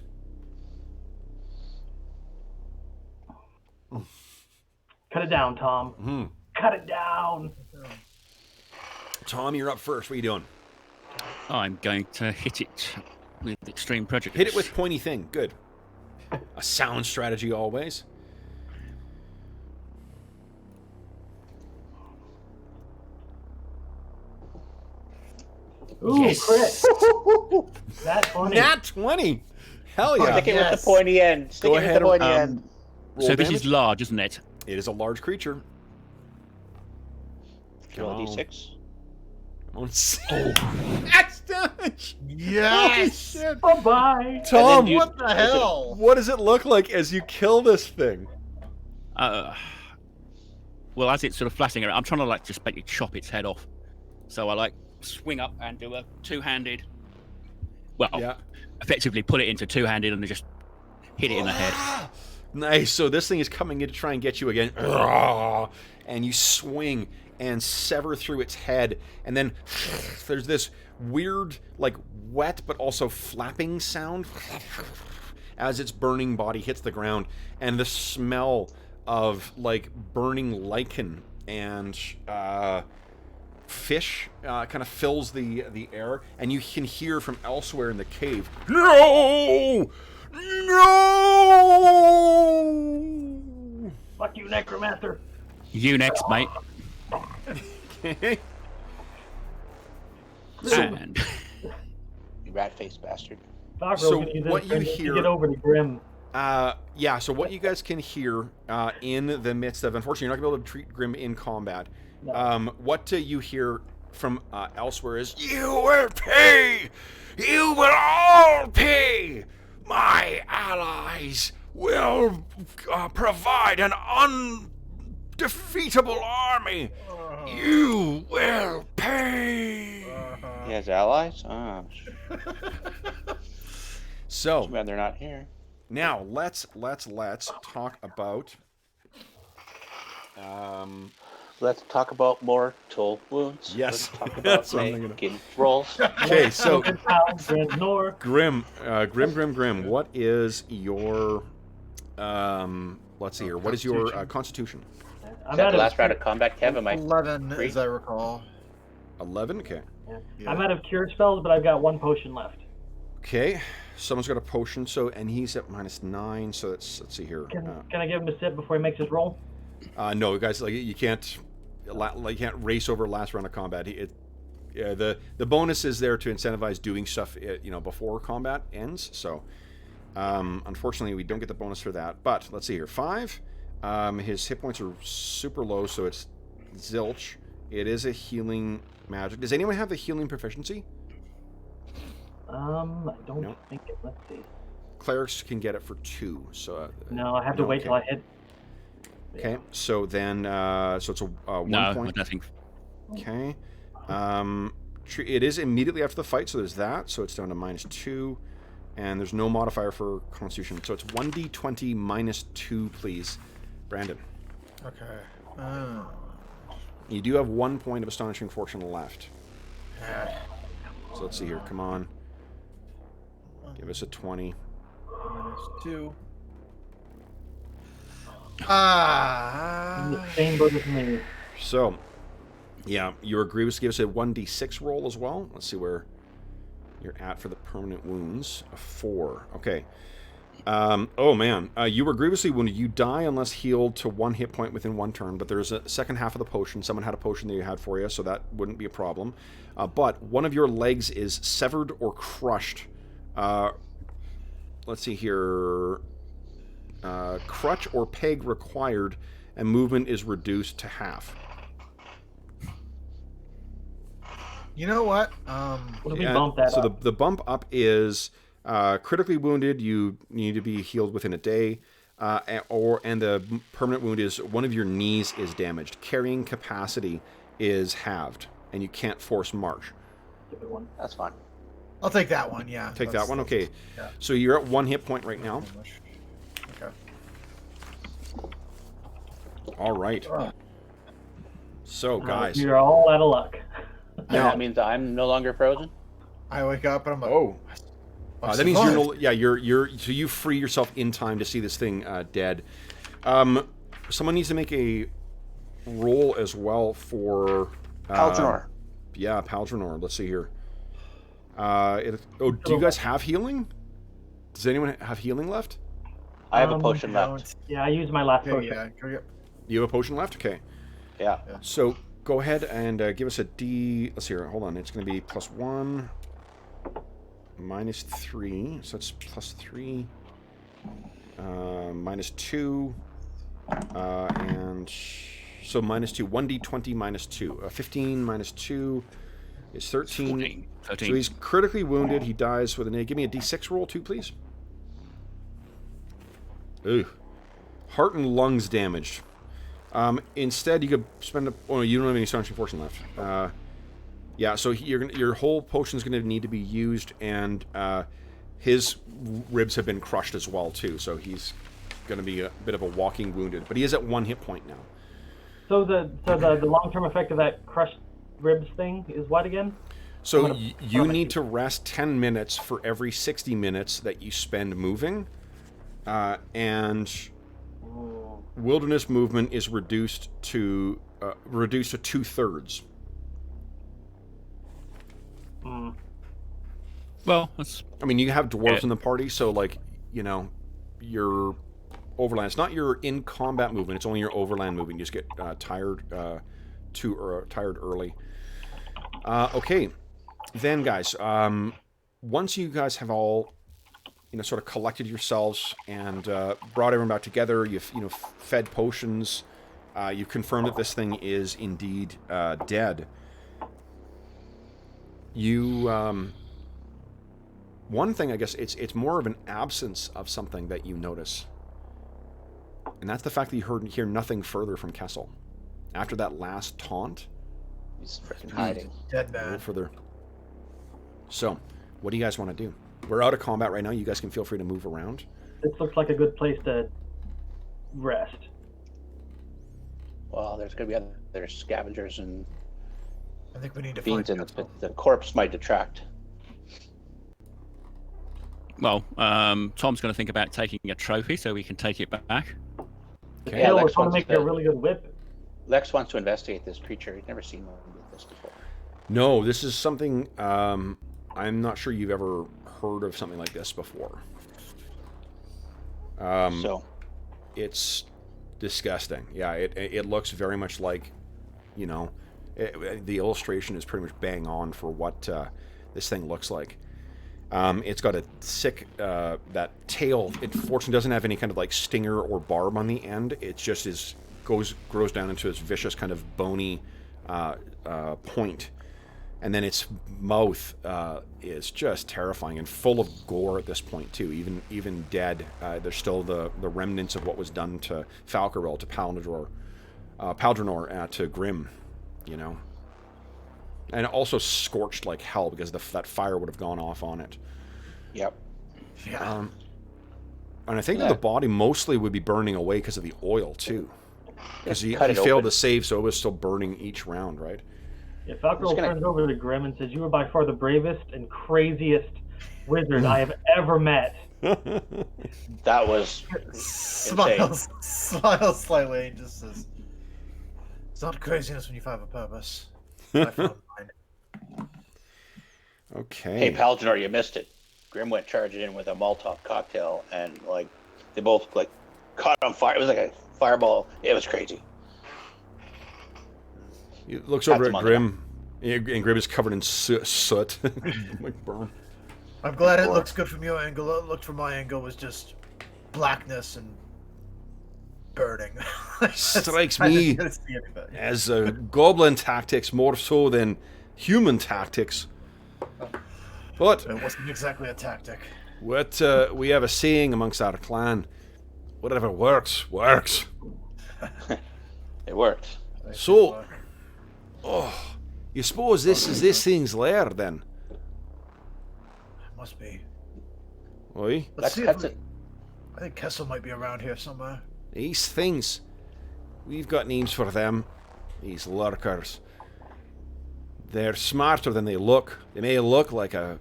Cut it down, Tom. Mm-hmm. Cut it down. Tom, you're up first. What are you doing? I'm going to hit it with extreme prejudice. Hit it with pointy thing. Good. A sound strategy always. Ooh, Yes. crit. That's funny. Nat 20. Hell yeah. Stick it with the pointy end. Stick Go it with ahead, the pointy end. roll So this is damage. large, isn't it? It is a large creature. Roll a Come on. d6. Come on. That's damage. Yes! Holy shit. Bye-bye. Tom, you- What the hell? what does it look like as you kill this thing? Well, as it's sort of flashing around, I'm trying to like just basically chop its head off. So I like swing up and do a two-handed. Well, Yeah. effectively put it into two-handed and then just hit it in the head. Nice. So this thing is coming in to try and get you again. And you swing and sever through its head. And then there's this weird, like, wet but also flapping sound as its burning body hits the ground. And the smell of, like, burning lichen and fish kind of fills the air. And you can hear from elsewhere in the cave, "No! No!" Fuck you, Necromancer. You next, mate. Okay. And You rat-faced bastard. Doggerel's So gonna use what this you to hear- get over to Grim. Yeah, so what you guys can hear in the midst of, unfortunately, you're not going to be able to treat Grim in combat. No. What you hear from elsewhere is, "You will pay! You will all pay! My allies will provide an undefeatable army! You will pay!" He has allies? Oh, So, too bad they're not here. now let's talk about Let's talk about mortal wounds. Yes. Let's talk about That's what I'm thinking of. making rolls. okay, so Grand Nor. Grim, what is your let's see here. What is your constitution? Is I'm that out the of last round of combat, Kev? Am I 11, free? as I recall. 11? Okay. Yeah. I'm out of cure spells, but I've got one potion left. Okay. Someone's got a potion, so and he's at -9, so let's see here. Can I give him a sip before he makes his roll? No, guys, like you can't race over last round of combat. The bonus is there to incentivize doing stuff, before combat ends. So, unfortunately, we don't get the bonus for that. But let's see here. 5. His hit points are super low, so it's zilch. It is a healing magic. Does anyone have the healing proficiency? I don't No. think it. Let's see. Clerics can get it for 2. So No, I have to wait till I hit. Okay, so then so it's a 1 no, point. nothing. Okay. It is immediately after the fight, so there's that. So it's down to -2, and there's no modifier for Constitution. So it's 1d20 -2, please, Brandon. Okay. You do have 1 point of Astonishing Fortune left. So let's see here. Come on. Give us a 20. -2. In the same boat as me. So, yeah, your Grievous gives a 1d6 roll as well. Let's see where you're at for the permanent wounds. A 4. Okay. Oh man, you were grievously wounded. You die unless healed to 1 hit point within 1 turn, but there's a second half of the potion. Someone had a potion that you had for you, so that wouldn't be a problem. But one of your legs is severed or crushed. Let's see here. Crutch or peg required, and movement is reduced to half. You know what? What do we bump that so up? the bump up is critically wounded. You need to be healed within a day, and the permanent wound is one of your knees is damaged. Carrying capacity is halved, and you can't force march. Stupid one. That's fine. I'll take that one. Yeah. Take that one. Okay. Yeah. So you're at 1 hit point right now. Okay. All right. So guys, You're all out of luck. And Now- that means I'm no longer frozen. I wake up and I'm like, oh, I that means you're survived. you're so you free yourself in time to see this thing dead. Someone needs to make a roll as well for Algernon. Yeah, Paldronor. Let's see here. Do you guys have healing? Does anyone have healing left? I have a potion left. Yeah, I used my last Okay, potion. yeah. Go get. You have a potion left? Okay. Yeah. So go ahead and give us a D. Let's see here. Hold on. It's going to be +1, -3. So it's +3, -2, and so -2. 1d20 -2. 15 -2 is 13. 13. So he's critically wounded. He dies with an A. Give me a D6 roll too, please. Ooh. Heart and lungs damaged. Instead, you could spend oh, you don't have any astonishing fortune left. Yeah, so your whole potion's going to need to be used, and his ribs have been crushed as well too. So he's going to be a bit of a walking wounded, but he is at 1 hit point now. So the long-term effect of that crushed ribs thing is what again? So you need to rest 10 minutes for every 60 minutes that you spend moving, and wilderness movement is reduced to 2/3. Well, that's I mean, you have dwarves in the party, so like, you know, your overland. It's not your in combat movement. It's only your overland movement. You just get tired tired early. Okay, then guys, once you guys have all, you know, sort of collected yourselves and brought everyone back together, you've fed potions, you've confirmed that this thing is indeed dead. You one thing, I guess, it's more of an absence of something that you notice, and that's the fact that you hear nothing further from Kessel after that last taunt. He's freaking hiding. Dead A man. little further. So, what do you guys want to do? We're out of combat right now. You guys can feel free to move around. This looks like a good place to rest. Well, there's going to be other scavengers and I think we need to fiends find in Kessel. the corpse might detract. well. Tom's going to think about taking a trophy so we can take it back. Okay. Yeah, We're Lex trying to wants make a really good whip. Lex wants to investigate this creature. He's never seen one with this before. No, this is something I'm not sure you've ever heard of something like this before. So, It's disgusting. Yeah, it looks very much like, you know, the illustration is pretty much bang on for what this thing looks like. It's got a sick, that tail, it fortunately doesn't have any kind of like stinger or barb on the end. It just grows down into this vicious kind of bony point. And then its mouth is just terrifying and full of gore at this point too. Even dead, there's still the remnants of what was done to Falcarel, to Paldronor, to Grim, you know. And also scorched like hell because that fire would have gone off on it. yep. Yeah. And I think that the body mostly would be burning away because of the oil too. Because he cut it failed open. to save, so it was still burning each round, right? Yeah, Falco gonna- turns over to Grim and says, "You are by far the bravest and craziest wizard I have ever met." That was Smiles slightly and just says, "It's not craziness when you have a purpose." I found mine. Okay. Hey, Paldronor, you missed it. Grim went charging in with a Molotov cocktail, and like they both like caught on fire. It was like a fireball. It was crazy. He looks over That's at money. Grim, and Grim is covered in soot. Like burn. I'm glad it looks good from your angle. It looked from my angle was just blackness and burning. Strikes I me didn't get to see anything. as goblin tactics more so than human tactics. But It wasn't exactly a tactic. what we have a saying amongst our clan: whatever works, works. It worked. So, you suppose this is this thing's lair then? must be. Oi? Let's Lex see if cuts we... it. I think Kessel might be around here somewhere. These things. We've got names for them. These lurkers. They're smarter than they look. They may look like a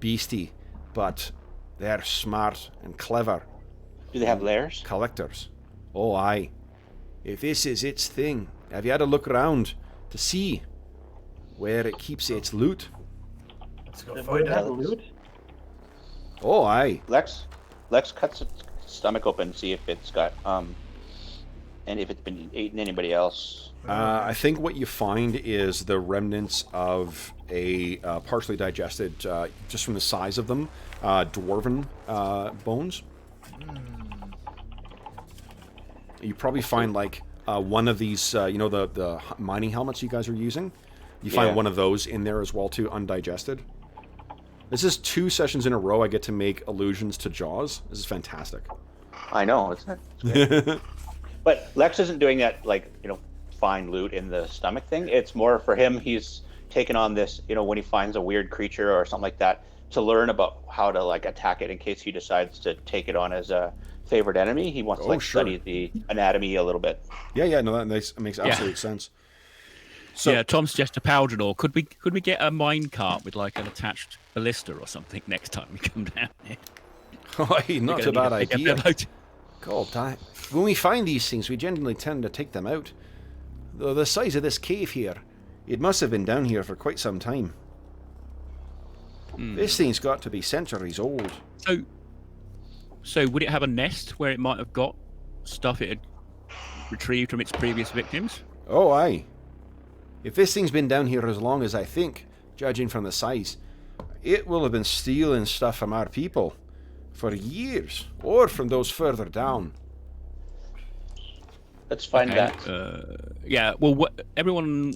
beastie, but they're smart and clever. Do they have lairs? Collectors. Oh, aye. If this is its thing, have you had a look around to see where it keeps its loot? Let's go Would find it have out. loot? Oh, aye. Lex cuts its stomach open, see if it's got and if it's been eaten anybody else. I think what you find is the remnants of a partially digested, just from the size of them, dwarven bones. You probably find like one of these, the mining helmets you guys are using. You find Yeah. one of those in there as well too, undigested. This is 2 sessions in a row I get to make allusions to Jaws. This is fantastic. I know, isn't it? But Lex isn't doing that, like, find loot in the stomach thing. It's more for him, he's taken on this, when he finds a weird creature or something like that, to learn about how to, like, attack it in case he decides to take it on as a favorite enemy. He wants to, Oh, sure. study the anatomy a little bit. Yeah, no, that makes absolute sense. So, yeah, Tom suggested Paldrador. Could we get a mine cart with like an attached ballista or something next time we come down here? not a bad idea. Load. God, when we find these things, we generally tend to take them out. Though the size of this cave here, it must have been down here for quite some time. This thing's got to be centuries old. So would it have a nest where it might have got stuff it had retrieved from its previous victims? Oh, aye. If this thing's been down here as long as I think, judging from the size, it will have been stealing stuff from our people for years, or from those further down. Let's find that. Yeah. Well, everyone.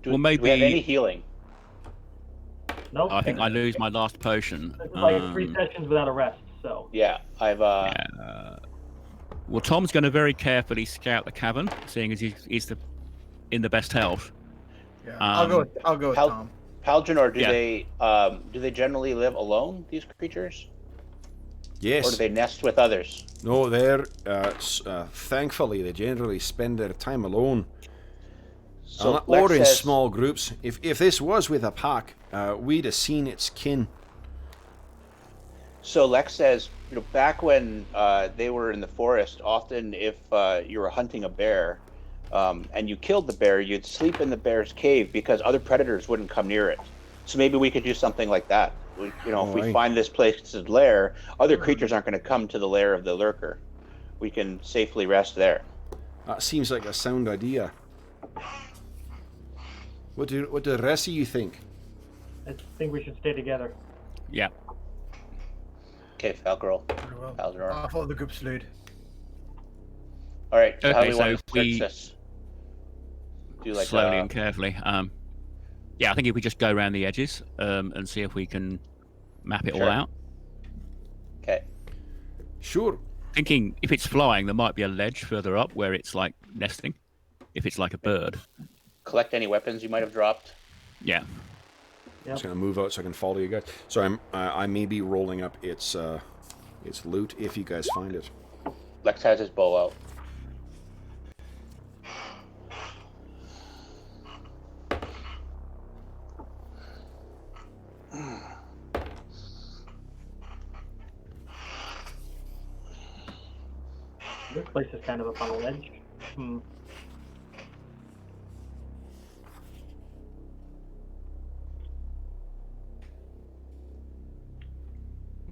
Do maybe. we have any healing? Nope. I think I lose my last potion. This is like 3 sessions without a rest, so. Yeah, I've Well, Tom's going to very carefully scout the cavern, seeing as he's in the best health. Yeah, I'll go with Tom. Paldrador, do Yeah. they generally live alone, these creatures? Yes. Or do they nest with others? No, they're thankfully they generally spend their time alone, So or Lex in says- small groups. If this was with a pack, we'd have seen its kin. So Lex says, back when they were in the forest, often if you were hunting a bear and you killed the bear, you'd sleep in the bear's cave because other predators wouldn't come near it. So maybe we could do something like that. If we right. find this place's lair, other creatures aren't going to come to the lair of the lurker. We can safely rest there. That seems like a sound idea. What do the rest of you think? I think we should stay together. Yeah. Okay, Falgirl. Very well. Paldrador. I'll follow the group's lead. All right. So how do Okay, we want so to search we- this? Do like Slowly and carefully. Yeah, I think if we just go around the edges and see if we can map it all Sure. out. Okay. Sure. Thinking if it's flying, there might be a ledge further up where it's like nesting. If it's like a bird. Collect any weapons you might have dropped. Yeah. I'm just gonna move out so I can follow you guys. So I may be rolling up its loot if you guys find it. Lex has his bow out. This place is kind of up on a ledge.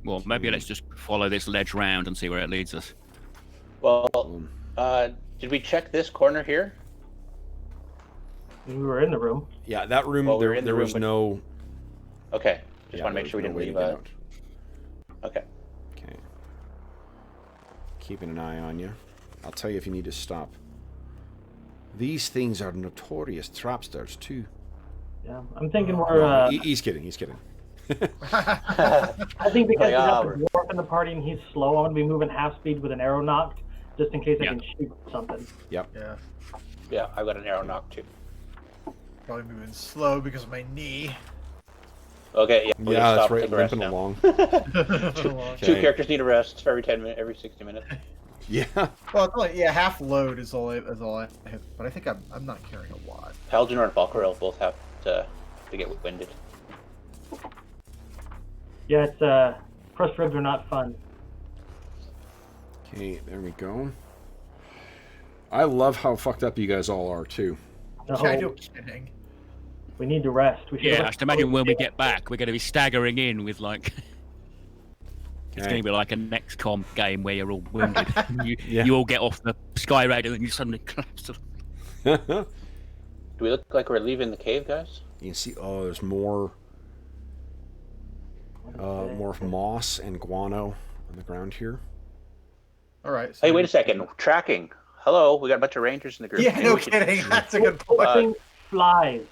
Well, maybe let's just follow this ledge round and see where it leads us. Well, did we check this corner here? We were in the room. Yeah, that room. Well, we're there in the there room, was but- no. Okay. Just Yeah, want to make there sure we was no didn't way to leave get a. out. Okay. Okay. Keeping an eye on you. I'll tell you if you need to stop. These things are notorious trapsters too. Yeah, I'm thinking we're. He's kidding. He's kidding. I think because we Yeah, got the dwarf in the party and he's slow, I'm gonna be moving half speed with an arrow knock, just in case I Yeah. can shoot something. Yep. Yeah, Yeah, I got an arrow knock too. probably moving slow because of my knee. Okay, yeah. We're Yeah, gonna that's stop right. and take a rest Limping now. along. Two Okay. characters need a rest for every 10 minutes, every 60 minutes. Yeah. Well, it's only, yeah, half load is all I have, but I think I'm not carrying a lot. Paladin and Valkyrie both have to get winded. Yeah, it's crushed ribs are not fun. Okay, there we go. I love how fucked up you guys all are too. No, Yeah, no kidding. we need to rest. We should Yeah, I rest. just imagine when we get back, we're going to be staggering in with like. It's Okay. going to be like a XCOM game where you're all wounded. Yeah. You all get off the Sky Raid and then you suddenly collapse. You Do we look like we're leaving the cave, guys? can see. Oh, there's more moss and guano on the ground here. All right. So Hey, wait a second. Tracking. Hello, we got a bunch of rangers in the group. Yeah, Maybe no we should- kidding. That's a good point. Collecting flies.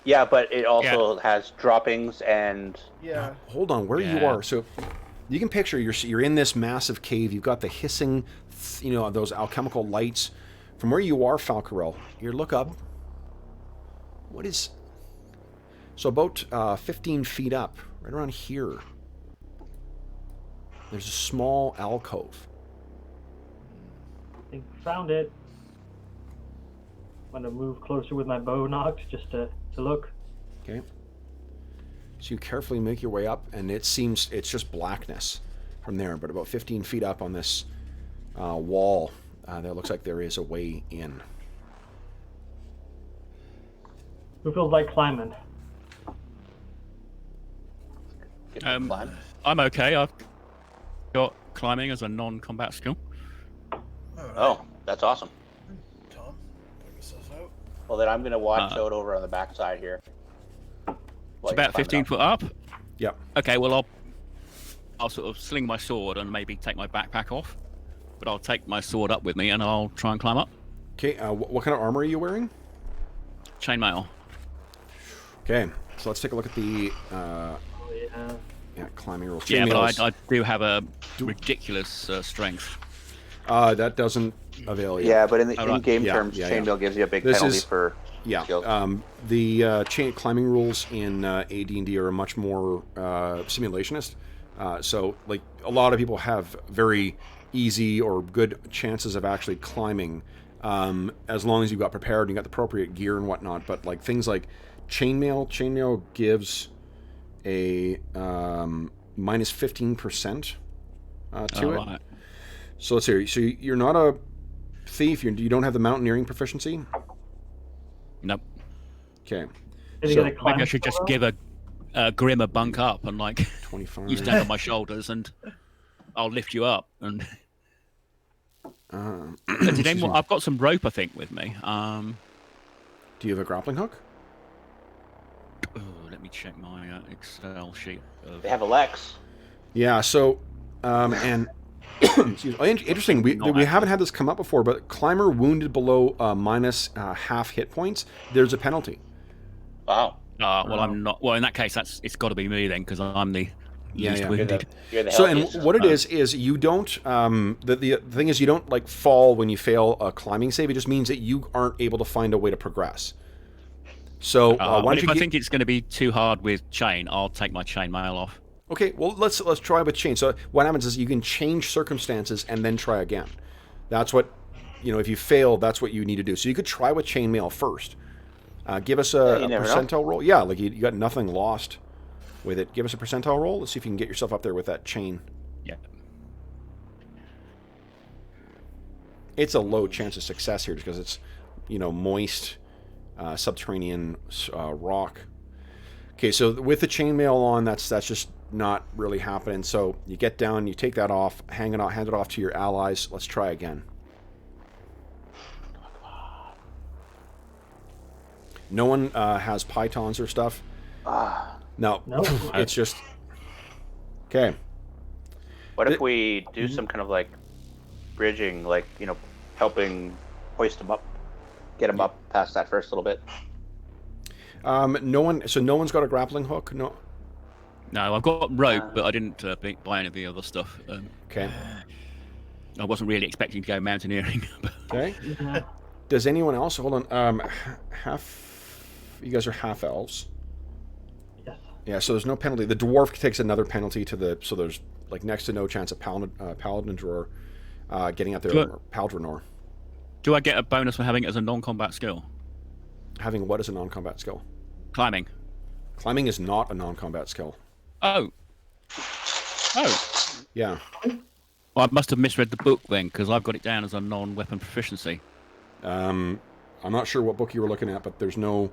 Yeah, but it also has droppings and Yeah. Hold on, where you Yeah. are. So you can picture you're in this massive cave. You've got the hissing, those alchemical lights. From where you are, Falcarel, you look up. What is? So about 15 feet up, right around here. There's a small alcove. I think found it. I'm gonna move closer with my bow knocked just to look. Okay. So you carefully make your way up, and it seems it's just blackness from there. But about 15 feet up on this wall, there looks like there is a way in. Who feels like climbing? get to climb. I'm okay. I've got climbing as a non-combat skill. Oh, that's awesome. Tom, put yourself out. Well, then I'm going to watch out over on the backside here. It's about 15 foot up. Yep. Okay, well I'll sort of sling my sword and maybe take my backpack off, but I'll take my sword up with me and I'll try and climb up. Okay. What kind of armor are you wearing? Chainmail. Okay. So let's take a look at the Oh yeah. climbing rules. Yeah, but Chainmails. I do have a ridiculous strength. That doesn't avail you. Yeah, but in Alright. in-game Yeah, terms, yeah, chainmail gives you a big This penalty is- for Yeah. skills. The chain climbing rules in AD&D are much more simulationist. So, like, a lot of people have very easy or good chances of actually climbing, as long as you've got prepared and you got the appropriate gear and whatnot. But like things like chainmail gives a minus 15% to it. Right. So let's see. So you're not a thief. You don't have the mountaineering proficiency. Nope. Okay. Did he So, get a climb Maybe I should just spell? give a Grim a bunk up and like 25. you stand on my shoulders and I'll lift you up. And did anyone, I've got some rope I think with me. Do you have a grappling hook? Oh, let me check my Excel sheet. They have a Lex. Yeah. So, and excuse me, interesting. We haven't had this come up before, but climber wounded below minus half hit points, there's a penalty. Wow. Well, I'm not. Well, in that case, it's got to be me then, because I'm the least yeah. wounded. You're the So, and healthiest. what it is you don't. The thing is, you don't like fall when you fail a climbing save. It just means that you aren't able to find a way to progress. So, why But don't if you I get- think it's going to be too hard with chain, I'll take my chainmail off. Okay, well let's try with chain. So what happens is you can change circumstances and then try again. That's what if you fail, that's what you need to do. So you could try with chainmail first. Give us a you never know. percentile roll. Yeah, like you got nothing lost with it. Give us a percentile roll. Let's see if you can get yourself up there with that chain. Yeah. It's a low chance of success here because it's moist subterranean rock. Okay, so with the chainmail on, that's just not really happening. So you get down, you take that off, hand it off to your allies. Let's try again. No one has pythons or stuff. No, No. it's just okay. What if we do some kind of like bridging, like helping hoist them up, get them up past that first little bit? No one's got a grappling hook. No. No, I've got rope, but I didn't buy any of the other stuff. Okay. I wasn't really expecting to go mountaineering. Okay. Yeah. Does anyone else? Hold on. You guys are half elves. Yes. Yeah, so there's no penalty. The dwarf takes another penalty to the... So there's like next to no chance of paladin drawer getting out there, or Paldranor. Do I get a bonus for having it as a non-combat skill? Having what as a non-combat skill? Climbing. Climbing is not a non-combat skill. Oh. Yeah. Well, I must have misread the book then, because I've got it down as a non-weapon proficiency. I'm not sure what book you were looking at, but there's no...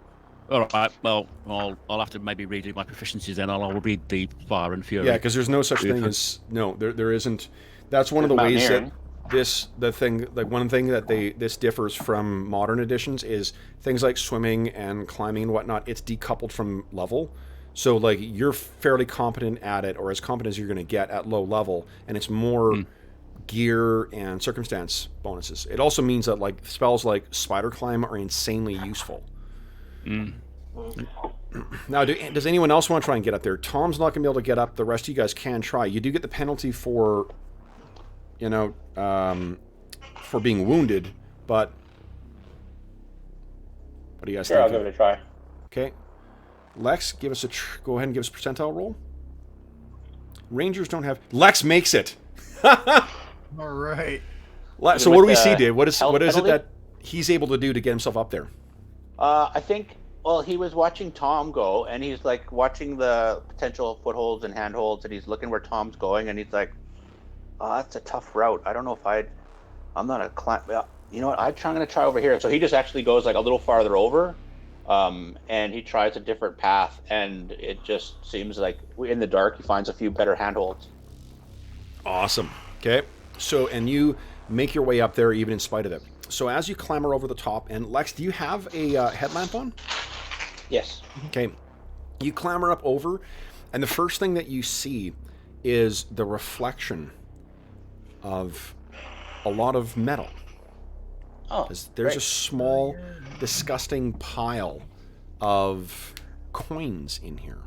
All right. Well, I'll have to maybe redo my proficiencies then. I'll read the Fire and Fury. Yeah, because there's no such thing as... No, there isn't. That's one of the ways that one thing that this differs from modern editions is things like swimming and climbing and whatnot. It's decoupled from level. So, like, you're fairly competent at it, or as competent as you're going to get at low level, and it's more gear and circumstance bonuses. It also means that, like, spells like Spider Climb are insanely useful. Now, does anyone else want to try and get up there? Tom's not going to be able to get up. The rest of you guys can try. You do get the penalty for, for being wounded, but what do you guys think? Sure, I'll give it a try. Okay. Lex, give us go ahead and give us a percentile roll. Rangers don't have... Lex makes it! All right. So what do we see, Dave? What is penalty? it that he's able to do to get himself up there? I think, well, he was watching Tom go, and he's like watching the potential footholds and handholds, and he's looking where Tom's going, and he's like, oh, that's a tough route. I don't know if I'm not a climb. You know what? I'm going to try over here. So he just actually goes like a little farther over, and he tries a different path, and it just seems like in the dark he finds a few better handholds. Awesome. Okay. So, and you make your way up there even in spite of it. So as you clamber over the top, and Lex, do you have a headlamp on? Yes. Okay. You clamber up over, and the first thing that you see is the reflection of a lot of metal. Oh, there's great. a small, disgusting pile of coins in here.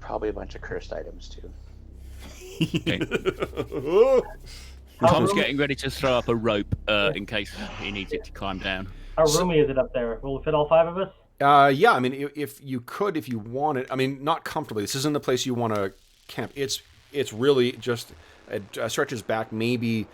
Probably a bunch of cursed items too. Okay. Tom's getting ready to throw up a rope in case he needs it to climb down. How roomy is it up there? Will it fit all 5 of us? Yeah, I mean, if you want it, I mean, not comfortably. This isn't the place you want to camp. It's really just, it stretches back maybe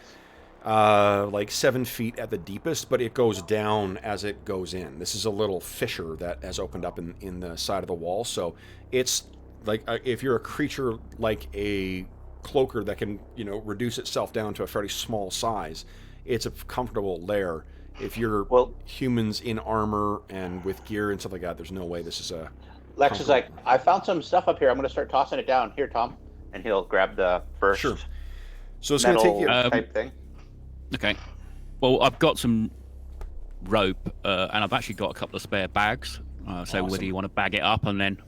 like 7 feet at the deepest, but it goes down as it goes in. This is a little fissure that has opened up in the side of the wall, so it's like if you're a creature like a cloaker that can, reduce itself down to a fairly small size, it's a comfortable lair. If you're humans in armor and with gear and stuff like that, there's no way this is a... Lex is like, I found some stuff up here. I'm going to start tossing it down. Here, Tom. And he'll grab the first Sure. So it's going to take you... type thing. Okay. Well, I've got some rope, and I've actually got a couple of spare bags. So Awesome. whether you want to bag it up and then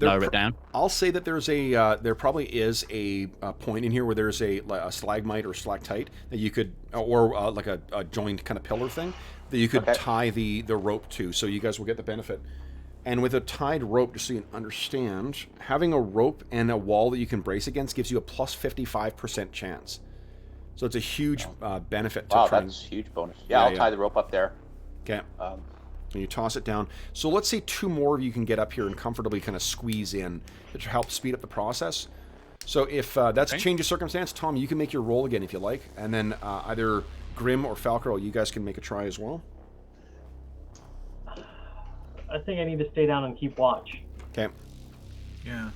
lower it down. I'll say that there's there probably is a point in here where there's a stalagmite or stalactite that you could, or like a joined kind of pillar thing that you could tie the rope to, so you guys will get the benefit. And with a tied rope, just so you understand, having a rope and a wall that you can brace against gives you a plus 55% chance. So it's a huge benefit to try. Wow, that's a huge bonus. Yeah, I'll tie the rope up there. Okay. And you toss it down. So let's say 2 more of you can get up here and comfortably kind of squeeze in, which will help speed up the process. So if that's a change of circumstance, Tom, you can make your roll again if you like. And then either Grim or Falcro, you guys can make a try as well. I think I need to stay down and keep watch. Okay. Yeah.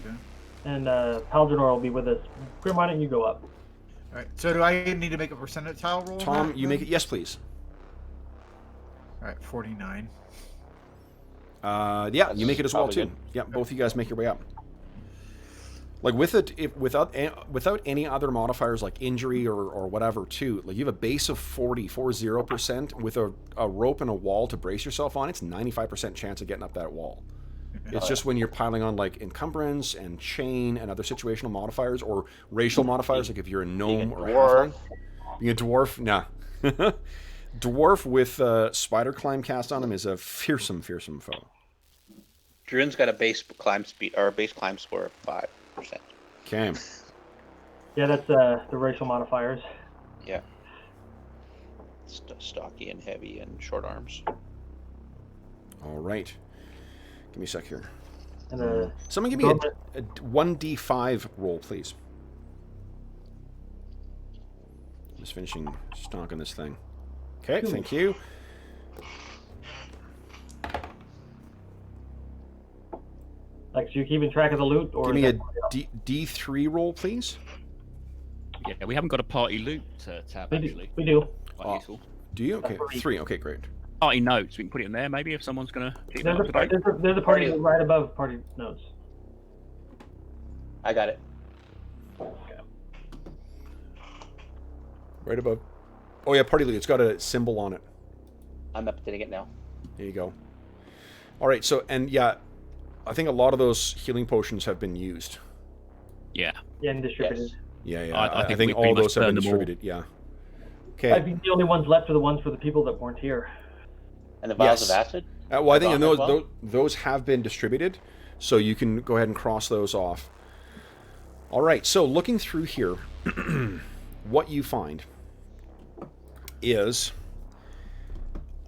Okay. And Paldranor will be with us. Grim, why don't you go up? All right. So do I need to make a percentile roll? Tom, you make it. Yes, please. All right, 49. Yeah, you make it as well too. good. Yeah, both of you guys make your way up. Like with it, without any other modifiers like injury or whatever too. Like you have a base of 40% with a rope and a wall to brace yourself on. It's 95% chance of getting up that wall. It's just when you're piling on like encumbrance and chain and other situational modifiers or racial modifiers, like if you're a gnome or a halfling. Being a dwarf, nah. Dwarf with spider climb cast on him is a fearsome foe. Druin's got a base climb speed or a base climb score of 5%. Okay. Yeah, that's the racial modifiers. Yeah. Stocky and heavy and short arms. All right. Give me a sec here. And Someone give me a 1d5 roll, please. Just finishing stonking this thing. Okay, thank you. Like, so you're keeping track of the loot, or Give me a D3 roll, please. Yeah, we haven't got a party loot tab, actually. We do. Quite useful. Do you? Okay, 3. Okay, great. Party notes, we can put it in there, maybe, if someone's going to keep There's that up to date. there's a party right above party notes. I got it. Right above. Oh yeah, party loot. It's got a symbol on it. I'm updating it now. There you go. All right. So and yeah, I think a lot of those healing potions have been used. Yeah. Yeah, and distributed. Yes. Yeah. I think all those have been distributed. Yeah. Okay. I think the only ones left are the ones for the people that weren't here. And the vials of acid? Well, I think and those have been distributed, so you can go ahead and cross those off. All right. So looking through here, what you find is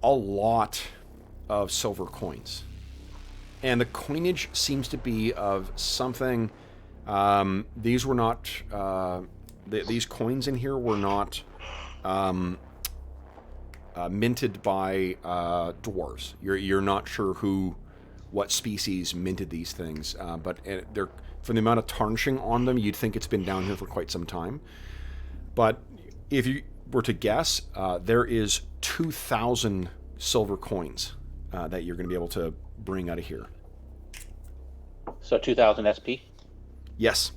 a lot of silver coins. And the coinage seems to be of something... these were not... these coins in here were not minted by dwarves. You're not sure what species minted these things, but they're, from the amount of tarnishing on them, you'd think it's been down here for quite some time. But if you were to guess, there is 2,000 silver coins that you're going to be able to bring out of here. So 2,000 SP? Yes.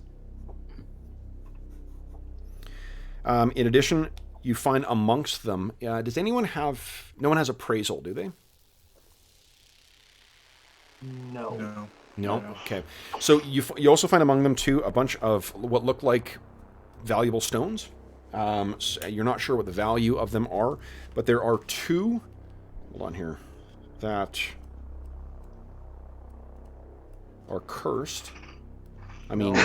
In addition, you find amongst them, does anyone have... No one has appraisal, do they? No. No? Okay. So you also find among them, too, a bunch of what look like valuable stones. So you're not sure what the value of them are, but there are 2... Hold on here. That are cursed. I mean...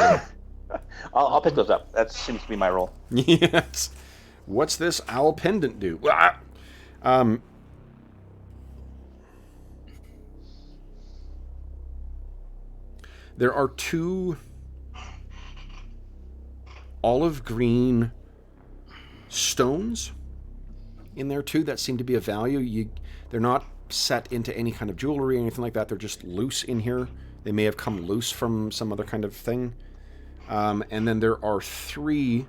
I'll pick those up. That seems to be my role. Yes. What's this owl pendant do? There are 2 olive green stones in there too that seem to be of value. They're not set into any kind of jewelry or anything like that. They're just loose in here. They may have come loose from some other kind of thing. And then there are 3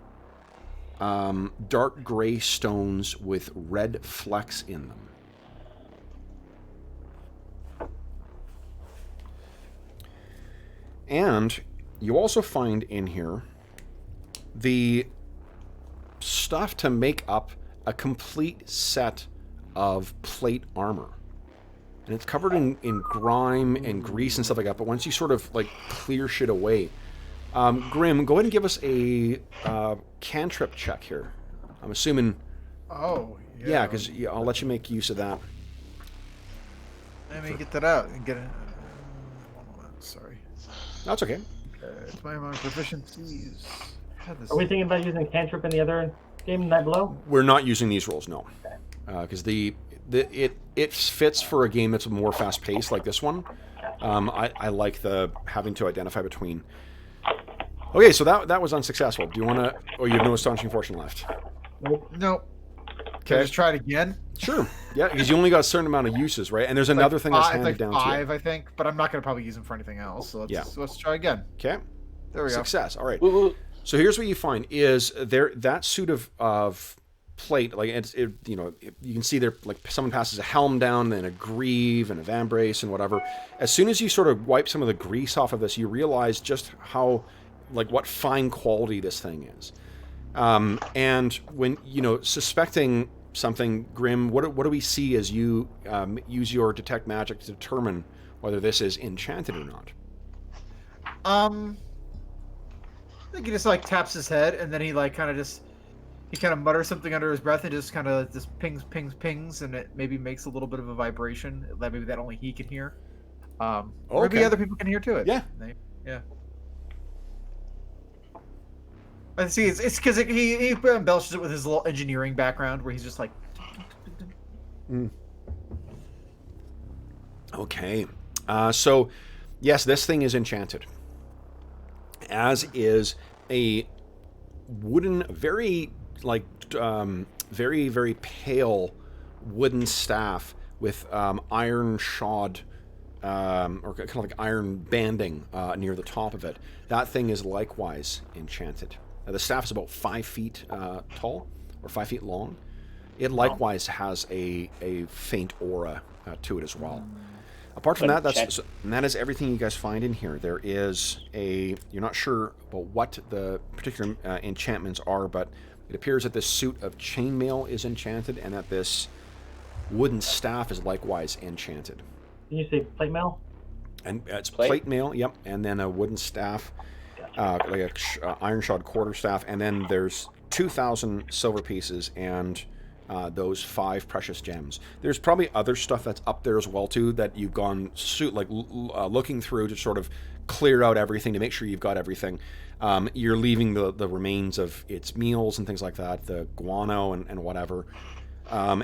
dark gray stones with red flecks in them. And you also find in here the stuff to make up a complete set of plate armor. And it's covered in grime and grease and stuff like that, but once you sort of like clear shit away... Grim, go ahead and give us a cantrip check here. I'm assuming... Oh, yeah. Yeah, because I'll let you make use of that. Let me get that out and get it. Sorry. That's okay. It's my proficiencies. Are we thinking about using cantrip in the other game, Night Below? We're not using these rolls, no. Because it fits for a game that's more fast-paced like this one. I like the having to identify between... Okay, so that was unsuccessful. Do you want to... Oh, you have no astonishing fortune left. Nope. Can I just try it again? Sure. Yeah, because you only got a certain amount of uses, right? And there's another thing that's handed down to you. 5, I think, but I'm not going to probably use them for anything else. So let's try again. Okay. There we go. Success. All right. Woo-hoo. So here's what you find is that suit of plate, like you can see there, like someone passes a helm down, then a greave and a vambrace and whatever. As soon as you sort of wipe some of the grease off of this, you realize just how, like, what fine quality this thing is. And when suspecting something, Grim, what do we see as you use your detect magic to determine whether this is enchanted or not? I think he just like taps his head, and then he kind of mutters something under his breath, and just kind of just pings, and it maybe makes a little bit of a vibration that maybe that only he can hear. Or maybe other people can hear too. Yeah. Yeah. I see. It's because he embellishes it with his little engineering background, where he's just like. Okay. So, yes, this thing is enchanted, as is a wooden, very very pale wooden staff with iron shod, or kind of like iron banding near the top of it. That thing is likewise enchanted. The staff is about 5 feet tall, or 5 feet long. It likewise has a faint aura to it as well. Apart from that, that is everything you guys find in here. There is you're not sure about what the particular enchantments are, but it appears that this suit of chainmail is enchanted, and that this wooden staff is likewise enchanted. Did you say plate mail? And it's plate mail, yep, and then a wooden staff, like a iron shod quarter staff, and then there's 2,000 silver pieces and those 5 precious gems. There's probably other stuff that's up there as well too that you've gone looking through to sort of clear out everything to make sure you've got everything. You're leaving the remains of its meals and things like that, the guano and whatever. I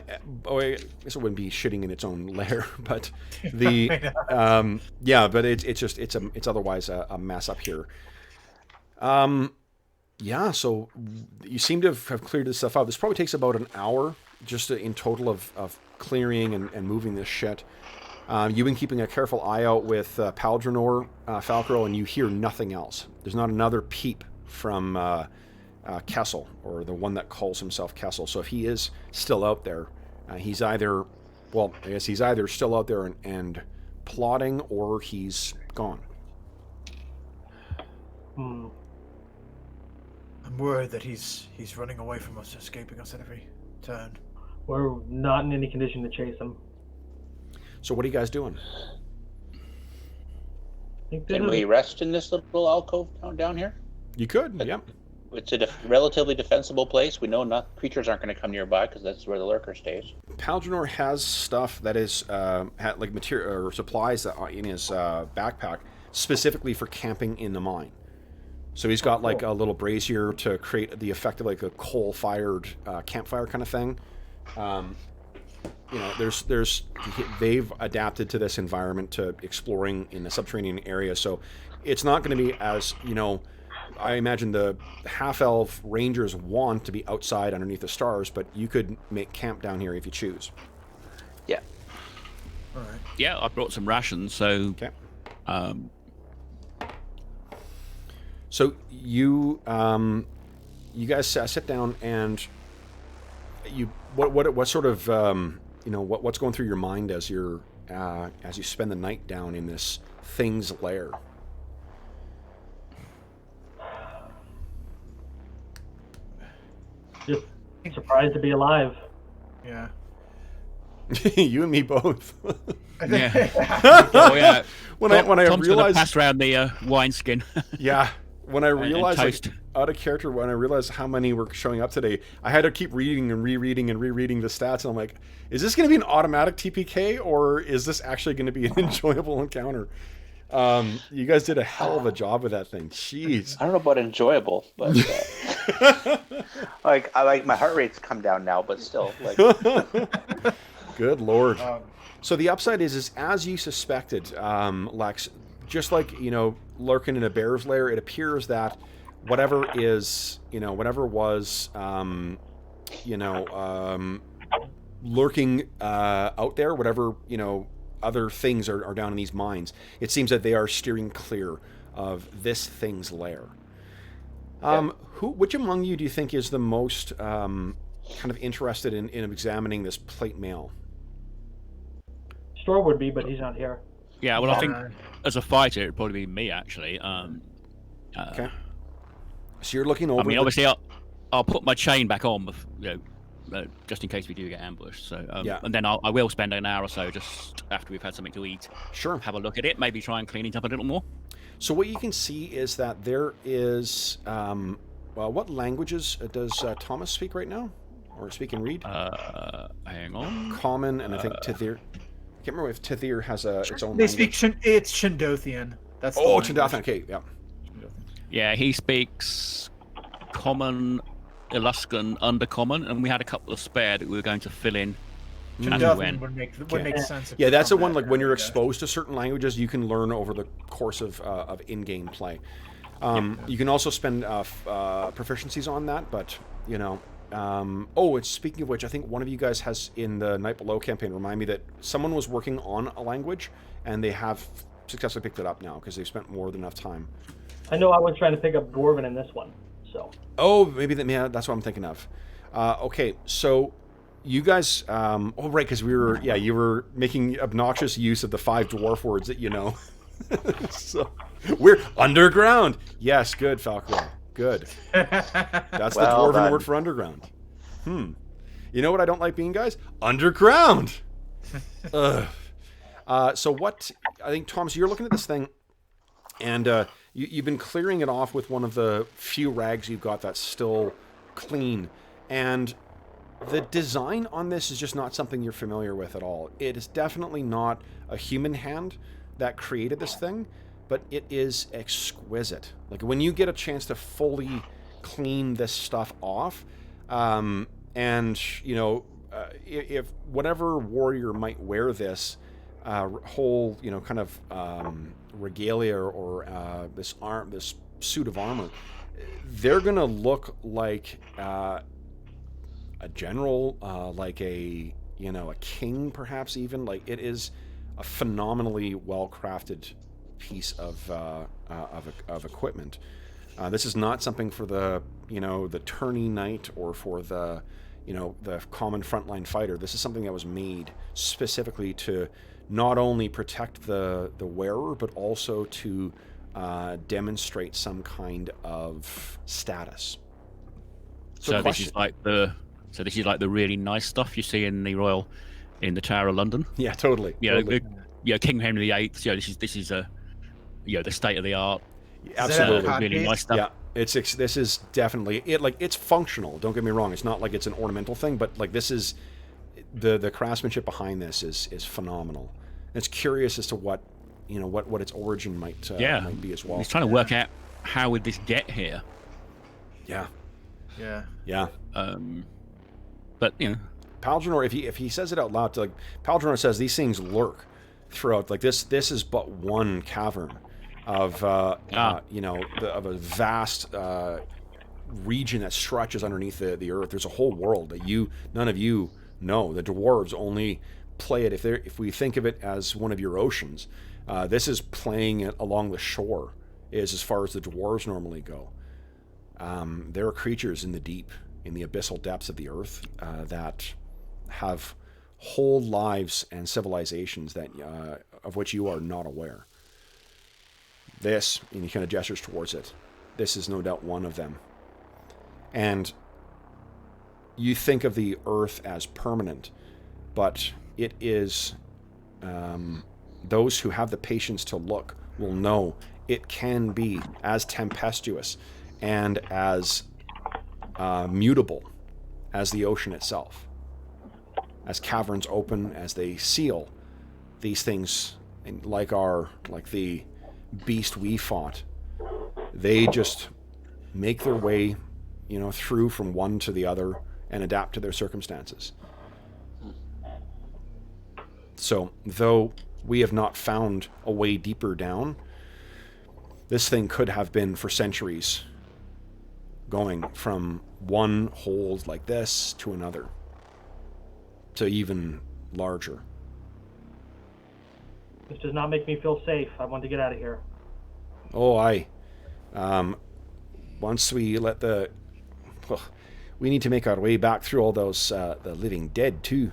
guess it wouldn't be shitting in its own lair, but the but it's otherwise a mess up here. So you seem to have cleared this stuff out. This probably takes about an hour just in total of clearing and moving this shit. You've been keeping a careful eye out with Paldronor, Falcro, and you hear nothing else. There's not another peep from Kessel, or the one that calls himself Kessel. So if he is still out there, he's either still out there and plotting, or he's gone. I'm worried that he's running away from us, escaping us at every turn. We're not in any condition to chase him. So what are you guys doing? Can we rest in this little alcove down here? You could, yeah. It's a relatively defensible place. We know creatures aren't going to come nearby because that's where the lurker stays. Paldronor has stuff that is like material or supplies that are in his backpack specifically for camping in the mine. So he's got like a little brazier to create the effect of like a coal-fired campfire kind of thing. They've adapted to this environment, to exploring in the subterranean area. So it's not going to be as, I imagine the half-elf rangers want to be outside underneath the stars, but you could make camp down here if you choose. Yeah. All right. Yeah, I brought some rations, so... Okay. So you guys sit down, and what sort of what's going through your mind as you spend the night down in this thing's lair? Just surprised to be alive. Yeah. You and me both. Yeah. Oh yeah. When I Tom's realized, pass around the wineskin. Yeah. When I realized, toast. out of character, when I realized how many were showing up today, I had to keep reading and rereading the stats, and I'm like, is this going to be an automatic TPK, or is this actually going to be an enjoyable encounter? You guys did a hell of a job with that thing. Jeez. I don't know about enjoyable, but like my heart rate's come down now, but still, like. Good Lord. So the upside is as you suspected, Lex, just like, lurking in a bear's lair, it appears that whatever was lurking out there, whatever, other things are down in these mines, it seems that they are steering clear of this thing's lair. Which among you do you think is the most kind of interested in examining this plate mail? Store would be, but he's not here. Yeah, well, I think as a fighter, it'd probably be me, actually. Okay. So you're looking over... I mean, obviously, I'll put my chain back on, just in case we do get ambushed. So, and then I will spend an hour or so just after we've had something to eat. Sure. Have a look at it, maybe try and clean it up a little more. So what you can see is that there is... what languages does Thomas speak right now? Or speak and read? Hang on. Common, and I think Tithir. I can't remember if Tithir has its own They language. speak it's Chandothian. That's Chandothian. Okay, yeah. Yeah, he speaks Common, Eluskan, Undercommon, and we had a couple of spare that we were going to fill in Duffin would make sense. If Yeah, you're that's the from one. that Like when you're area. exposed to certain languages, you can learn over the course of in-game play. You can also spend proficiencies on that, but you know. It's speaking of which, I think one of you guys has in the Night Below campaign remind me that someone was working on a language and they have successfully picked it up now because they've spent more than enough time. I know I was trying to pick up Dwarven in this one, so. Oh, maybe that's what I'm thinking of. Okay, so you guys, right, because you were making obnoxious use of the 5 dwarf words that you know. So we're underground. Yes, good, Falco. Good. That's the Well dwarven done. word for underground. You know what I don't like being, guys? Underground. Ugh. So what? I think, Thomas, you're looking at this thing, and you've been clearing it off with one of the few rags you've got that's still clean, and the design on this is just not something you're familiar with at all. It is definitely not a human hand that created this thing, but it is exquisite. Like when you get a chance to fully clean this stuff off, and you know, if whatever warrior might wear this whole, you know, kind of regalia or this suit of armor, they're gonna look like a general, like a king, perhaps even. Like it is a phenomenally well-crafted piece of equipment. This is not something for the tourney knight or for the common frontline fighter. This is something that was made specifically to not only protect the wearer, but also to demonstrate some kind of status. So this is like the really nice stuff you see in the Tower of London. Yeah, totally. Yeah, totally. King Henry VIII. Yeah, this is the state of the art. Absolutely. Really nice stuff. Yeah, this is definitely it. Like it's functional. Don't get me wrong. It's not like it's an ornamental thing, but like this is the craftsmanship behind this is phenomenal. And it's curious as to what its origin might be as well. He's trying to work out how would this get here. Yeah. Yeah. But you know, Paldronor, if he says it out loud, like Paldronor says, these things lurk throughout. Like this is but one cavern of of a vast region that stretches underneath the earth. There's a whole world that none of you know. The dwarves only play it if we think of it as one of your oceans. This is playing it along the shore, is as far as the dwarves normally go. There are creatures in the deep, in the abyssal depths of the earth, that have whole lives and civilizations that of which you are not aware. This, and he kind of gestures towards it, this is no doubt one of them. And you think of the earth as permanent, but it is, those who have the patience to look will know it can be as tempestuous and as mutable as the ocean itself. As caverns open, as they seal, these things, like the beast we fought, they just make their way, through from one to the other and adapt to their circumstances. So, though we have not found a way deeper down, this thing could have been for centuries going from one hold like this to another, to even larger. This does not make me feel safe. I want to get out of here. Oh, once we we need to make our way back through all those the living dead too.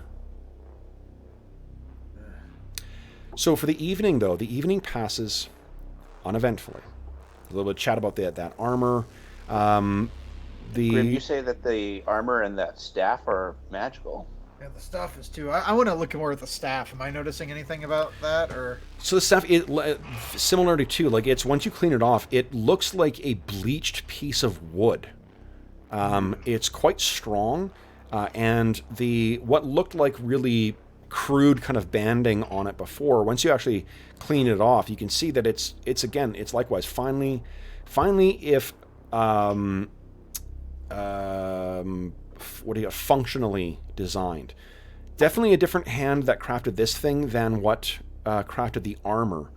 So for the evening, though, the evening passes uneventfully. A little bit of chat about that armor. Grim, you say that the armor and that staff are magical. Yeah, the staff is too. I want to look more at the staff. Am I noticing anything about that, or? So the staff, similarly too, like it's once you clean it off, it looks like a bleached piece of wood. It's quite strong, and what looked like really crude kind of banding on it before, once you actually clean it off, you can see that it's likewise finely if functionally designed. definitely a different hand that crafted this thing than what crafted the armor.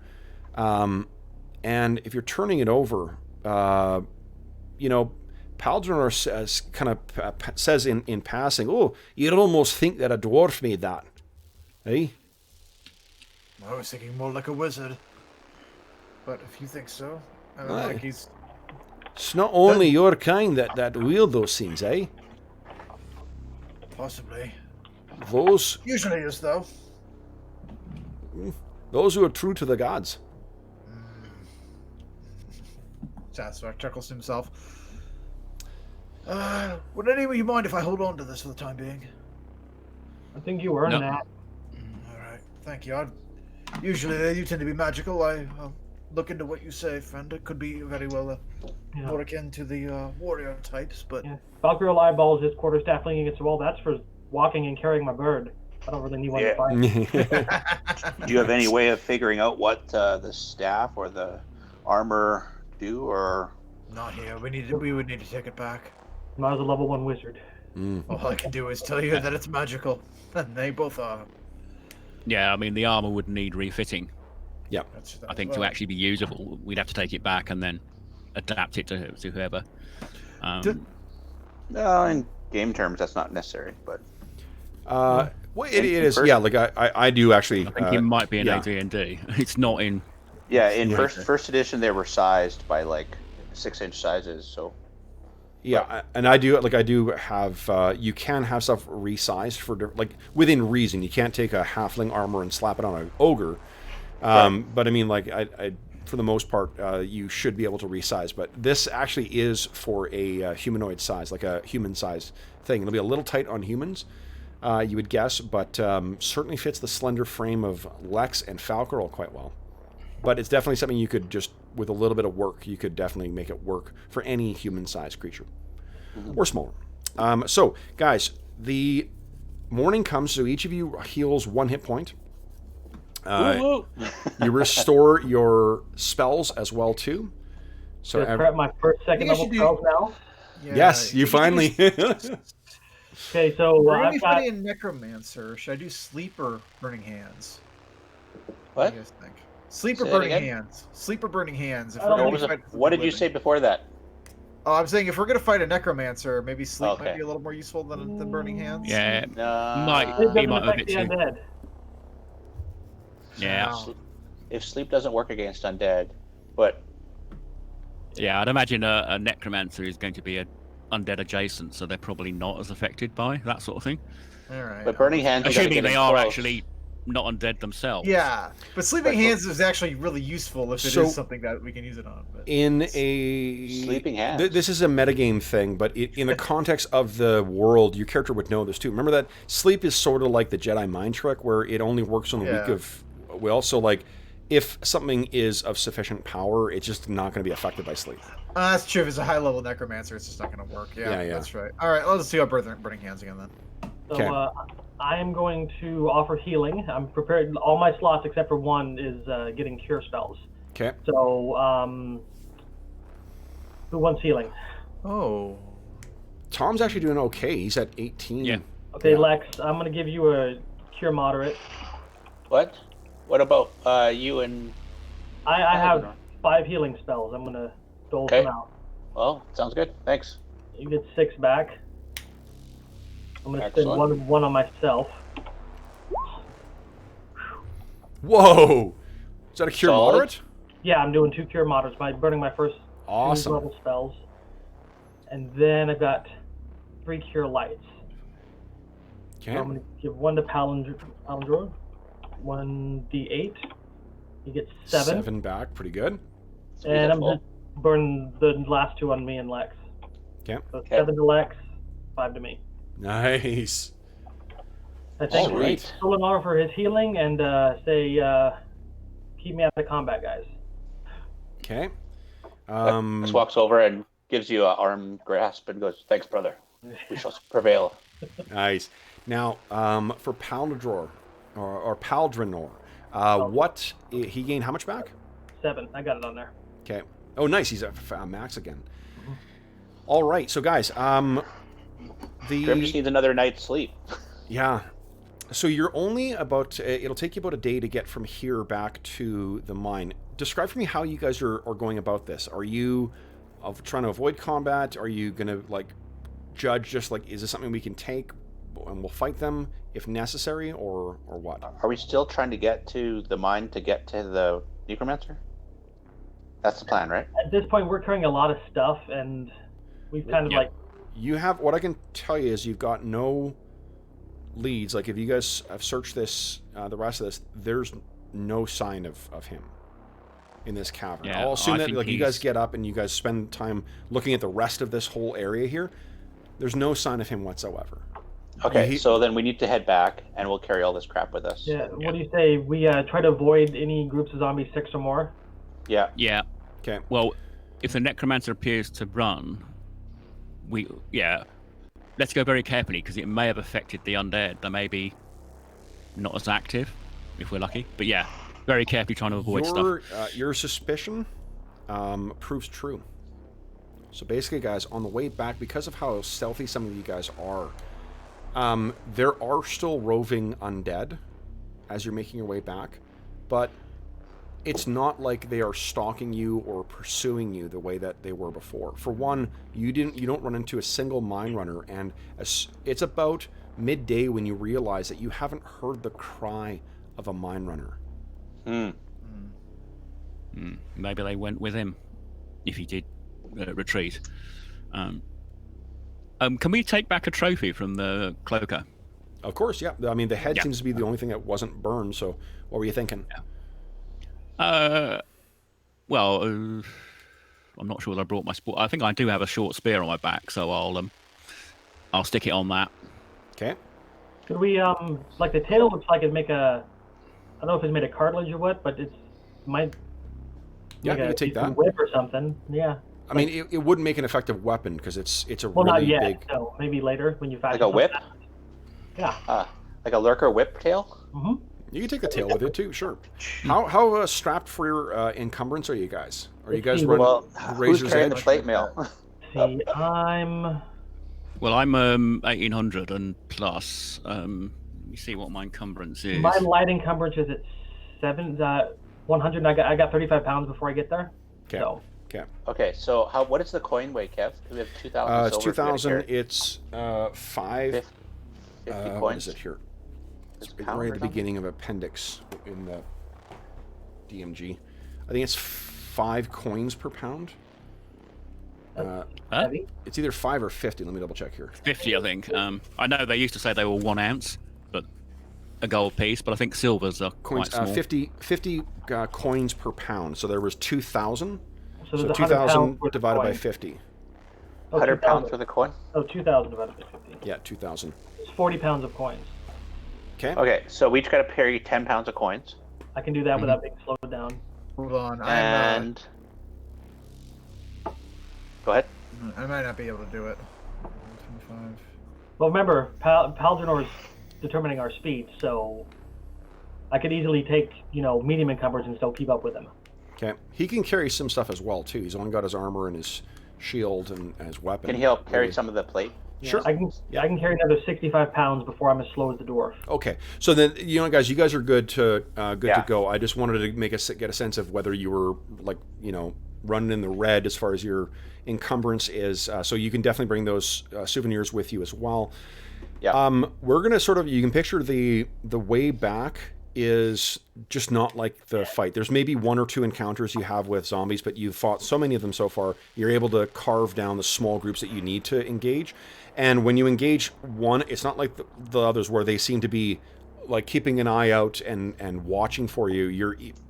And if you're turning it over, Paldronor says in passing, "Oh, you'd almost think that a dwarf made that." Eh? I was thinking more like a wizard. But if you think so, I don't think he's... It's not only your kind that wield those things, eh? Possibly. Those Usually is, though. who are true to the gods. Saswar chuckles to himself. Would any of you mind if I hold on to this for the time being? I think you earned No. that. Alright, thank you. Usually they do tend to be magical. I'll look into what you say, friend. It could be very well more akin to the warrior types, but... Yeah. Valkyrie eyeballs his quarterstaff leaning against the wall. That's for walking and carrying my bird. I don't really need one to fight. Do you have any way of figuring out what the staff or the armor do, or... Not here. We would need to take it back. I was a level 1 wizard. All I can do is tell you that it's magical. And they both are. Yeah, I mean, the armor would need refitting. I think to actually be usable, we'd have to take it back and then adapt it to whoever. No, in game terms, that's not necessary, but... Well, it is. Yeah, like I do actually. I think it might be in yeah. AD&D. It's not in... Yeah, in first edition, they were sized by, like, 6-inch sizes, so... Yeah, and I do have. You can have stuff resized for within reason. You can't take a halfling armor and slap it on an ogre. But I mean, like, I for the most part, you should be able to resize. But this actually is for a humanoid size, like a human size thing. It'll be a little tight on humans, you would guess, but certainly fits the slender frame of Lex and Falcarol quite well. But it's definitely something you could just, with a little bit of work, you could definitely make it work for any human-sized creature. Or smaller. So, guys, the morning comes, so each of you heals 1 hit point. You restore your spells as well, too. So Just prep my first, second level spells now. Yeah, yes, you finally... Okay, so I'm I've got... fighting Necromancer. Should I do Sleep or Burning Hands? What? do you guys think? Sleep or Say it Burning again? Hands? Sleep or Burning Hands? If Oh, we're What, gonna was fight it, what did you living. say before that? Oh, I'm saying if we're gonna fight a Necromancer, maybe Sleep might Okay. be a little more useful than Burning Hands. Yeah, It might doesn't be a affect bit the too... undead. Yeah. Wow. If sleep doesn't work against undead, but Yeah, I'd imagine a necromancer is going to be a undead adjacent, so they're probably not as affected by that sort of thing. All right. but burning hands. you gotta Assuming get they in are close. actually not undead themselves. Yeah, but Sleeping But- Hands is actually really useful if it So- is something that we can use it on. But in a... Sleeping hands. This is a metagame thing, but in the context of the world, your character would know this too. Remember that sleep is sort of like the Jedi mind trick, where it only works on the week of will. So, like, if something is of sufficient power, it's just not going to be affected by sleep. that's true. If it's a high level Necromancer, it's just not going to work. Yeah, Yeah. that's right. All right, let's see how Burning Hands again then. So Okay. I am going to offer healing. I'm prepared. All my slots except for one is getting cure spells. Okay. So who wants healing? Oh. Tom's actually doing okay. He's at 18. Yeah. Okay, Yeah. Lex, I'm going to give you a cure moderate. What? What about you and? I have 5 healing spells. I'm going to dole Okay. them out. Well, sounds good. Thanks. You get 6 back. I'm going to spend Excellent. one on myself. Whoa! Is that a cure Solid. moderate? Yeah, I'm doing 2 cure moderates by burning my first 2 Awesome. level spells. And then I've got 3 cure lights. Okay. So I'm going to give 1 to Palindror, 1d8. You get 7. 7 back. Pretty good. And I'm Beautiful. just burn the last 2 on me and Lex. Okay. So Okay. 7 to Lex, 5 to me. Nice. I thank Sweet. Solinar for his healing and say, keep me out of combat, guys. Okay. Just walks over and gives you an arm grasp and goes, "Thanks, brother. We shall prevail." Nice. Now, for Paldrinor, or Paldrinor, what he gained? How much back? 7. I got it on there. Okay. Oh, nice. He's at max again. All right. So, guys, Grim just needs another night's sleep. yeah. So you're only about. It'll take you about a day to get from here back to the mine. Describe for me how you guys are going about this. Are you trying to avoid combat? Are you gonna like judge just like is this something we can take and we'll fight them if necessary, or what? Are we still trying to get to the mine to get to the necromancer? That's the plan, right? At this point, we're carrying a lot of stuff, and we've kind of Yeah. like. You have what I can tell you is you've got no leads. Like if you guys have searched this, the rest of this, there's no sign of him in this cavern. Yeah, I'll assume I that think like you guys he's- get up and you guys spend time looking at the rest of this whole area here. There's no sign of him whatsoever. Okay, He- so then we need to head back, and we'll carry all this crap with us. Yeah. What do you say? We try to avoid any groups of zombies 6 or more. Yeah. Yeah. Okay. Well, if the necromancer appears to run, let's go very carefully because it may have affected the undead. They may be not as active if we're lucky. But yeah, very carefully trying to avoid stuff. Your suspicion proves true. So basically, guys, on the way back, because of how stealthy some of you guys are, there are still roving undead as you're making your way back, but it's not like they are stalking you or pursuing you the way that they were before. For one, you don't run into a single mine runner, and it's about midday when you realize that you haven't heard the cry of a mine runner. Maybe they went with him if he did retreat. Can we take back a trophy from the cloaker? Of course, yeah. I mean, the head Yeah. seems to be the only thing that wasn't burned, so what were you thinking? Well, I'm not sure that I brought my sport. I think I do have a short spear on my back, so I'll stick it on that. Okay. Could we like the tail looks like it'd make a. I don't know if it's made of cartilage or what, but it's might. Yeah, make you a could take decent that. whip or something. Yeah. I mean, it wouldn't make an effective weapon because it's a Well, really not yet. big. So maybe later when you fashion. Like a whip? something. Yeah. Like a lurker whip tail? Mm-hmm. You can take the tail with it too, sure. How strapped for your encumbrance are you guys? Are you guys see, running Well, the who's razor's carrying the edge? plate mail? See, I'm. Well, I'm 1800 and plus. Let me see what my encumbrance is. My light encumbrance is at 100. And I got 35 pounds before I get there. Okay. So Okay. Okay, so what is the coin weigh, Kev? We have 2,000 It's silver. 2,000. It's 5. 50 What coins. is it here? It's It's pound right or at the something? beginning of appendix in the DMG. I think it's 5 coins per pound. Huh? heavy. It's either 5 or 50. Let me double check here. 50, I think. I know they used to say they were 1 ounce, but a gold piece. But I think silvers are Coins, quite small. 50 coins per pound. So there was 2,000. So So there's 2,000 worth of divided by coin. 50. 100 pounds 2,000. for the coin? Oh, 2,000 divided by 50. Yeah, 2,000. It's 40 pounds of coins. Okay. Okay, so we each got to carry 10 pounds of coins. I can do that without being slowed down. Hold on. And. Go ahead. I might not be able to do it. 25. Well, remember, Paldranor's determining our speed, so I could easily take, medium encumbrance and still keep up with him. Okay. He can carry some stuff as well too. He's only got his armor and his shield and his weapon. Can he help carry Maybe. some of the plate? Sure. I can carry another 65 pounds before I'm as slow as the dwarf. Okay. So then, guys, you guys are good to Yeah. go. I just wanted to get a sense of whether you were running in the red as far as your encumbrance is. So you can definitely bring those souvenirs with you as well. Yeah. We're gonna you can picture the way back is just not like the fight. There's maybe 1 or 2 encounters you have with zombies, but you've fought so many of them so far, you're able to carve down the small groups that you need to engage. And when you engage one, it's not like the others where they seem to be like keeping an eye out and watching for you.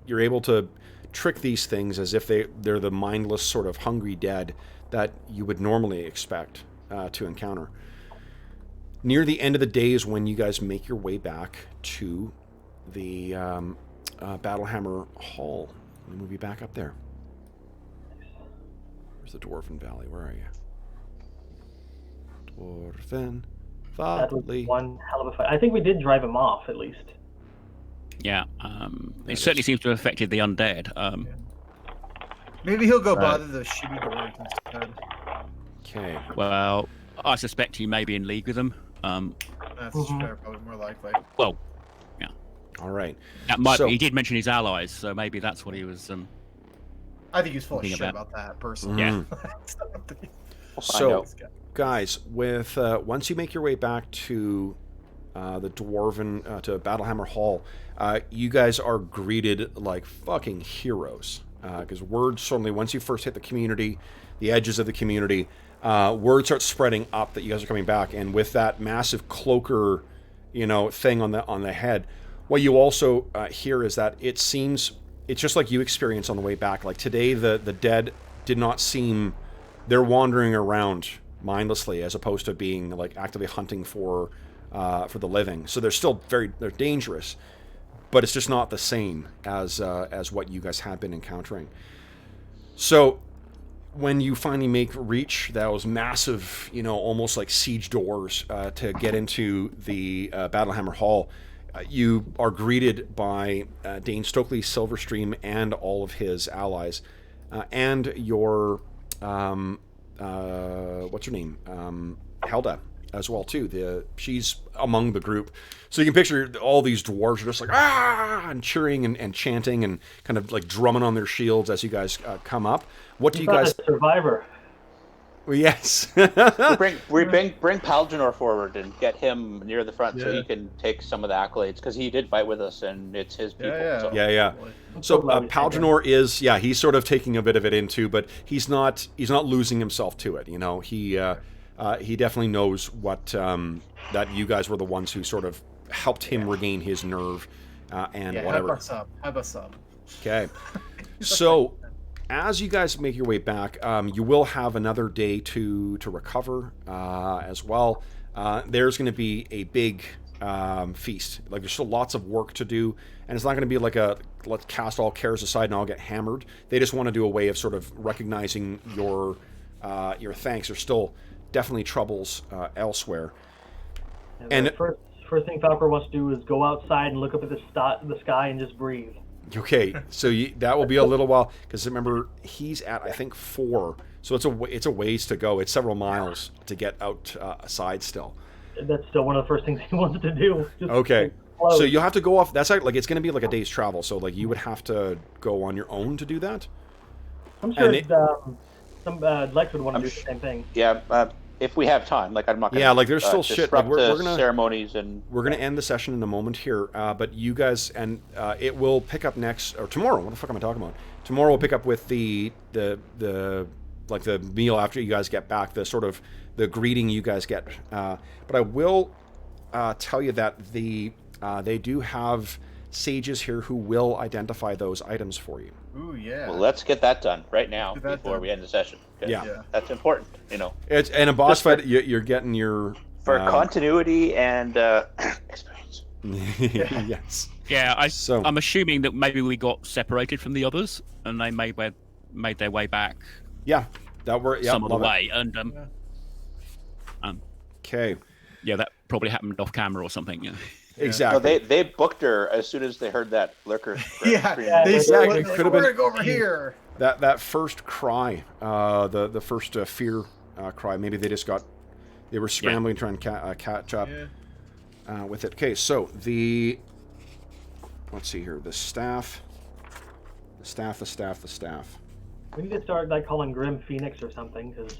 You're able to trick these things as if they're the mindless sort of hungry dead that you would normally expect to encounter. Near the end of the day is when you guys make your way back to the Battlehammer Hall. Let me move you back up there. Where's the Dwarven Valley? Where are you? Dwarven That was Valley. one hell of a fight. I think we did drive him off, at least. Yeah. It certainly seems to have affected the undead. Maybe he'll go bother those shitty dwarves instead. Okay. Well, I suspect he may be in league with them. That's Mhm. probably more likely. Well, All right. that might So- be. He did mention his allies, so maybe that's what he was. I think he's full of Thinking shit about- about that personally. Yeah. Mhm. We'll find So, out. guys, with once you make your way back to the Dwarven to Battlehammer Hall, you guys are greeted like fucking heroes. Because word suddenly, once you first hit the community, the edges of the community, word starts spreading up that you guys are coming back, and with that massive cloaker, thing on the head, what you also hear is that it seems it's just like you experienced on the way back. Like today, the dead did not seem. They're wandering around mindlessly as opposed to being like actively hunting for the living. So they're still they're dangerous, but it's just not the same as what you guys have been encountering. So when you finally reach those massive, almost like siege doors to get into the Battlehammer Hall, you are greeted by Dane Stokely Silverstream and all of his allies, and your what's her name, Helda, as well too. She's among the group, so you can picture all these dwarves are just like and cheering and chanting and kind of like drumming on their shields as you guys come up. What do you guys? Survivor. Well, yes. bring Paljanor forward and get him near the front so Yeah. he can take some of the accolades because he did fight with us and it's his people. Yeah. So. Yeah. So Paljanor is he's sort of taking a bit of it in too, but he's not losing himself to it. He definitely knows what that you guys were the ones who sort of helped him regain his nerve and whatever. Have a sub. Okay. So as you guys make your way back, you will have another day to recover as well. There's going to be a big feast. Like there's still lots of work to do, and it's not going to be like a let's cast all cares aside and all get hammered. They just want to do a way of sort of recognizing your thanks. There's still definitely troubles elsewhere. And- the first thing Falcor wants to do is go outside and look up at the sky and just breathe. Okay, so that will be a little while because remember he's at I think 4, so it's a ways to go. It's several miles to get outside still. That's still one of the first things he wants to do. Just Okay, explode. so you'll have to go off. That's like it's going to be like a day's travel. So like you would have to go on your own to do that. I'm sure and Lex would want to I'm do the same thing. Yeah, if we have time, like I'm not gonna. Yeah, like there's still shit. Like disrupt we're the gonna ceremonies and. we're gonna end the session in a moment here. But you guys and it will pick up next or tomorrow. What the fuck am I talking about? Tomorrow we'll pick up with the like the meal after you guys get back. The sort of the greeting you guys get. But I will tell you that they do have sages here who will identify those items for you. Ooh, yeah. Well, let's get that done right now Get that before done. we end the session. 'cause Yeah. That's important, It's and a boss Just for- fight. You're getting your for continuity and experience. yes. Yeah, So- I'm assuming that maybe we got separated from the others, and they made their way back Yeah, that were yeah. some of the love it. way, and Okay, yeah, that probably happened off camera or something. Yeah. No, exactly. they booked her as soon as they heard that lurker. Yeah, scream. they said, Exactly. like, Could have we're been- gonna go over here. That first cry, the first fear cry. Maybe they were scrambling trying to catch up with it. Okay, so let's see here. The staff. We need to start like calling Grim Phoenix or something because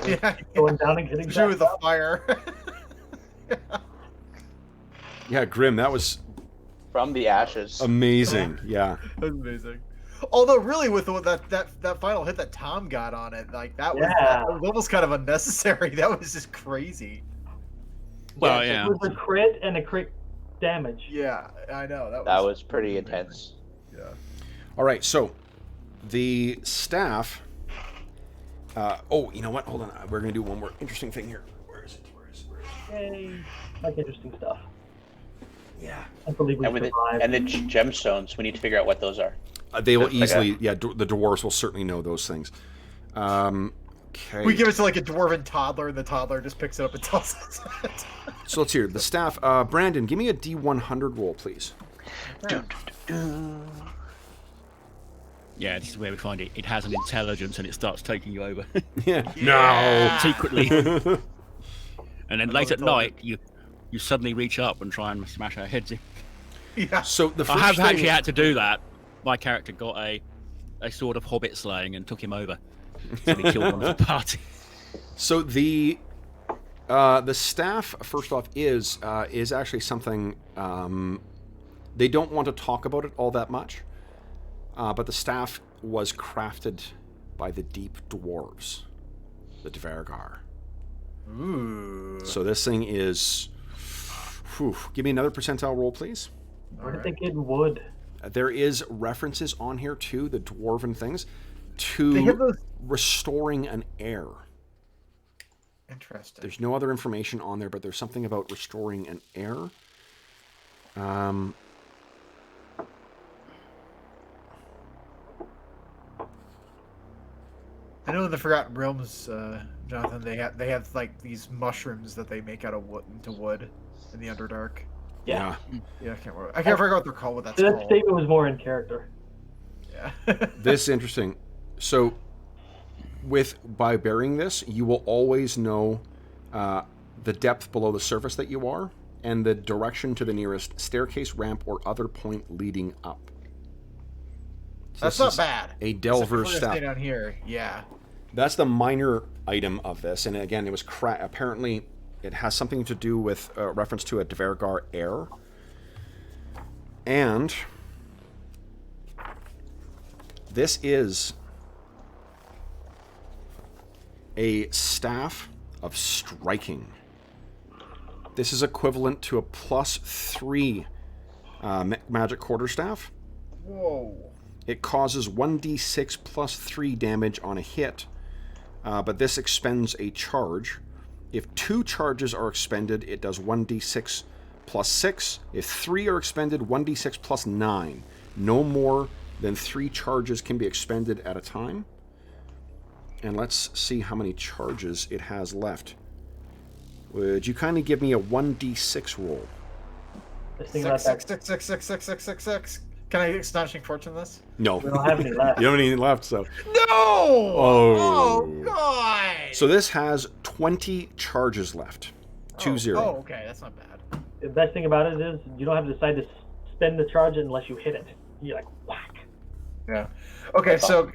Yeah. going down and getting Especially with back the up. fire. Yeah, Grim. That was From the ashes. amazing. Yeah. That's amazing. Although, really, with that final hit that Tom got on it, like that was almost kind of unnecessary. That was just crazy. Well, It yeah. was a crit and a crit damage. Yeah, I know That was pretty intense. Yeah. All right, so the staff. Oh, you know what? Hold on. We're gonna do one more interesting thing here. Where is it? Yay. Like interesting stuff. Yeah. I believe we And with it, survived. and the gemstones, we need to figure out what those are. They will Like a- easily. Yeah, the dwarves will certainly know those things. Okay. We give it to like a dwarven toddler, and the toddler just picks it up and tells us. So let's hear the staff. Brandon, give me a D100 roll, please. Yeah, this is where we find it. It has an intelligence and it starts taking you over Yeah. Yeah. secretly. And then late at it's all night, you you suddenly reach up and try and smash our heads in. Yeah. So the first I have thing, actually had to do that. My character got a sort of hobbit slaying and took him over. So he killed one of the party. So the staff, first off, is actually something they don't want to talk about it all that much. But the staff was crafted by the deep dwarves, the Dvergar. Ooh. So this thing is. Whew, give me another percentile roll, please. Where did they get wood? There is references on here to the dwarven things They have to those... restoring an heir. Interesting. There's no other information on there, but there's something about restoring an heir. I know in the Forgotten Realms, Jonathan, they have like these mushrooms that they make out of wood into wood in the Underdark. Yeah. Yeah, I can't figure out what they're called. What that's That called. statement was more in character. Yeah. This is interesting. So, by burying this, you will always know the depth below the surface that you are, and the direction to the nearest staircase, ramp, or other point leading up. So That's this not is bad. A delver's Except for staff. stay down here. Yeah. That's the minor item of this, and again, it was apparently it has something to do with reference to a Dvergar heir, and this is a staff of striking. This is equivalent to a +3 magic quarterstaff. Whoa. It causes 1d6 +3 damage on a hit, but this expends a charge. If 2 charges are expended, it does 1d6 +6. If 3 are expended, 1d6 +9. No more than 3 charges can be expended at a time. And let's see how many charges it has left. Would you kindly give me a 1d6 roll? Just think about that. 6. Can I astonishing fortune this? No. We don't have any left. You don't have any left, so. No! Oh. God! So this has 20 charges left. 2-0. Oh, okay, that's not bad. The best thing about it is you don't have to decide to spend the charge unless you hit it. You're like, whack. Yeah. Okay, so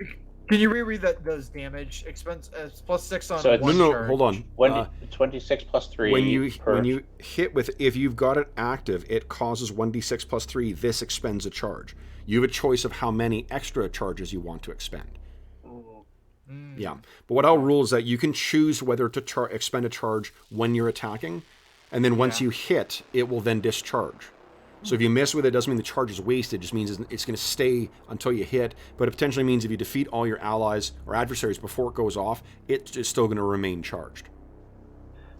can you reread those damage expense +6 on So it's- one No, charge? hold on. 26 plus 3. When you per... hit with, if you've got it active, it causes 1d6 +3. This expends a charge. You have a choice of how many extra charges you want to expend. Mm. Yeah, but what I'll rule is that you can choose whether to expend a charge when you're attacking, and then once you hit, it will then discharge. So if you miss with it, it doesn't mean the charge is wasted. It just means it's going to stay until you hit. But it potentially means if you defeat all your allies or adversaries before it goes off, it is still going to remain charged.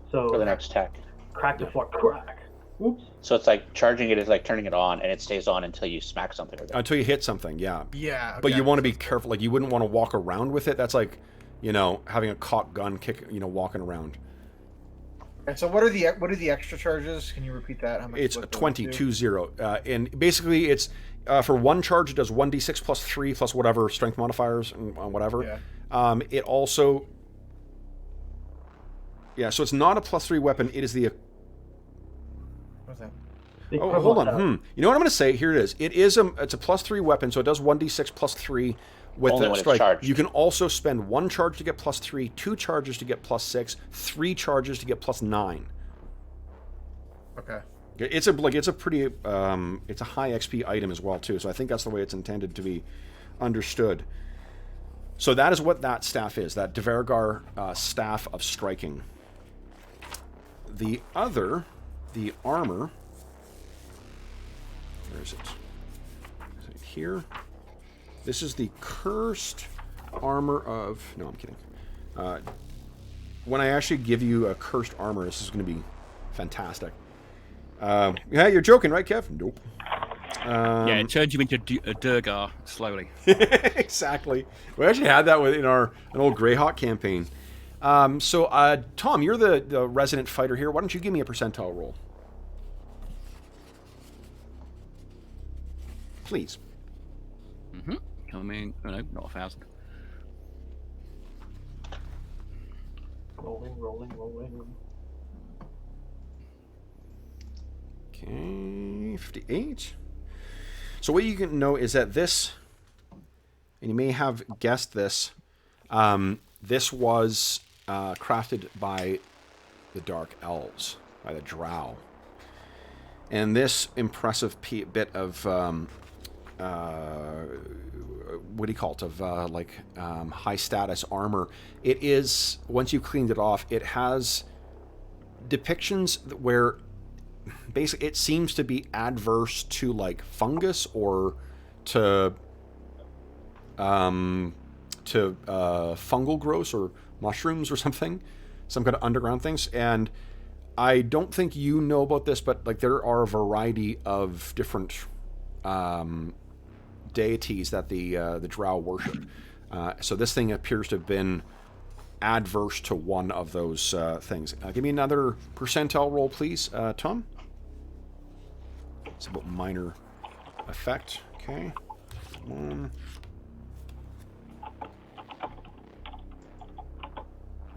So for the next attack. crack the floor, crack. Oops. So it's like charging it is like turning it on, and it stays on until you smack something with it. Until you hit something, yeah. Yeah. But okay. you want to be careful. Like, you wouldn't want to walk around with it. That's like, having a cocked gun walking around. And so what are the extra charges? Can you repeat that? How much? It's what 20-0. And basically, it's for one charge, it does 1d6 +3 plus whatever strength modifiers and whatever. Yeah. It also... Yeah, so it's not a +3 weapon. It is the... What's that? The Oh, hold on. equivalent You know what I'm going to say? Here it is. It's a +3 weapon, so it does 1d6 +3 with Only the when it's strike. charged. You can also spend 1 charge to get +3, 2 charges to get +6, 3 charges to get +9. Okay. It's a pretty it's a high XP item as well too. So I think that's the way it's intended to be understood. So that is what that staff is. That Dvergar staff of striking. The other, the armor. Where is it? Is it here? This is the cursed armor of... No, I'm kidding. When I actually give you a cursed armor, this is going to be fantastic. Yeah, you're joking, right, Kev? Nope. Yeah, it turns you into a Durgar slowly. Exactly. We actually had that in an old Greyhawk campaign. So, Tom, you're the resident fighter here. Why don't you give me a percentile roll? Please. Mm-hmm. I mean, no, not 1,000. Rolling. Okay, 58. So what you can know is that this, and you may have guessed this, this was crafted by the Dark Elves, by the Drow. And this impressive bit of, what do you call it, of high status armor, it is, once you've cleaned it off, it has depictions where basically it seems to be adverse to like fungus or to fungal growths or mushrooms or something, some kind of underground things. And I don't think you know about this, but like there are a variety of different deities that the Drow worship. So this thing appears to have been adverse to one of those things. Give me another percentile roll, please, Tom. It's about minor effect. Okay.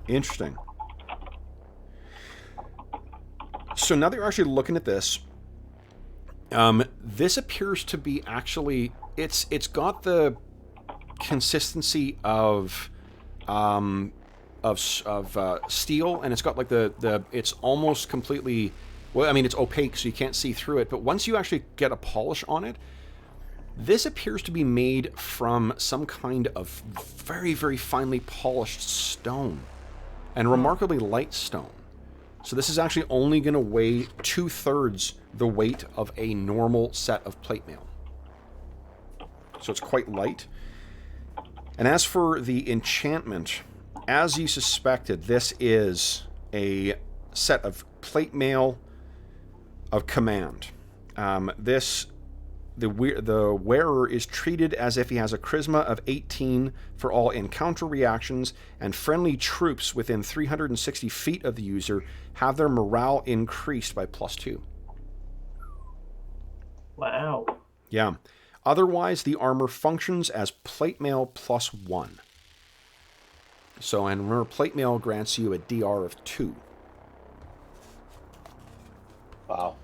Interesting. So now that you're actually looking at this, this appears to be actually it's got the consistency of steel, and it's got like the it's almost completely, well, I mean, it's opaque, so you can't see through it. But once you actually get a polish on it, this appears to be made from some kind of very, very finely polished stone, and remarkably light stone. So this is actually only going to weigh 2/3 the weight of a normal set of plate mail. So it's quite light. And as for the enchantment, as you suspected, this is a set of plate mail of command. The wearer is treated as if he has a charisma of 18 for all encounter reactions, and friendly troops within 360 feet of the user have their morale increased by +2. Wow. Yeah. Otherwise, the armor functions as plate mail +1. So, and remember, plate mail grants you a DR of 2. Wow.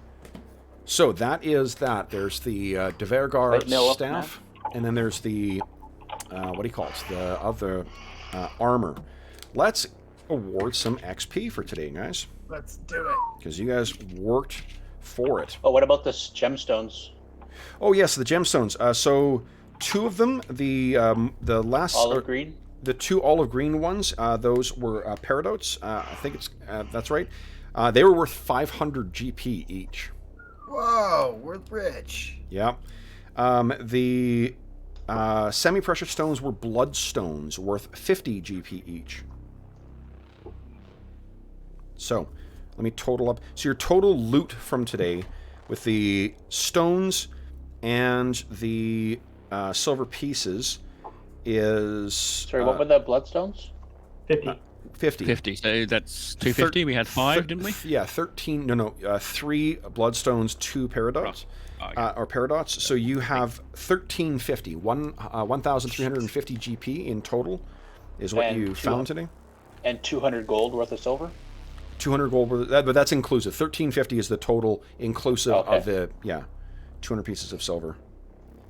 So that is that. There's the Devergar staff, and then there's the, what do you call it? The other armor. Let's award some XP for today, guys. Let's do it. Because you guys worked for it. Oh, what about the gemstones? Oh yes, the gemstones. So 2 of them, the last Olive green. The 2 olive green ones, those were paradotes. I think it's that's right. They were worth 500 GP each. Whoa, we're rich. Yeah. The semi-precious stones were bloodstones, worth 50 GP each. So, let me total up. So your total loot from today, with the stones and the silver pieces, is... Sorry, what were the bloodstones? 50. 50. 50. So that's 250. We had 5, didn't we? Yeah, 13. No. 3 bloodstones, 2 paradots. Or paradots. So you have 1350. 1,350 GP in total is what you found today. And 200 gold worth of silver? 200 gold worth, but that's inclusive. 1350 is the total inclusive of the, 200 pieces of silver.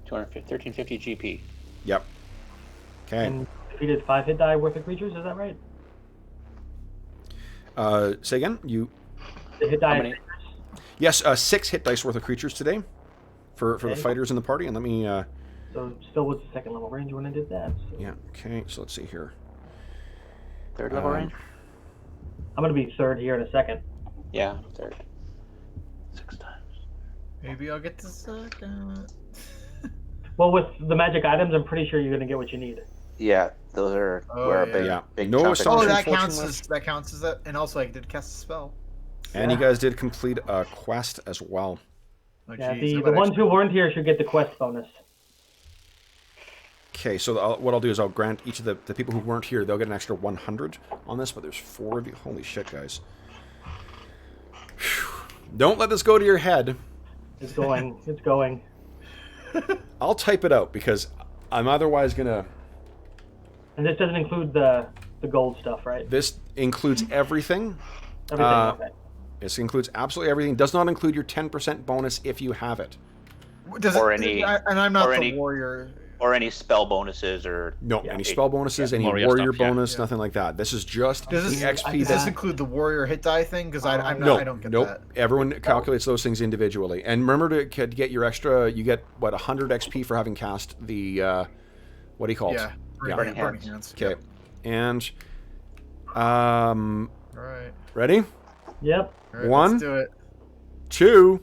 1350 GP. Yep. Okay. And defeated 5 hit die worth of creatures, is that right? Say again? The hit die. How many? Yes, 6 hit dice worth of creatures today for the fighters in the party. And let me... So still was the 2nd level range when I did that. So. Yeah, okay. So let's see here. 3rd level range? I'm going to be 3rd here in a second. Yeah, 3rd. 6 times. Maybe I'll get to 2nd. Well, with the magic items, I'm pretty sure you're going to get what you need. Yeah, those are where a big No chunk of- astonishing that fortune counts as that. And also, I did cast a spell. And you guys did complete a quest as well. Oh, Yeah, geez, the ones who weren't here should get the quest bonus. Okay, so what I'll do is I'll grant each of the people who weren't here, they'll get an extra 100 on this, but there's 4 of you. Holy shit, guys. Whew. Don't let this go to your head. It's going. It's going. I'll type it out, because I'm otherwise going to... And this doesn't include the gold stuff, right? This includes everything. Everything, okay. This includes absolutely everything. Does not include your 10% bonus if you have it. Does Or it, any- and I'm not or the any- warrior. Or any spell bonuses or No, Yeah. any spell bonuses, Yeah, any warrior warrior stuff, yeah. bonus, Yeah. nothing like that. This is just Does the this, XP does that this include the warrior hit die thing? Because I No, don't get nope. that. Everyone calculates those things individually. And remember to get your extra, you get, 100 XP for having cast the, what do you call it? Yeah. Burning Hands. Okay. Yep. And, All right. ready? Yep. All right, One. Let's do it. 2.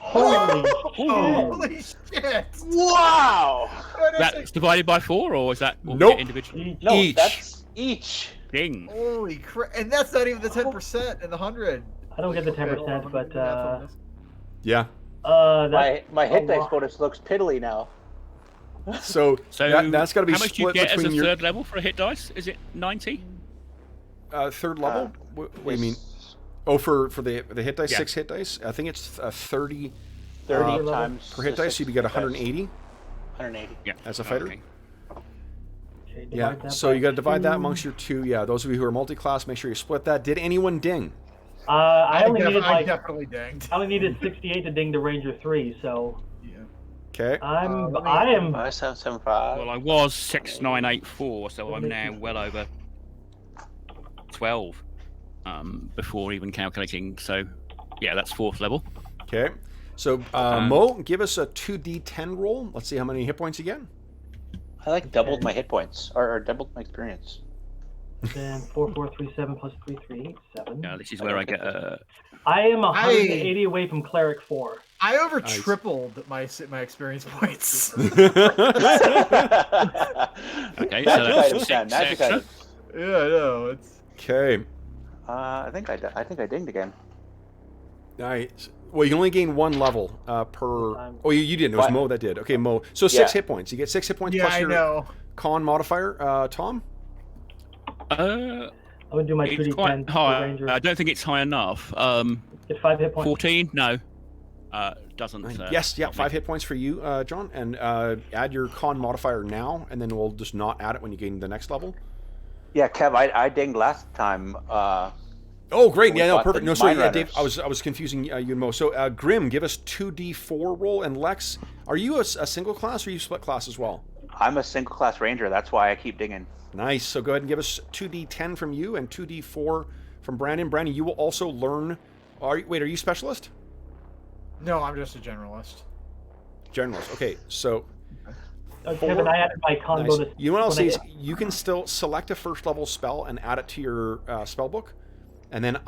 Holy shit. Holy shit! Wow! That's divided by 4, or is that what we Nope. get individually? No, Each. that's each. Ding. Holy crap! And that's not even the 10% and the 100. I don't get the 10%, but Yeah. that, My hit a dice lot. bonus looks piddly now. So, So that's got to be how much do you split get as between a your third level for a hit dice? Is it 90? third level. What do you mean? It's Oh, for the hit dice, Yeah. 6 hit dice. I think it's 30 30 Uh, times per hit the dice. You six get hit dice. 180 180. Yeah. as a fighter. Okay. Okay, Yeah. divide that So by you got to divide that 2. amongst your 2. Yeah. Those of you who are multi-class, make sure you split that. Did anyone ding? I only needed I like definitely dinged. I only needed 68 to ding the Ranger 3, so Yeah. Okay. I am 5775. Well, I was 6984, so I'm now well over 12 before even calculating. So, yeah, that's 4th level. Okay. So Mo, give us a 2d10 roll. Let's see how many hit points you get. I like doubled my hit points or doubled my experience. then 4437 plus 3387. Yeah, this is where I get I am 180 away from Cleric 4. I over Nice. tripled my experience points. Okay, Magic so that's items, 6 man. Magic extra. items. Yeah, I know. It's Okay. I think I dinged again. Nice. Well, you can only gain 1 level per. Time. Oh, you didn't. It was What? Mo that did. Okay, Mo. So 6 Yeah. hit points. You get 6 hit points yeah, plus I your know. con modifier. Tom. I would do my It's 2d10 quite for high. Ranger. I don't think it's high enough. Get 5 hit points. 14? No. Doesn't. Yes. Yeah. help me. 5 hit points for you, John. And add your con modifier now, and then we'll just not add it when you gain the next level. Yeah, Kev, I dinged last time. Oh, great! We Yeah, no, fought perfect. the No, sorry, Mine Dave. Runners. I was confusing you and Mo. So, Grim, give us 2d4 roll, and Lex, are you a single class or are you split class as well? I'm a single class ranger. That's why I keep dinging. Nice. So go ahead and give us 2d10 from you and 2d4 from Brandon. Brandon, you will also learn. Are you specialist? No, I'm just a generalist. Generalist. Okay. So Kevin, I added my con nice. bonus. You know what I'll when say I is hit- you can still select a first level spell and add it to your spell book, and then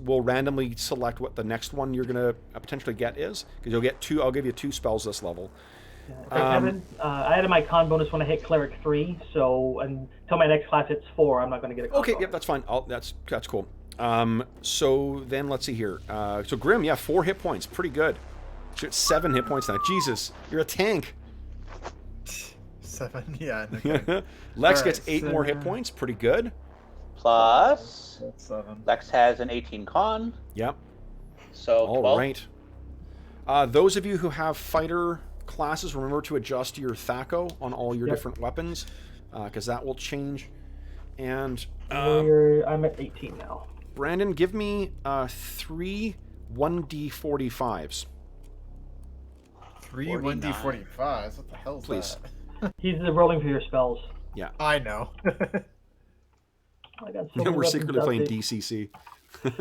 we'll randomly select what the next one you're gonna potentially get is, because you'll get 2. I'll give you 2 spells this level. Kevin, I added my con bonus when I hit Cleric 3, so until my next class hits 4, I'm not going to get a con Okay, bonus. yep, that's fine. That's cool. So then let's see here. So Grim, yeah, 4 hit points, pretty good. You're at 7 hit points now. Jesus, you're a tank. 7, yeah. No kidding. Lex All gets right, 8 more hit 7. points, pretty good. Plus, That's 7. Lex has an 18 con, Yep. so 12. All right. Those of you who have fighter classes, remember to adjust your THAC0 on all your Yep. different weapons, because that will change. And I'm at 18 now. Brandon, give me 3 1d45s. 3 49. 1d45s. What the hell is Please. that? He's rolling for your spells. I know. I got so many We're weapons secretly out playing there. DCC. There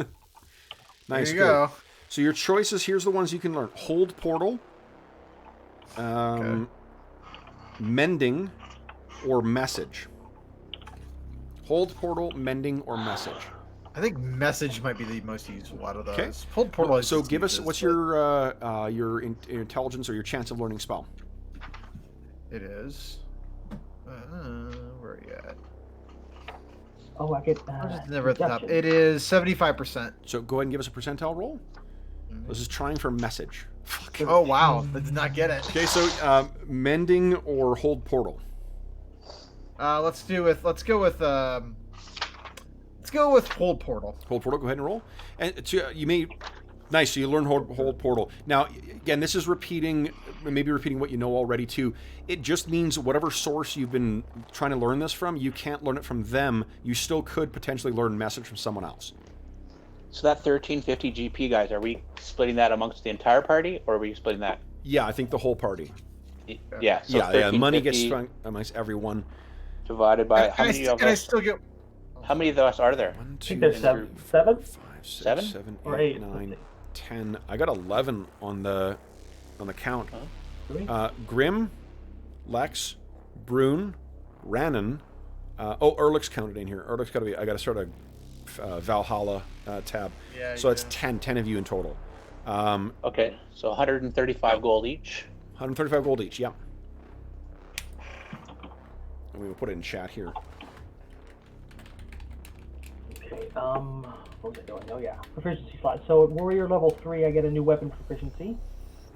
Nice. you good. go. So your choices, here's the ones you can learn. Hold Portal, Mending, or Message. Hold Portal, Mending, or Message. I think message might be the most useful out of those. Okay. Hold portal. is So just give us, useless, what's but your intelligence or your chance of learning spell? It is. Where are you at? Oh, I get I'm just never at the top. reduction. It is 75%. So go ahead and give us a percentile roll. This is trying for Message. Fuck. Oh wow, I did not get it. Okay, so Mending or Hold Portal. Let's go with hold portal. Hold Portal, go ahead and roll. And you may... Nice, so you learn hold Portal. Now, again, this is maybe repeating what you know already, too. It just means whatever source you've been trying to learn this from, you can't learn it from them. You still could potentially learn Message from someone else. So that 1350 GP, guys, are we splitting that amongst the entire party, or are we splitting that? Yeah, I think the whole party. Yeah. So Yeah. Money gets 1350 strung amongst everyone. divided by how many of And I us? still get. How many of us are there? 1, I 2, think there's 3, seven? 4, 5, 6, Seven? 7, Or 8, eight, 9, let's see. 10. I got 11 on the count. Huh? Grim, Lex, Brune, Rannon. Erlich's counted in here. Erlich's got to be. I got to start a Valhalla tab. Yeah, So it's 10 of you in total. Okay, so 135 gold each. 135 gold each. Yeah. And we will put it in chat here. Okay, what was I doing? Oh yeah, proficiency slot. So at warrior level 3, I get a new weapon proficiency.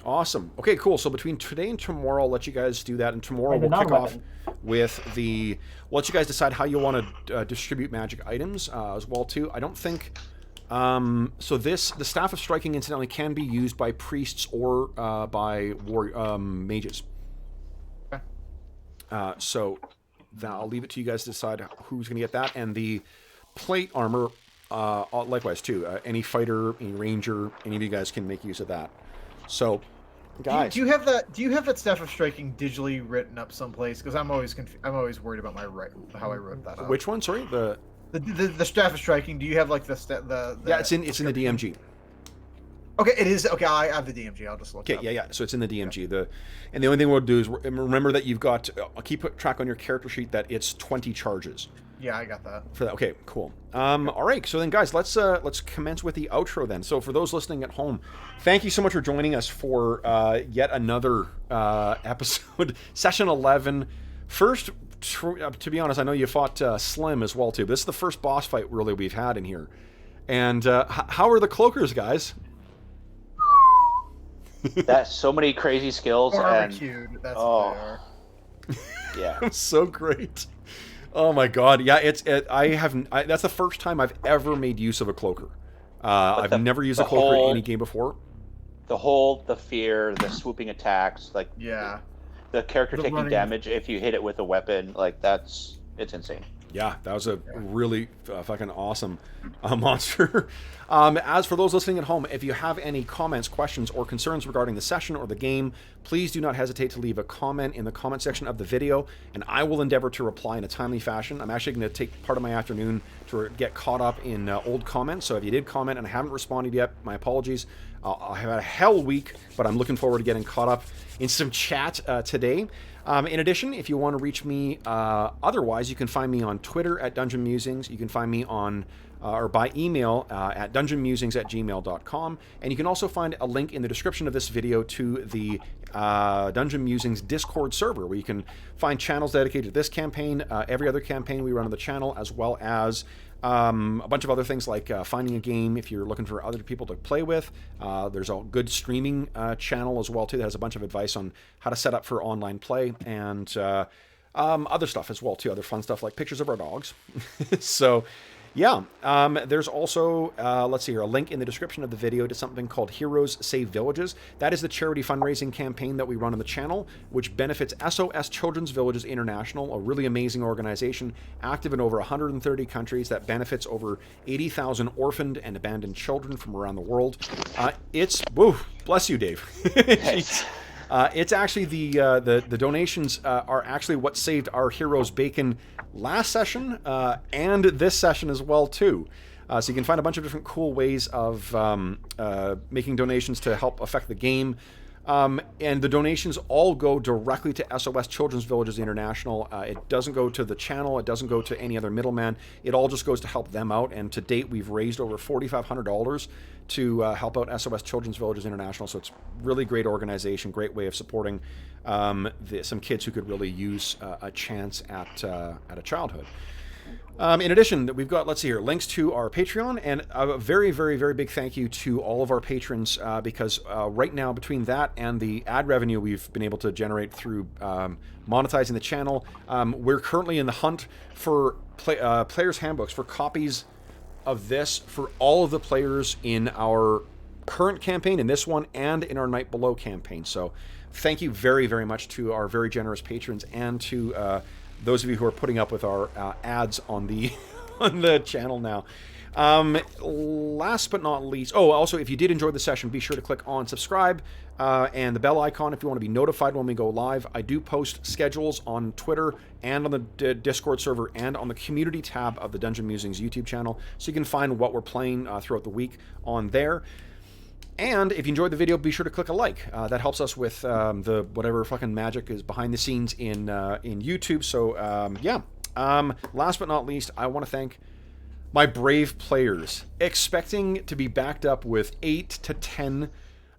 Awesome. Okay, cool. So between today and tomorrow, I'll let you guys do that, and tomorrow And the we'll kick off non-weapon. with the. We'll let you guys decide how you want to distribute magic items as well too. I don't think. So the staff of striking incidentally can be used by priests or by mages. Okay. So I'll leave it to you guys to decide who's going to get that, and the plate armor likewise too. Any fighter, any ranger, any of you guys can make use of that. So, guys, Do you have that? Do you have that staff of striking digitally written up someplace? Because I'm always I'm always worried about how I wrote that up. which one? Sorry, The staff of striking. Do you have like the yeah, it's in the DMG. Okay, it is. Okay, I have the DMG. I'll just look. Okay, it up. yeah. So it's in the DMG. And the only thing we'll do is remember that you've got. Keep track on your character sheet that it's 20 charges. Yeah, I got that. For that. Okay, cool. All right. So then, guys, let's commence with the outro then. So for those listening at home, thank you so much for joining us for yet another episode, session 11. First, to be honest, I know you fought Slim as well too. But this is the first boss fight really we've had in here. And how are the cloakers, guys? That's so many crazy skills and Barbecued. That's what they are. yeah. So great. Oh my god, yeah, that's the first time I've ever made use of a cloaker. I've never used a cloaker in any game before. The fear, the swooping attacks, like Yeah. the character The taking running. damage if you hit it with a weapon, like it's insane. Yeah, that was a really fucking awesome monster. As for those listening at home, if you have any comments, questions, or concerns regarding the session or the game, please do not hesitate to leave a comment in the comment section of the video, and I will endeavor to reply in a timely fashion. I'm actually going to take part of my afternoon to get caught up in old comments, so if you did comment and I haven't responded yet, my apologies. I have had a hell week, but I'm looking forward to getting caught up in some chat today. In addition, if you want to reach me otherwise, you can find me on Twitter at Dungeon Musings. You can find me on or by email at dungeonmusings@gmail.com. And you can also find a link in the description of this video to the Dungeon Musings Discord server, where you can find channels dedicated to this campaign, every other campaign we run on the channel, as well as a bunch of other things like finding a game if you're looking for other people to play with. There's a good streaming channel as well too that has a bunch of advice on how to set up for online play, and other stuff as well too, other fun stuff like pictures of our dogs. So yeah, there's also, let's see here, a link in the description of the video to something called Heroes Save Villages. That is the charity fundraising campaign that we run on the channel, which benefits SOS Children's Villages International, a really amazing organization active in over 130 countries that benefits over 80,000 orphaned and abandoned children from around the world. Bless you, Dave. Jeez. It's actually the donations are actually what saved our heroes bacon last session and this session as well too. So you can find a bunch of different cool ways of making donations to help affect the game. And the donations all go directly to SOS Children's Villages International. It doesn't go to the channel. It doesn't go to any other middleman. It all just goes to help them out. And to date, we've raised over $4,500 to help out SOS Children's Villages International. So it's really great organization, great way of supporting some kids who could really use a chance at a childhood. In addition, we've got, let's see here, links to our Patreon, and a very, very, very big thank you to all of our patrons, because right now, between that and the ad revenue we've been able to generate through monetizing the channel, we're currently in the hunt for players' handbooks, for copies of this for all of the players in our current campaign, in this one, and in our Night Below campaign. So thank you very, very much to our very generous patrons, and to those of you who are putting up with our ads on the on the channel now. Last but not least, also, if you did enjoy the session, be sure to click on subscribe and the bell icon if you want to be notified when we go live. I do post schedules on Twitter and on the Discord server and on the community tab of the Dungeon Musings YouTube channel, so you can find what we're playing throughout the week on there. And if you enjoyed the video, be sure to click a like. That helps us with the whatever fucking magic is behind the scenes in YouTube. So yeah. Last but not least, I want to thank my brave players, expecting to be backed up with 8 to 10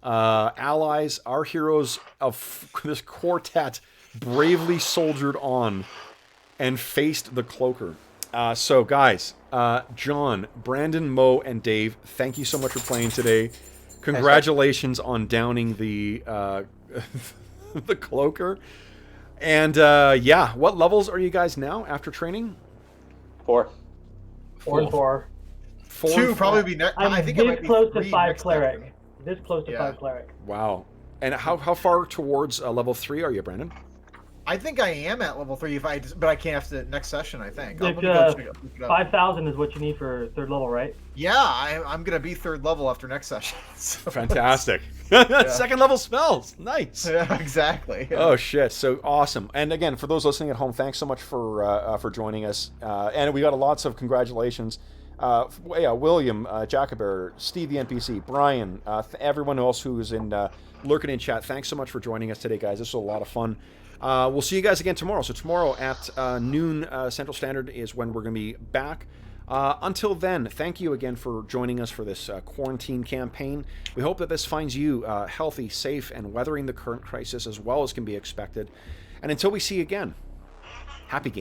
allies. Our heroes of this quartet bravely soldiered on and faced the cloaker. So guys, John, Brandon, Mo, and Dave, thank you so much for playing today. Congratulations on downing the the cloaker. And yeah, what levels are you guys now after training? 4. 4 and 4. 2 probably be next. I'm I think this it might be close to 3 5 next cleric. time. This close to Yeah. 5 cleric. Wow. And how far towards level 3 are you, Brandon? I think I am at level 3 but I can't have to next session. I think. I'm Like, gonna go check it out. 5,000 is what you need for 3rd level, right? Yeah, I'm gonna be 3rd level after next session. So Fantastic. Second level spells. Nice. Yeah, exactly. Oh shit! So awesome! And again, for those listening at home, thanks so much for joining us. And we got lots of congratulations. Yeah, William, Jacober, Steve the NPC, Brian, everyone else who's in lurking in chat. Thanks so much for joining us today, guys. This was a lot of fun. We'll see you guys again tomorrow. So tomorrow at noon Central Standard is when we're going to be back. Until then, thank you again for joining us for this quarantine campaign. We hope that this finds you healthy, safe, and weathering the current crisis as well as can be expected. And until we see you again, happy gaming.